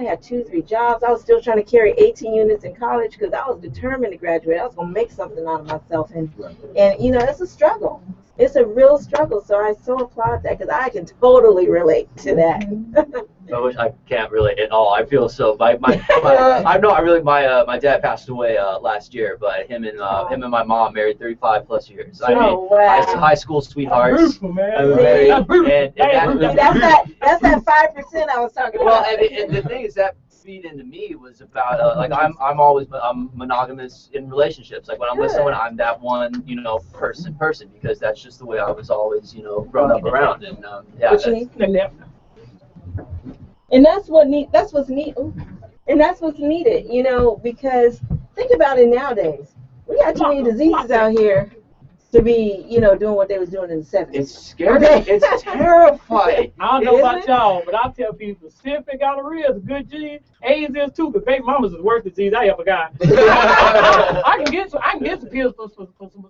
had 2-3 jobs. I was still trying to carry 18 units in college because I was determined to graduate. I was going to make something out of myself. And it's a struggle. It's a real struggle. So I so applaud that because I can totally relate to that. I wish I can't relate at all. I feel so. My dad passed away last year, but him and my mom married 35 plus years. Wow. High school sweethearts. Beautiful, man. That's that 5% I was talking about. Well, and the thing is that feed into me was about I'm always monogamous in relationships. Like when I'm with someone, I'm that one person because that's just the way I was always grown up around. And And that's what's neat. And that's what's needed, because think about it nowadays. We got too many diseases out here to be, doing what they was doing in the 70s. It's scary. It's terrifying. I don't know about y'all, but I tell people, syphilis, gonorrhea is a good gene. AIDS is too, but baby mamas is the worst disease I ever got. I can get some pills for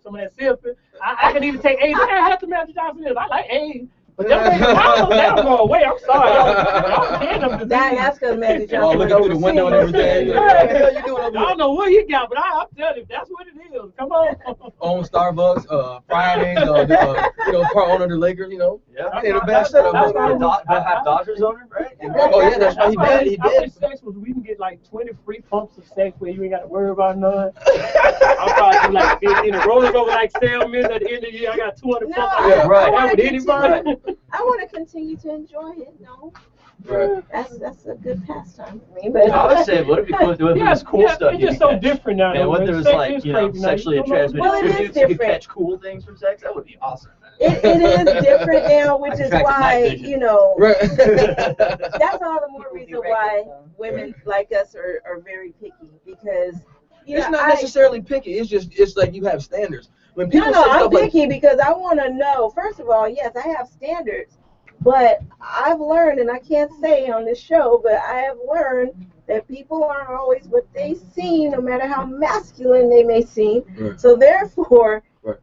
some of that syphilis. I can even take AIDS. I have to Magic Johnson is. I like AIDS. But them baby mamas, they don't go away. I'm sorry. That's because Magic Johnson looking through the window and everything. I don't know what he got, but I'm telling you, that's what it is. Come on. On Starbucks, Fridays, part owner of the Lakers, Yeah. I ain't a bad stuff. Have Dodgers owner, right? Oh yeah, that's right. He did. Sex was we can get like 20 free pumps of sex where you ain't got to worry about none. I'll probably do like 15 rollers over like salmon at the end of the year. I got 200 pumps. Yeah, right. With anybody. I want to continue to enjoy it. No, Right. That's a good pastime for me. But I would say, what if it was cool stuff? It's just so different now. And what there was like, sexually transmitted diseases, you could catch cool things from sex. That would be awesome. It is different now, which is why, Right. that's all the more reason why women like us are very picky because It's not necessarily picky. It's like you have standards. When people say I'm stuff like, picky because I want to know. First of all, yes, I have standards, but I've learned, and I can't say on this show, but I have learned that people aren't always what they seem, no matter how masculine they may seem. Right. So therefore, Right.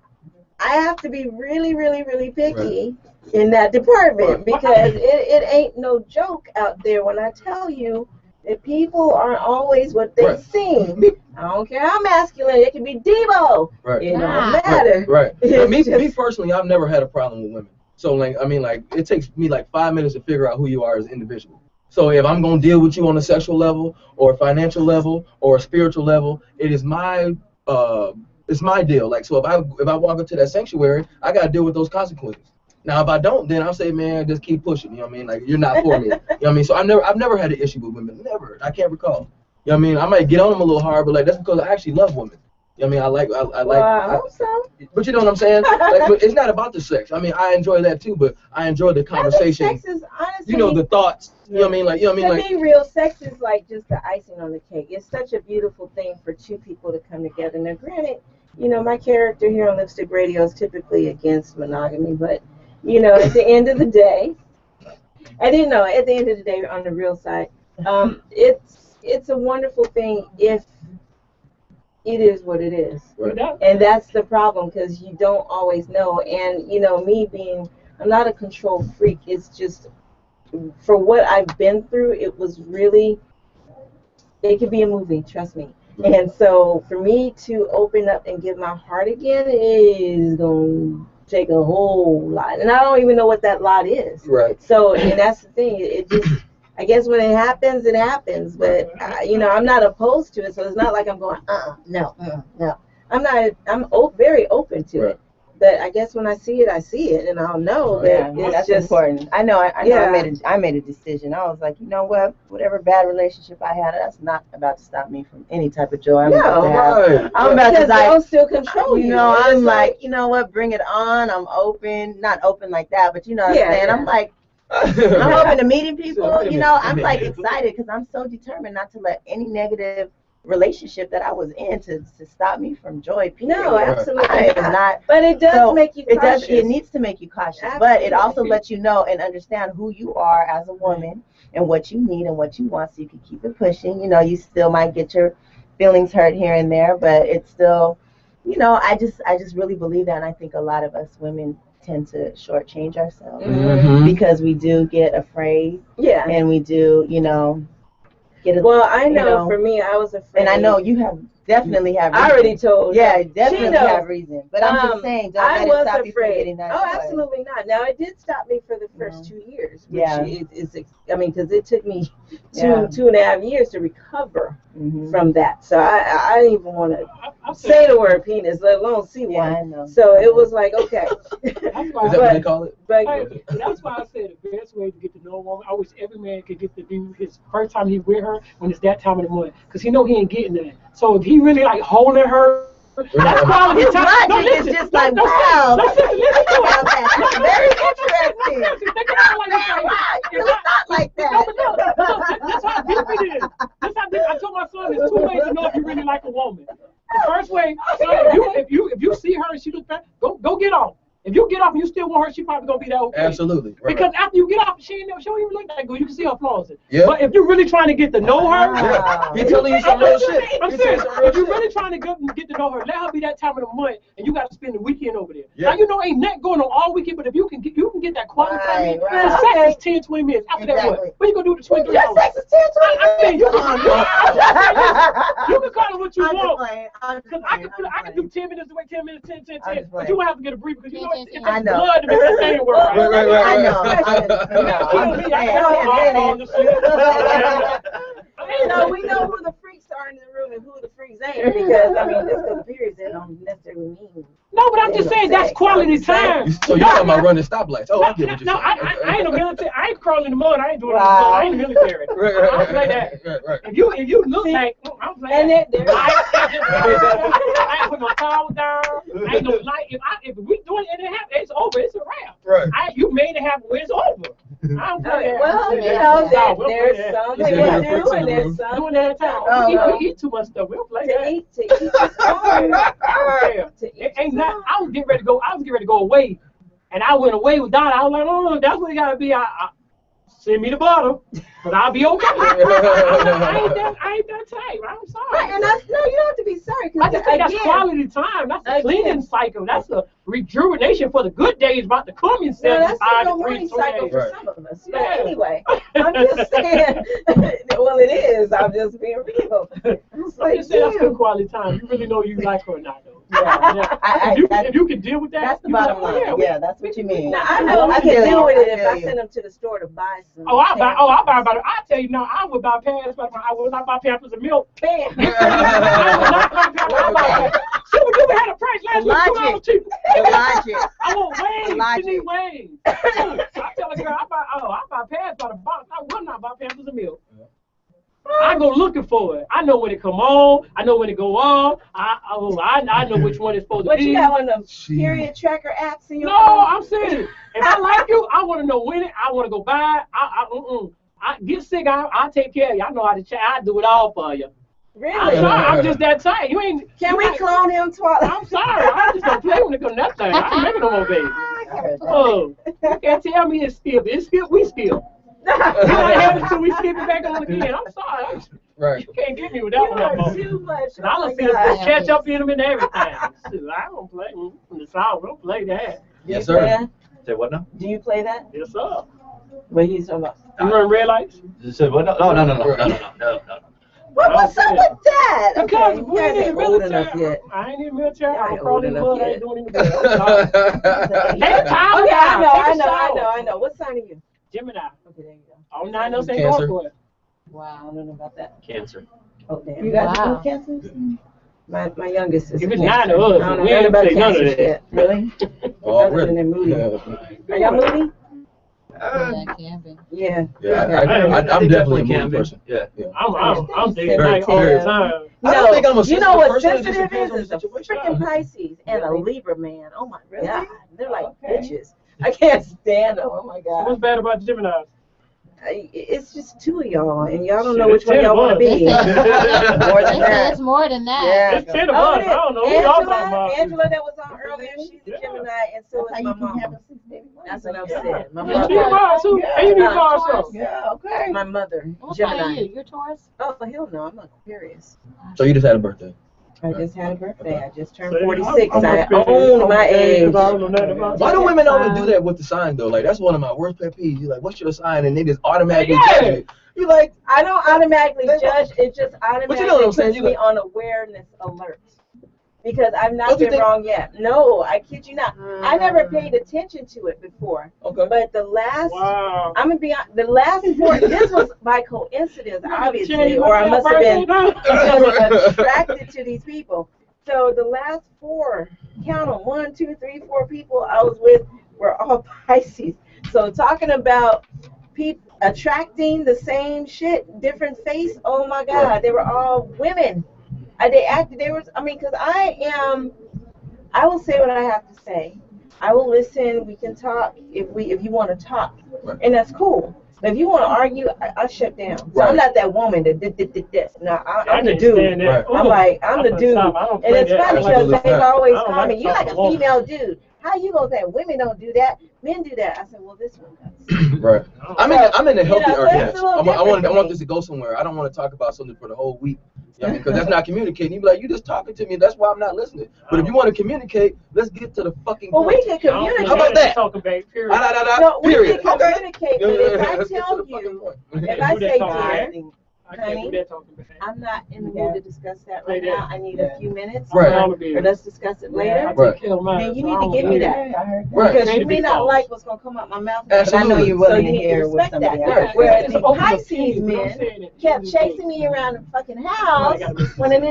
I have to be really, really, really picky in that department because it ain't no joke out there when I tell you that people aren't always what they seem. I don't care how masculine, it can be Debo. Right. It don't matter. Right. Me personally, I've never had a problem with women. So it takes me like 5 minutes to figure out who you are as an individual. So if I'm gonna deal with you on a sexual level or a financial level or a spiritual level, it's my deal. Like, so if I walk into that sanctuary, I gotta deal with those consequences. Now, if I don't, then I'll say, man, just keep pushing. You know what I mean? Like, you're not for me. You know what I mean? So I've never had an issue with women. Never. I can't recall. You know what I mean? I might get on them a little hard, but like that's because I actually love women. You know what I mean? I hope so. But you know what I'm saying? Like, but it's not about the sex. I mean, I enjoy that too, but I enjoy the conversation. I think sex is you know, the thoughts. You know what I mean? Like, you know what I mean? To me, real sex is like just the icing on the cake. It's such a beautiful thing for two people to come together. Now, granted, you know, my character here on Lipstick Radio is typically against monogamy, but, you know, at the end of the day, I didn't know, at the end of the day, on the real side, it's a wonderful thing if it is what it is. Right. And that's the problem, because you don't always know. And, you know, I'm not a control freak. It's just, for what I've been through, it could be a movie, trust me. And so for me to open up and give my heart again is going to take a whole lot. And I don't even know what that lot is. Right. So, and that's the thing. It just, I guess when it happens, it happens. But, you know, I'm not opposed to it. So it's not like I'm going, no. I'm very open to it. But I guess when I see it, and I'll know that it's that's just important. I know. I made a decision. I was like, you know what? Whatever bad relationship I had, that's not about to stop me from any type of joy I'm about to have. I'm about to don't still control you. You know, I'm like, you know what? Bring it on. I'm open. Not open like that, but you know what I'm saying. I'm like, I'm open to meeting people. You know, I'm like excited because I'm so determined not to let any negative relationship that I was in to stop me from joy. Period. No, absolutely not. But it does make you cautious. It needs to make you cautious. Absolutely. But it also lets you know and understand who you are as a woman and what you need and what you want, so you can keep it pushing. You know, you still might get your feelings hurt here and there, but it's still, you know, I just really believe that, and I think a lot of us women tend to shortchange ourselves because we do get afraid. Yeah. And we do, you know, well, I know, for me, I was afraid. And I know you definitely have reason. I already told her. Yeah, definitely have reason. But I'm just saying, don't let it stop you from getting that joy. Absolutely not. Now, it did stop me for the first 2 years. Which is, I mean, because it took me two and a half years to recover from that. So I didn't even want to say the word penis, let alone see one. I know. So it was like, okay. Is that what they call it? But that's why I said the best way to get to know a woman, I wish every man could get to do his first time he with her when it's that time of the month, because he know he ain't getting that. So if he really like holding her, that's quality time. His logic is just like, wow. That's very interesting. It's not like that. That's how deep it is. That's how deep. I told my son there's 2 ways to know if you really like a woman. The first way, if you see her and she looks bad, go get off. If you get off and you still want her, she probably gonna be that okay. Absolutely. Right. Because after you get off, she don't even look that good. You can see her flaws. Yeah. But if you're really trying to get to know her, you're telling you some real shit. I'm serious. If you're really trying to get to know her, let her be that time of the month, and you got to spend the weekend over there. Yeah. Now you know ain't nothing going on all weekend, but if you can get that quality time, sex is 10, 20 minutes. After that, what you gonna do with the 23 hours? Sex is 10, 20 minutes. You can call it what you want. Because I can do 10 minutes away, 10 minutes, 10, but you won't have to get a brief because you know it takes blood to make that thing work. Right. I know. We know who the freaks are in the room and who the freaks ain't, because I mean, just because periods don't necessarily mean. No, but I'm just saying that's quality time. So you're talking about running stoplights? Oh, I get what you're saying. No, I ain't no military. I ain't crawling in the mud. I ain't doing I ain't military. I don't play that. Right. If you look like, I'm playing that. I ain't put no towel down. I ain't no light. If we doing it, it's over. It's a wrap. Right. You made it happen. It's over. I don't play that. Well, you know, there's some that do, and there's some doing that time. We eat too much stuff. We don't play that. To eat it ain't not. I was getting ready to go away, and I went away with Donna. I was like, oh, that's what it gotta be. Send me the bottle, but I'll be okay. I ain't that tight. I'm sorry. Right, and no, you don't have to be sorry. I just think that's quality time. That's a cleaning cycle. That's a rejuvenation for the good days about to come in 75 to 3 cycle for some of us. Yeah. Anyway, I'm just saying. Well, it is. I'm just being real. I'm just saying that's good quality time. You really know you like her or not, though. Yeah. If you can deal with that, that's the bottom line. Yeah, that's what you mean. No, I know I can deal with it if I send them to the store to buy some. I buy about it. I tell you now, I would buy pads, but I would not buy Pampers and milk. Bam. I would not buy Pampers. I would buy see what you had a price last week. Logic. I want Wayne. She need Wayne. I tell a girl, I buy pads by the box. I will not buy Pampers and milk. I go looking for it. I know when it come on. I know when it go off. I know which one it's supposed to What be. you have on the period tracker apps in your No, phone? I'm serious. If I like you, I want to know when it. I want to go buy it. I get sick. I take care of you. I know how to chat. I do it all for you. Really? I'm sorry. I'm just that tight. You ain't. Can we clone him twice? I'm sorry. I just don't play when it comes to that thing. I ain't making no more babies. Oh, you can't tell me it's skipped. It's skipped. We skipped. You might have it till we skip it back on again. I'm sorry. Right. You can't get me with that one no more. Too much. And I done see them catch up in them and everything. Shoot, I don't play from the South. We don't play that. Yes, sir. Say what now? Do you play that? Yes, sir. What he's talking about? You run red lights? Say what? No. What's up with that? Because Okay, we you ain't guys in the ain't old enough military. yet. I ain't in the military. Y'all I'm ain't crawling old in the blood. enough I yet. ain't doing any good. Take time. Okay, I Take a shower. know. I know. What sign are you? Gemini. Okay, there you go. All 9 of us ain't Cancer. going for it. Wow, I don't know about that. Cancer. Oh, damn. You guys Wow. are cancers? My youngest is If a it's cancer. 9 of us, I don't know we nothing ain't about say none of cancers that. yet. Really? Oh, Other really? than they're moody. Yeah. Are y'all moody? Yeah, can be. Yeah. Yeah, Okay. I'm definitely a can moody be. person. Yeah. I'm dating Very, night all the very. time. I don't think I'm a you know what sensitive person. It just sensitive depends on is? the It's a situation. freaking Pisces and a Libra man. Oh my Really? god, they're like Okay. bitches. I can't stand them. Oh my What's god, bad about Gemini? it's just two of y'all, and y'all don't Shit, know which it's one 10 y'all want to of be. us. More than that. It's more than that. Yeah. It's 10 of us. I don't know. We all talking about. Angela that was on earlier, she's a Gemini, and so is my mom. That's what I'm saying. My Yeah. She mother, Mars too. Yeah. And you need Yeah. Mars too. Yeah, okay. my mother, What sign are Gemini. you? You're Taurus? Oh hell no, I'm Aquarius. So you just had a birthday. I just had a birthday. I just turned So, 46. I'm I spending- own my age. Because I don't know nothing about Why that. do women always do that with the sign though? Like that's one of my worst pet peeves. You're like, what's your sign? And they just automatically Yeah. judge it. You like, I don't automatically judge. It just automatically But you know what I'm saying, puts you me like- on awareness alert. Because I've not Don't you been think- wrong yet. No, I kid you not. I never paid attention to it before. okay. But the last, Wow. I'm gonna be honest, the last 4. This was by coincidence, obviously, Change or I my must have been birthday attracted to these people. So the last 4, count them, 1, 2, 3, 4 people I was with were all Pisces. So talking about people attracting the same shit, different face. Oh my God, they were all women. They acted. They were. I mean, because I will say what I have to say. I will listen. We can talk if you want to talk, Right. and that's cool. But if you want to argue, I shut down. So Right. I'm not that woman that did this. No, I'm the can't dude. stand that. Right. I'm like, I'm the dude. Stop. I don't And play it's that. funny That's a because good they've fact. always I don't called like me, to you're talk like a to women. female dude. How you gonna say women don't do that? Men do that. I said, well, this one does. Right. I'm in the healthy You know, so argument. it's a little I different want for me. this to go somewhere. I don't want to talk about something for the whole week. You know, because that's not communicating. You be like, you just talking to me. That's why I'm not listening. But if you want to communicate, let's get to the fucking Well, point. we can communicate. How about that? Talking about period. No, we Period. can Okay. communicate. But if I Let's get to tell the fucking you, point. if I say, I dear, I can't do that talking back. I'm not in the mood to discuss that right now. I need a few minutes. Right. Or let's discuss it later. I Right. take care of mine, Then you so need I to don't give do me that. that. I heard that. Right. Because you may not like what's going to come out my mouth. But I know Absolutely. you're So willing you to need to hear what respect somebody that. else Right. has Whereas to the say. Open up Pisces keys, but I'm men saying it. kept chasing me around the fucking house when I'm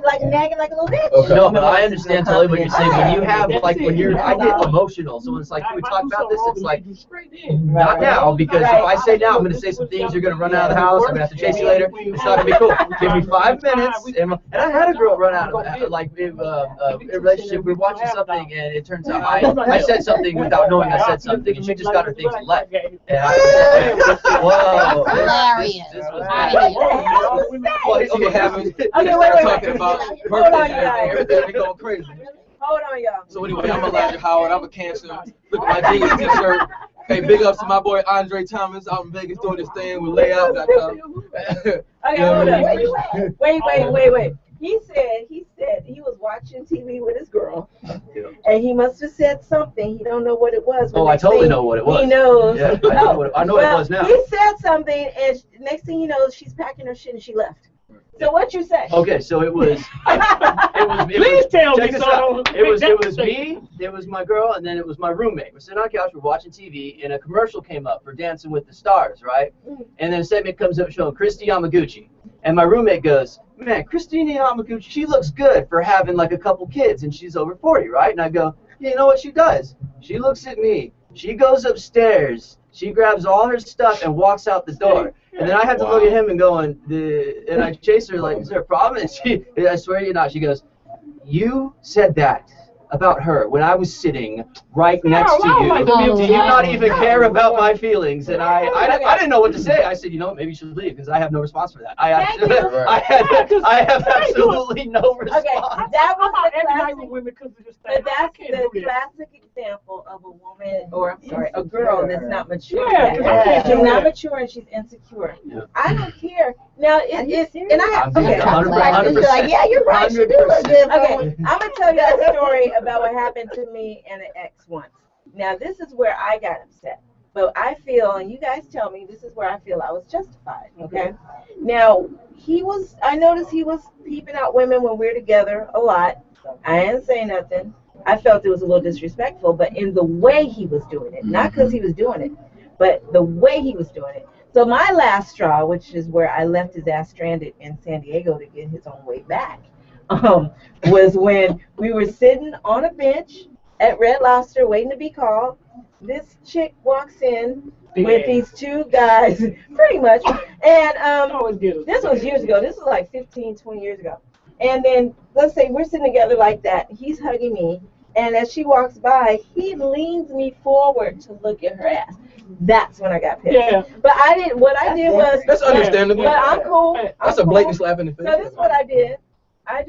like nagging like a little bitch. Okay. No, but I understand totally what you're saying. When you have, like, when you're, I get emotional. So when it's like, If can we I talk do about this? something It's wrong, like, you straight in. not now, because if I say now, I'm going to say some things, you're going to run out of the house, I'm going to have to chase you later. It's not going to be cool. Give me 5 minutes. And I had a girl run out of, like, in a relationship, we were watching something, and it turns out I said something without knowing I said something, and she just got her things and left. And I, whoa. Hilarious. This was Out bad. of here. Well, okay, having wait. talking about Hold on, birthdays you and guys. everything be going crazy. Hold on, y'all. So anyway, I'm Elijah Howard. I'm a Cancer. Look at my jeans t-shirt. Hey, big ups to my boy Andre Thomas out in Vegas doing his thing with layout.com. Okay, hold on. Wait. He said he was watching TV with his girl, and he must have said something. He don't know what it was. Oh, I totally know what it was. He knows. Yeah, I know what it was now. He said something, and next thing you know, she's packing her shit and she left. So what you say? Okay, so it was. Please tell me check this out. so. It was me, it was my girl, and then it was my roommate. We're sitting on the couch, we're watching TV, and a commercial came up for Dancing with the Stars, right? And then a segment comes up showing Christy Yamaguchi. And my roommate goes, man, Christina Yamaguchi, she looks good for having like a couple kids, and she's over 40, right? And I go, yeah, you know what she does? She looks at me. She goes upstairs, She grabs all her stuff and walks out the door. And then I have to look at him and going, and I chase her like, is there a problem? And I swear to you not, she goes, you said that about her when I was sitting right next to you. Do you not even care about my feelings? And I didn't know what to say. I said, you know what, maybe you should leave because I have no response for that. I have absolutely no response. Okay, that was the classic, but that's the classic example of a woman, or I'm sorry, a girl that's not mature. She's not mature and she's insecure. I don't care. Now, it's and I have, okay, 100%. Like, yeah, you're right. She do look good. Okay, I'm gonna tell you a story about what happened to me and an ex once. Now, this is where I got upset, but I feel, and you guys tell me, this is where I feel I was justified. Okay. Now, I noticed he was peeping out women when we were together a lot. I didn't say nothing. I felt it was a little disrespectful, but in the way he was doing it, not because he was doing it, but the way he was doing it. So my last straw, which is where I left his ass stranded in San Diego to get his own way back, was when we were sitting on a bench at Red Lobster waiting to be called. This chick walks in with these two guys, pretty much, and this was years ago. This was like 15, 20 years ago. And then, let's say we're sitting together like that. He's hugging me, and as she walks by, he leans me forward to look at her ass. That's when I got pissed. Yeah. But I didn't. What I did was. That's understandable. But I'm cool. That's a blatant slap in the face. So this is what I did. I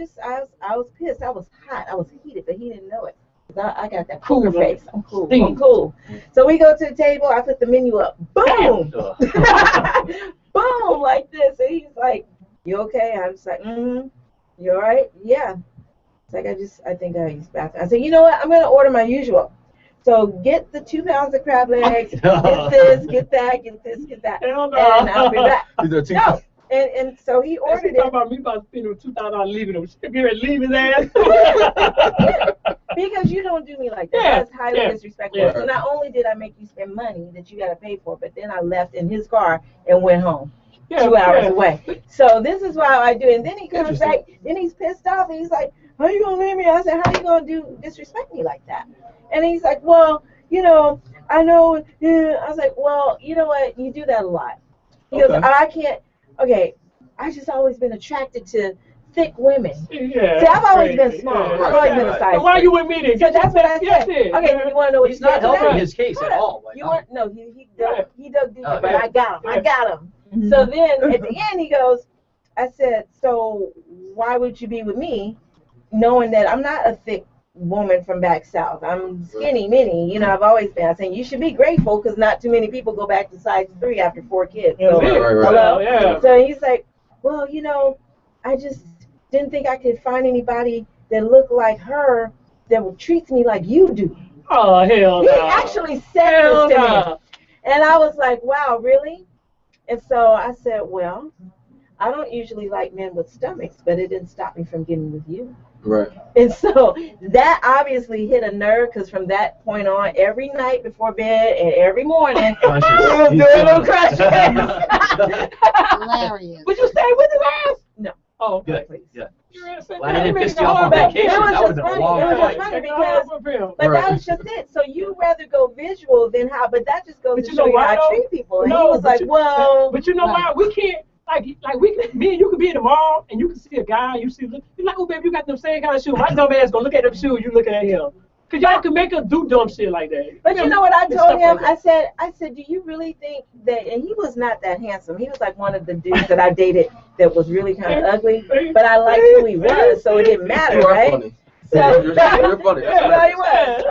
was pissed. I was hot. I was heated, but he didn't know it. I got that poker face. I'm cool. I'm cool. So we go to the table. I put the menu up. Boom. Boom, like this. And he's like, "You okay?" I'm just like, "Mm-hmm. You all right?" "Yeah." It's like I think I used bathroom. I said, "You know what? I'm gonna order my usual. So get the 2 pounds of crab legs, get this, get that, get this, get that, and I'll be back." No. And so he ordered it. Talking about me about spending $2,000 leaving him. Leave his ass. Because you don't do me like that. That's highly disrespectful. So not only did I make you spend money that you got to pay for, but then I left in his car and went home 2 hours away. So this is why I do it. And then he comes back, then he's pissed off, and he's like, "How you going to leave me?" I said, "How you going to disrespect me like that?" And he's like, "Well, I know." I was like, "Well, you know what? You do that a lot." He goes, "I can't." Okay, I just always been attracted to thick women. Yeah. See, I've always been small. I've always been a size. So why you with me then? So that's what I said. Okay, you want to know what he's not helping his case at all. You want no? He dug deep, but I got him. I got him. Mm-hmm. So then at the end he goes, I said, "So why would you be with me, knowing that I'm not a thick woman from back south? I'm skinny mini. I've always been." I said, "You should be grateful because not too many people go back to size 3 after 4 kids." So, hello? Yeah. So he's like, "Well, I just didn't think I could find anybody that looked like her that treats me like you do." Oh, hell no. He actually said this to me. And I was like, "Wow, really?" And so I said, "Well, I don't usually like men with stomachs, but it didn't stop me from getting with you." Right. And so that obviously hit a nerve because from that point on, every night before bed and every morning, we were doing little crushes. Hilarious. Would you stay with his ass? No. Oh, good. Please. Yeah. Well, I didn't piss you off on vacation. That would have been a long It was just funny because, but that was just it. So you rather go visual than how, but that just goes to show you how I treat people. And he was like, "Well." But you know why? We can't. Me and you could be in the mall and you can see a guy, you're like, "Oh, baby, you got them same kind of shoes." My dumb ass gonna look at them shoes, you looking at him. Cause y'all can make us do dumb shit like that. But you know what I told him? I said, "Do you really think that?" And he was not that handsome. He was like one of the dudes that I dated that was really kind of ugly. But I liked who he was, so it didn't matter, right? Funny. So You're funny. no, he was.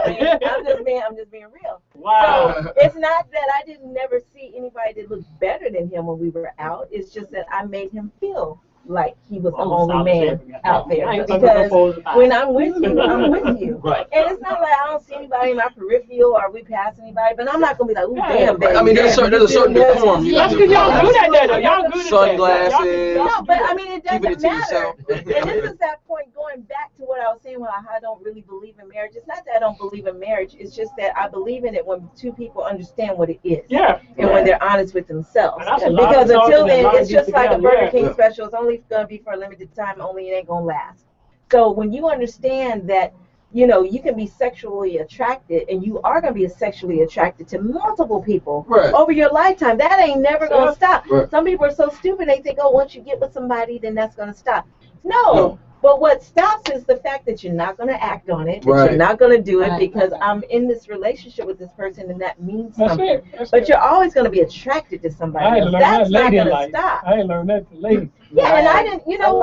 I'm just being real. Wow. So it's not that I didn't never see anybody that looked better than him when we were out. It's just that I made him feel like he was the only man out there. Because when I'm with you, I'm with you. Right. And it's not like I don't see anybody in my peripheral or we pass anybody, but I'm not going to be like, "Ooh, damn, baby." I mean, there's a certain decorum. That's because y'all good at that, though. Y'all good at that. Sunglasses. No, but I mean, it doesn't Keeping it to matter. yourself. And this is that point going back to what I was saying, how I don't really believe in marriage. It's not that I don't believe in marriage. It's just that I believe in it when two people understand what it is. Yeah. And when they're honest with themselves. And because until then, it's just like a Burger King Yeah. special. It's only going to be for a limited time. Only it ain't going to last. So when you understand that you know, you can be sexually attracted, and you are going to be sexually attracted to multiple people over your lifetime. That ain't never going to stop. Some people are so stupid, they think, oh, once you get with somebody, then that's going to stop. No. But what stops is the fact that you're not going to act on it, that you're not going to do it because I'm in this relationship with this person and that means something. But you're always going to be attracted to somebody else. That's not going to stop. I ain't learned that from ladies. Yeah, and I didn't, you know,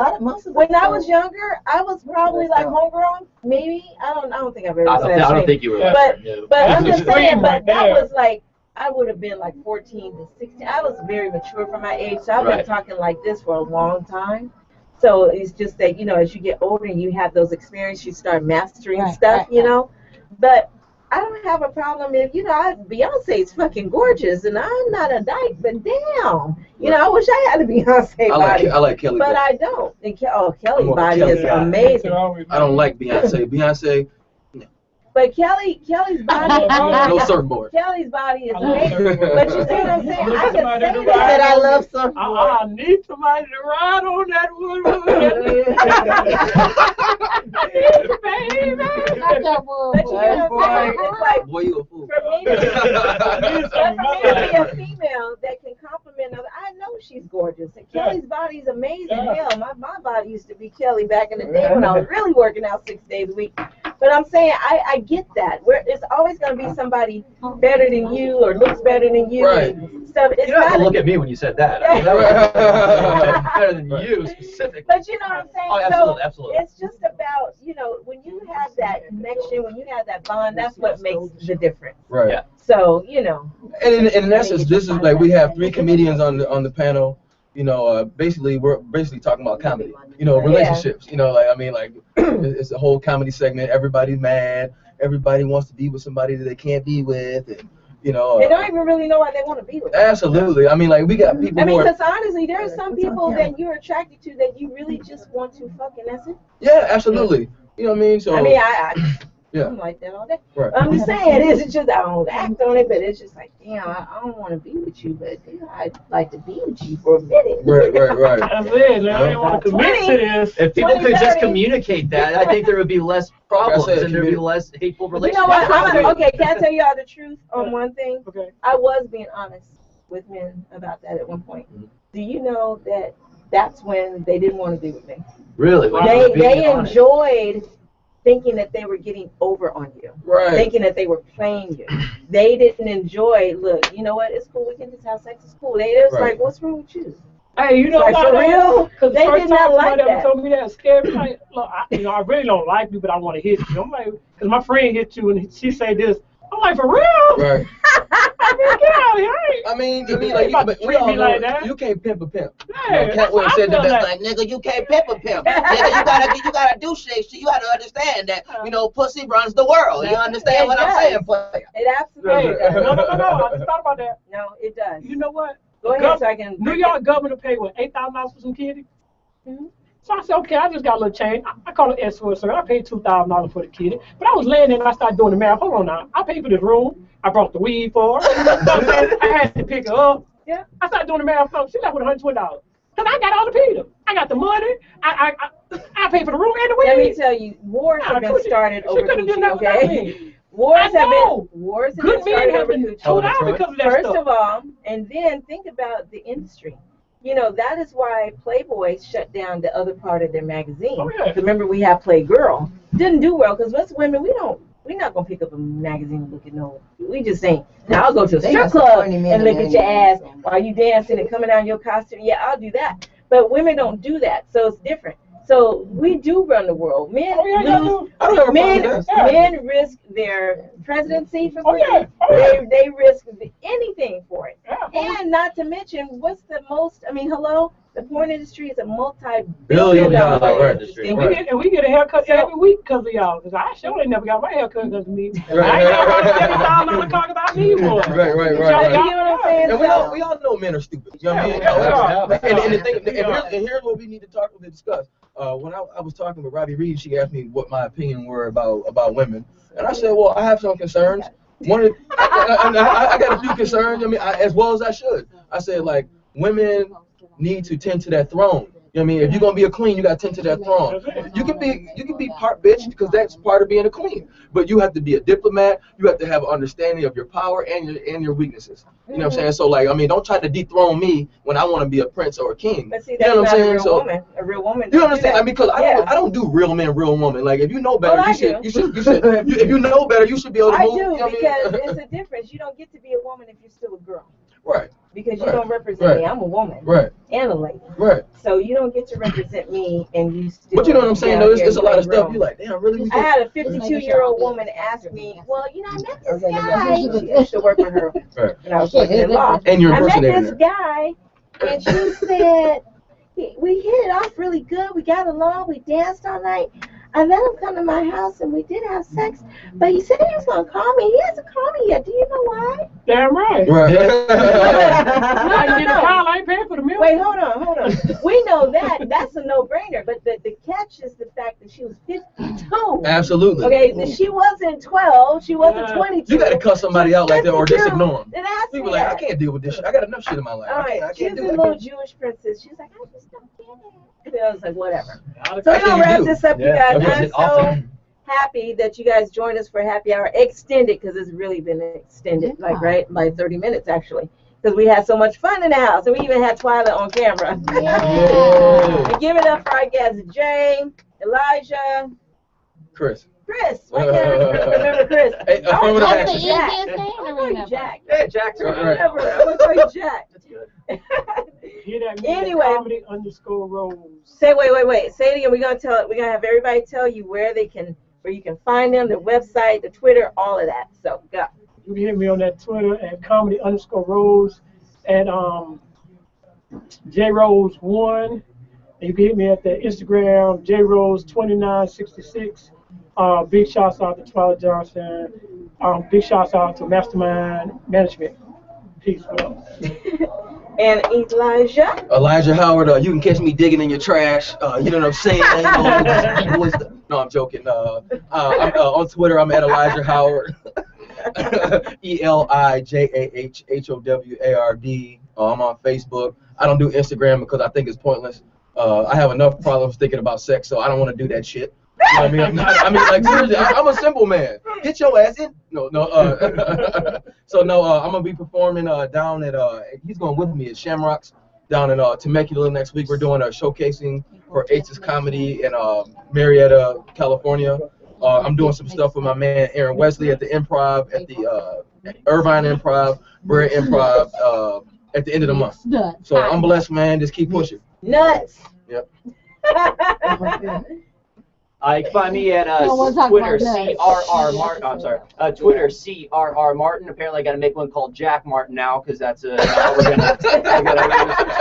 when I was younger, I was probably like homegirl, maybe. I don't think I've ever said that. I don't think you were. But I'm just saying, but that was like, I would have been like 14 to 16. I was very mature for my age, so I've been talking like this for a long time. So it's just that, you know, as you get older and you have those experiences, you start mastering stuff, you know. But I don't have a problem if, you know, Beyonce's fucking gorgeous, and I'm not a dyke, but damn, you know, I wish I had a Beyonce body. I like Kelly, but I don't. And Kelly's body is amazing. I don't like Beyonce. Beyonce. But Kelly's body, no surfboard. Kelly's body is amazing. But you see what I'm saying? I can say that I love surfboard. I need somebody to ride on that wood. Baby. But you know what I'm saying? It's like, boy, you a fool. For me to be a female that can compliment others, I know she's gorgeous. And Kelly's body's amazing. Hell, my body used to be Kelly back in the day when I was really working out 6 days a week. But I'm saying I get that. Where it's always going to be somebody better than you or looks better than you. And stuff. It's you don't have to look at me when you said that. Better than you specifically. But you know what I'm saying? Oh, absolutely, absolutely. It's just about, you know, when you have that connection, when you have that bond, that's what makes the difference. Right. Yeah. So, you know. And in essence, this is like we have 3 comedians on the panel. You know, we're basically talking about comedy. You know, relationships. You know, like I mean, like it's a whole comedy segment. Everybody's mad. Everybody wants to be with somebody that they can't be with, and you know. They don't even really know why they want to be with them. Absolutely. I mean, like we got people. I mean, because honestly, there are some people that you're attracted to that you really just want to fuck, and that's it. Yeah, absolutely. You know what I mean? So. I mean, I'm like that all day. Right. I'm just saying, it's just I don't act on it, but it's just like, damn, I don't want to be with you, but you know, I'd like to be with you for a minute. Right. That's it. I don't want to commit to this. If people could just communicate that, I think there would be less problems and there would be less hateful relationships. You know what? Okay, can I tell you all the truth on one thing? Okay. I was being honest with men about that at one point. Do you know that that's when they didn't want to be with me? Really? They enjoyed thinking that they were getting over on you, thinking that they were playing you. They didn't enjoy, look, you know what, it's cool, we can just have sex, it's cool. They was like, what's wrong with you? Hey, you know, like, for real? Because they did not like that. Told me that scared me. Like, look, I really don't like you, but I want to hit you. I'm like, because my friend hit you and she said this. I'm like, for real? Right. Get out of here. I mean, like, we all know you can't pimp a pimp. Yeah, you know, Cat Williams said the best, like, nigga, you can't pimp a pimp. Nigga, you gotta do shit. You gotta understand that, you know, pussy runs the world. You understand what I'm saying, player? It absolutely does. No, I just thought about that. No, it does. You know what? Go ahead so I can. New York governor paid, what, $8,000 for some kitty? Mm-hmm. So I said, okay, I just got a little change. I call it escort, so I paid $2,000 for the kitty. But I was laying there and I started doing the math. Hold on now. I paid for this room. I brought the weed for her. I had to pick her up. Yeah. I started doing the math. She left with $120. Because I got all the Peter. I got the money. I paid for the room and the weed. Let me tell you, wars have been started over coochie, okay? Wars have been started over coochie. First of all, and then think about the industry. You know, that is why Playboy shut down the other part of their magazine. Oh, yeah. Remember, we have Playgirl. Didn't do well because us women, we're not going to pick up a magazine and look at no. We just ain't. Now, I'll go to a strip club and look at your ass while you dancing and coming down your costume. Yeah, I'll do that. But women don't do that, so it's different. So we do run the world. Men men risk their presidency for free. They risk anything for it. And not to mention, what's the most? I mean, hello, the porn industry is a multi-billion-dollar industry. And we get a haircut every week because of y'all. Because I surely never got my haircut because of me. I ain't got $7,000 talk about me more. Right. You know what I'm saying? And we all know men are stupid. You know what I mean? And here's what we need to discuss. When I was talking with Robbie Reed, she asked me what my opinion were about women, and I said, well, I have some concerns. I got a few concerns. I mean, as well as I should. I said, like, women need to tend to that throne. You know what I mean? If you're gonna be a queen, you gotta tend to that throne. You can be part bitch because that's part of being a queen. But you have to be a diplomat. You have to have an understanding of your power and your weaknesses. You know what I'm saying? So like, I mean, don't try to dethrone me when I want to be a prince or a king. But see, that's you know what I'm saying? not a real woman. A real woman. You understand? I mean, because Yeah. I don't do real men, real woman. Like if you know better, Well, I you should. If you know better, you should be able to I move. do, You know what I because mean? it's a difference. You don't get to be a woman if you're still a girl. Right. Because you Right. don't represent me. Right. I'm a woman. Right. And a lady. Right. So you don't get to represent me, and you still. But you know what I'm saying? Though, it's a lot of stuff. You like, damn, really? I had a 52-year-old woman ask me, well, you know, I met this guy. She used to work with her, Right. and I was working in law. And you're I met impersonating this her. guy, and she said, we hit it off really good. We got along. We danced all night. I let him come to my house, and we did have sex. But he said he was going to call me. He hasn't called me yet. Do you know why? Damn right. Right. I can get a call. I ain't paying for the meal. Wait, hold on. We know that. That's a no-brainer. But the catch is the fact that she was 52. Absolutely. Okay, she wasn't 12. She wasn't 22. You got to cuss somebody out like that or just ignore them. Then ask me People like, I that. can't deal with this shit. I got enough shit in my life. All right, I she's can't a do little it. Jewish princess. She was like, I just don't get it. And I was like, whatever. So we're Actually, going to you wrap do. this up, you Yeah, guys. that I'm was so awesome. happy that you guys joined us for happy hour extended, because it's really been extended, like, right, like 30 minutes, actually. Because we had so much fun in the house, and we even had Twyla on camera. Yeah. And give it up for our guests, Jay, Elijah, Chris. Chris. Why can't I remember Chris? Hey, I affirmative want That's to the action. Jack. easiest thing to I want to remember. Jack. Yeah, Jack's Right. Whatever. I want to call you Jack. That's good. Get at me Anyway. at comedy_rose. Say wait. Say it again. We're gonna have everybody tell you where you can find them, their website, the Twitter, all of that. So go. You can hit me on that Twitter at comedy_rose, at JRose1. And you can hit me at the Instagram, JRose2966. Big shouts out to Twyla Johnson. Big shouts out to Mastermind Management. Peace, bro. And Elijah Howard, you can catch me digging in your trash. You know what I'm saying? No, I'm joking. I'm on Twitter. I'm at Elijah Howard. ElijahHoward. I'm on Facebook. I don't do Instagram because I think it's pointless. I have enough problems thinking about sex, so I don't want to do that shit. You know what I mean? I mean, like, seriously, I'm a simple man. Get your ass in. No. So, no, I'm going to be performing down at, he's going with me at Shamrocks down in Temecula next week. We're doing a showcasing for Aces Comedy in Marietta, California. I'm doing some stuff with my man Aaron Wesley at the Improv, at the Irvine Improv, Brea Improv at the end of the month. So I'm blessed, man. Just keep pushing. Nuts. Yep. You can find me at Twitter CRR Martin. I'm sorry, Twitter CRR Martin. Apparently, I got to make one called Jack Martin now because that's we're gonna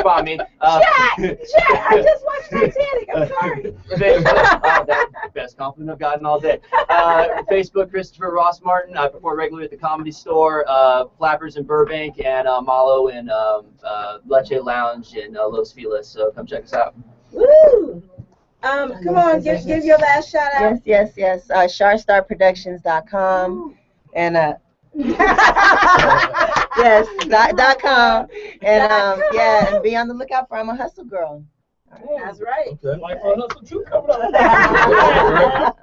spot me. Jack, I just watched Titanic. I'm sorry. Facebook, that's the best compliment I've gotten all day. Facebook, Christopher Ross Martin. I perform regularly at the Comedy Store, Flappers in Burbank, and Malo in Leche Lounge in Los Feliz. So come check us out. Woo! Come on, give your last shout out. Yes. Sharstarproductions.com and yes, .com and and be on the lookout for I'm a Hustle Girl. That's right. Okay. Like for Hustle 2 coming up.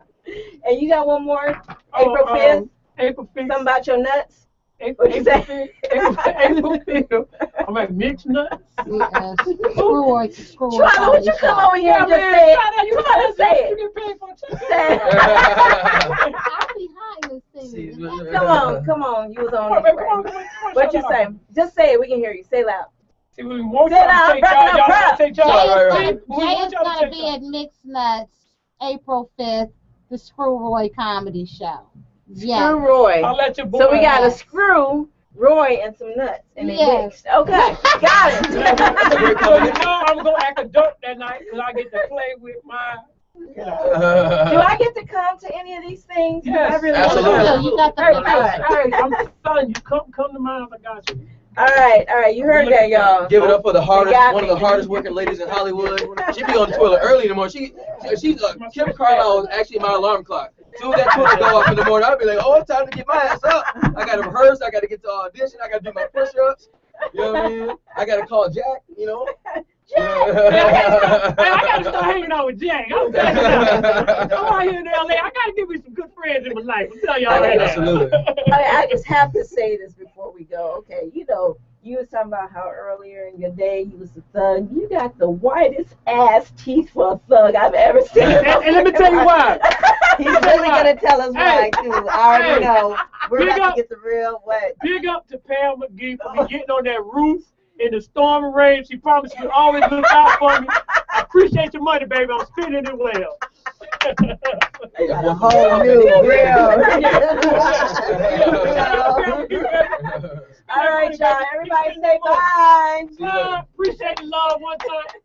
And you got one more, April 5th. April 5th. Something about your nuts. April 5th. I'm at Mixed Nuts. Screw Try, would you come over here and just say it? Come on, say it. You get paid for it. Say it. I'll be behind this thing. Come on. You was on. Come on. What you say? Just say it. We can hear you. Say it loud. See, we want Sit down, y'all to take Jay y'all. is going to be at Mixed Nuts April 5th, the Screw Roy Comedy Show. Yeah. Screw Roy. I'll let your boy So we got know. a screw, Roy, and some nuts, and they Yes. mixed. Okay, got it. So I'm going to act adult that night because I get to play with my... Do I get to come to any of these things? Yes. I really Absolutely. want to. You got the Very good. good. Hey, I'm telling you, come to mine. I got you. All right. You heard that, y'all. Give it up for the hardest, got one of me. the hardest working ladies in Hollywood. She be on the toilet early in the morning. She's Kim Carlisle is actually my alarm clock. Soon as that toilet go off in the morning, I'll be like, oh, it's time to get my ass up. I got to rehearse. I got to get to audition. I got to do my push-ups. You know what I mean? I got to call Jack, you know. I gotta start hanging out with Jack. I'm out here in LA. I gotta give me some good friends in my life. I'll tell y'all right now. Absolutely. I just have to say this before we go. Okay, you know, you were talking about how earlier in your day you was a thug. You got the whitest ass teeth for a thug I've ever seen. And let me tell you why. He's really gonna tell us why too. I already know. We're about to get the real what. Big up to Pam McGee for me getting on that roof in the storm and rain. She promised to always look out for me. I appreciate your money, baby. I'm spending it well. Got a whole new real. All right, y'all. Everybody say bye. Appreciate the love one time.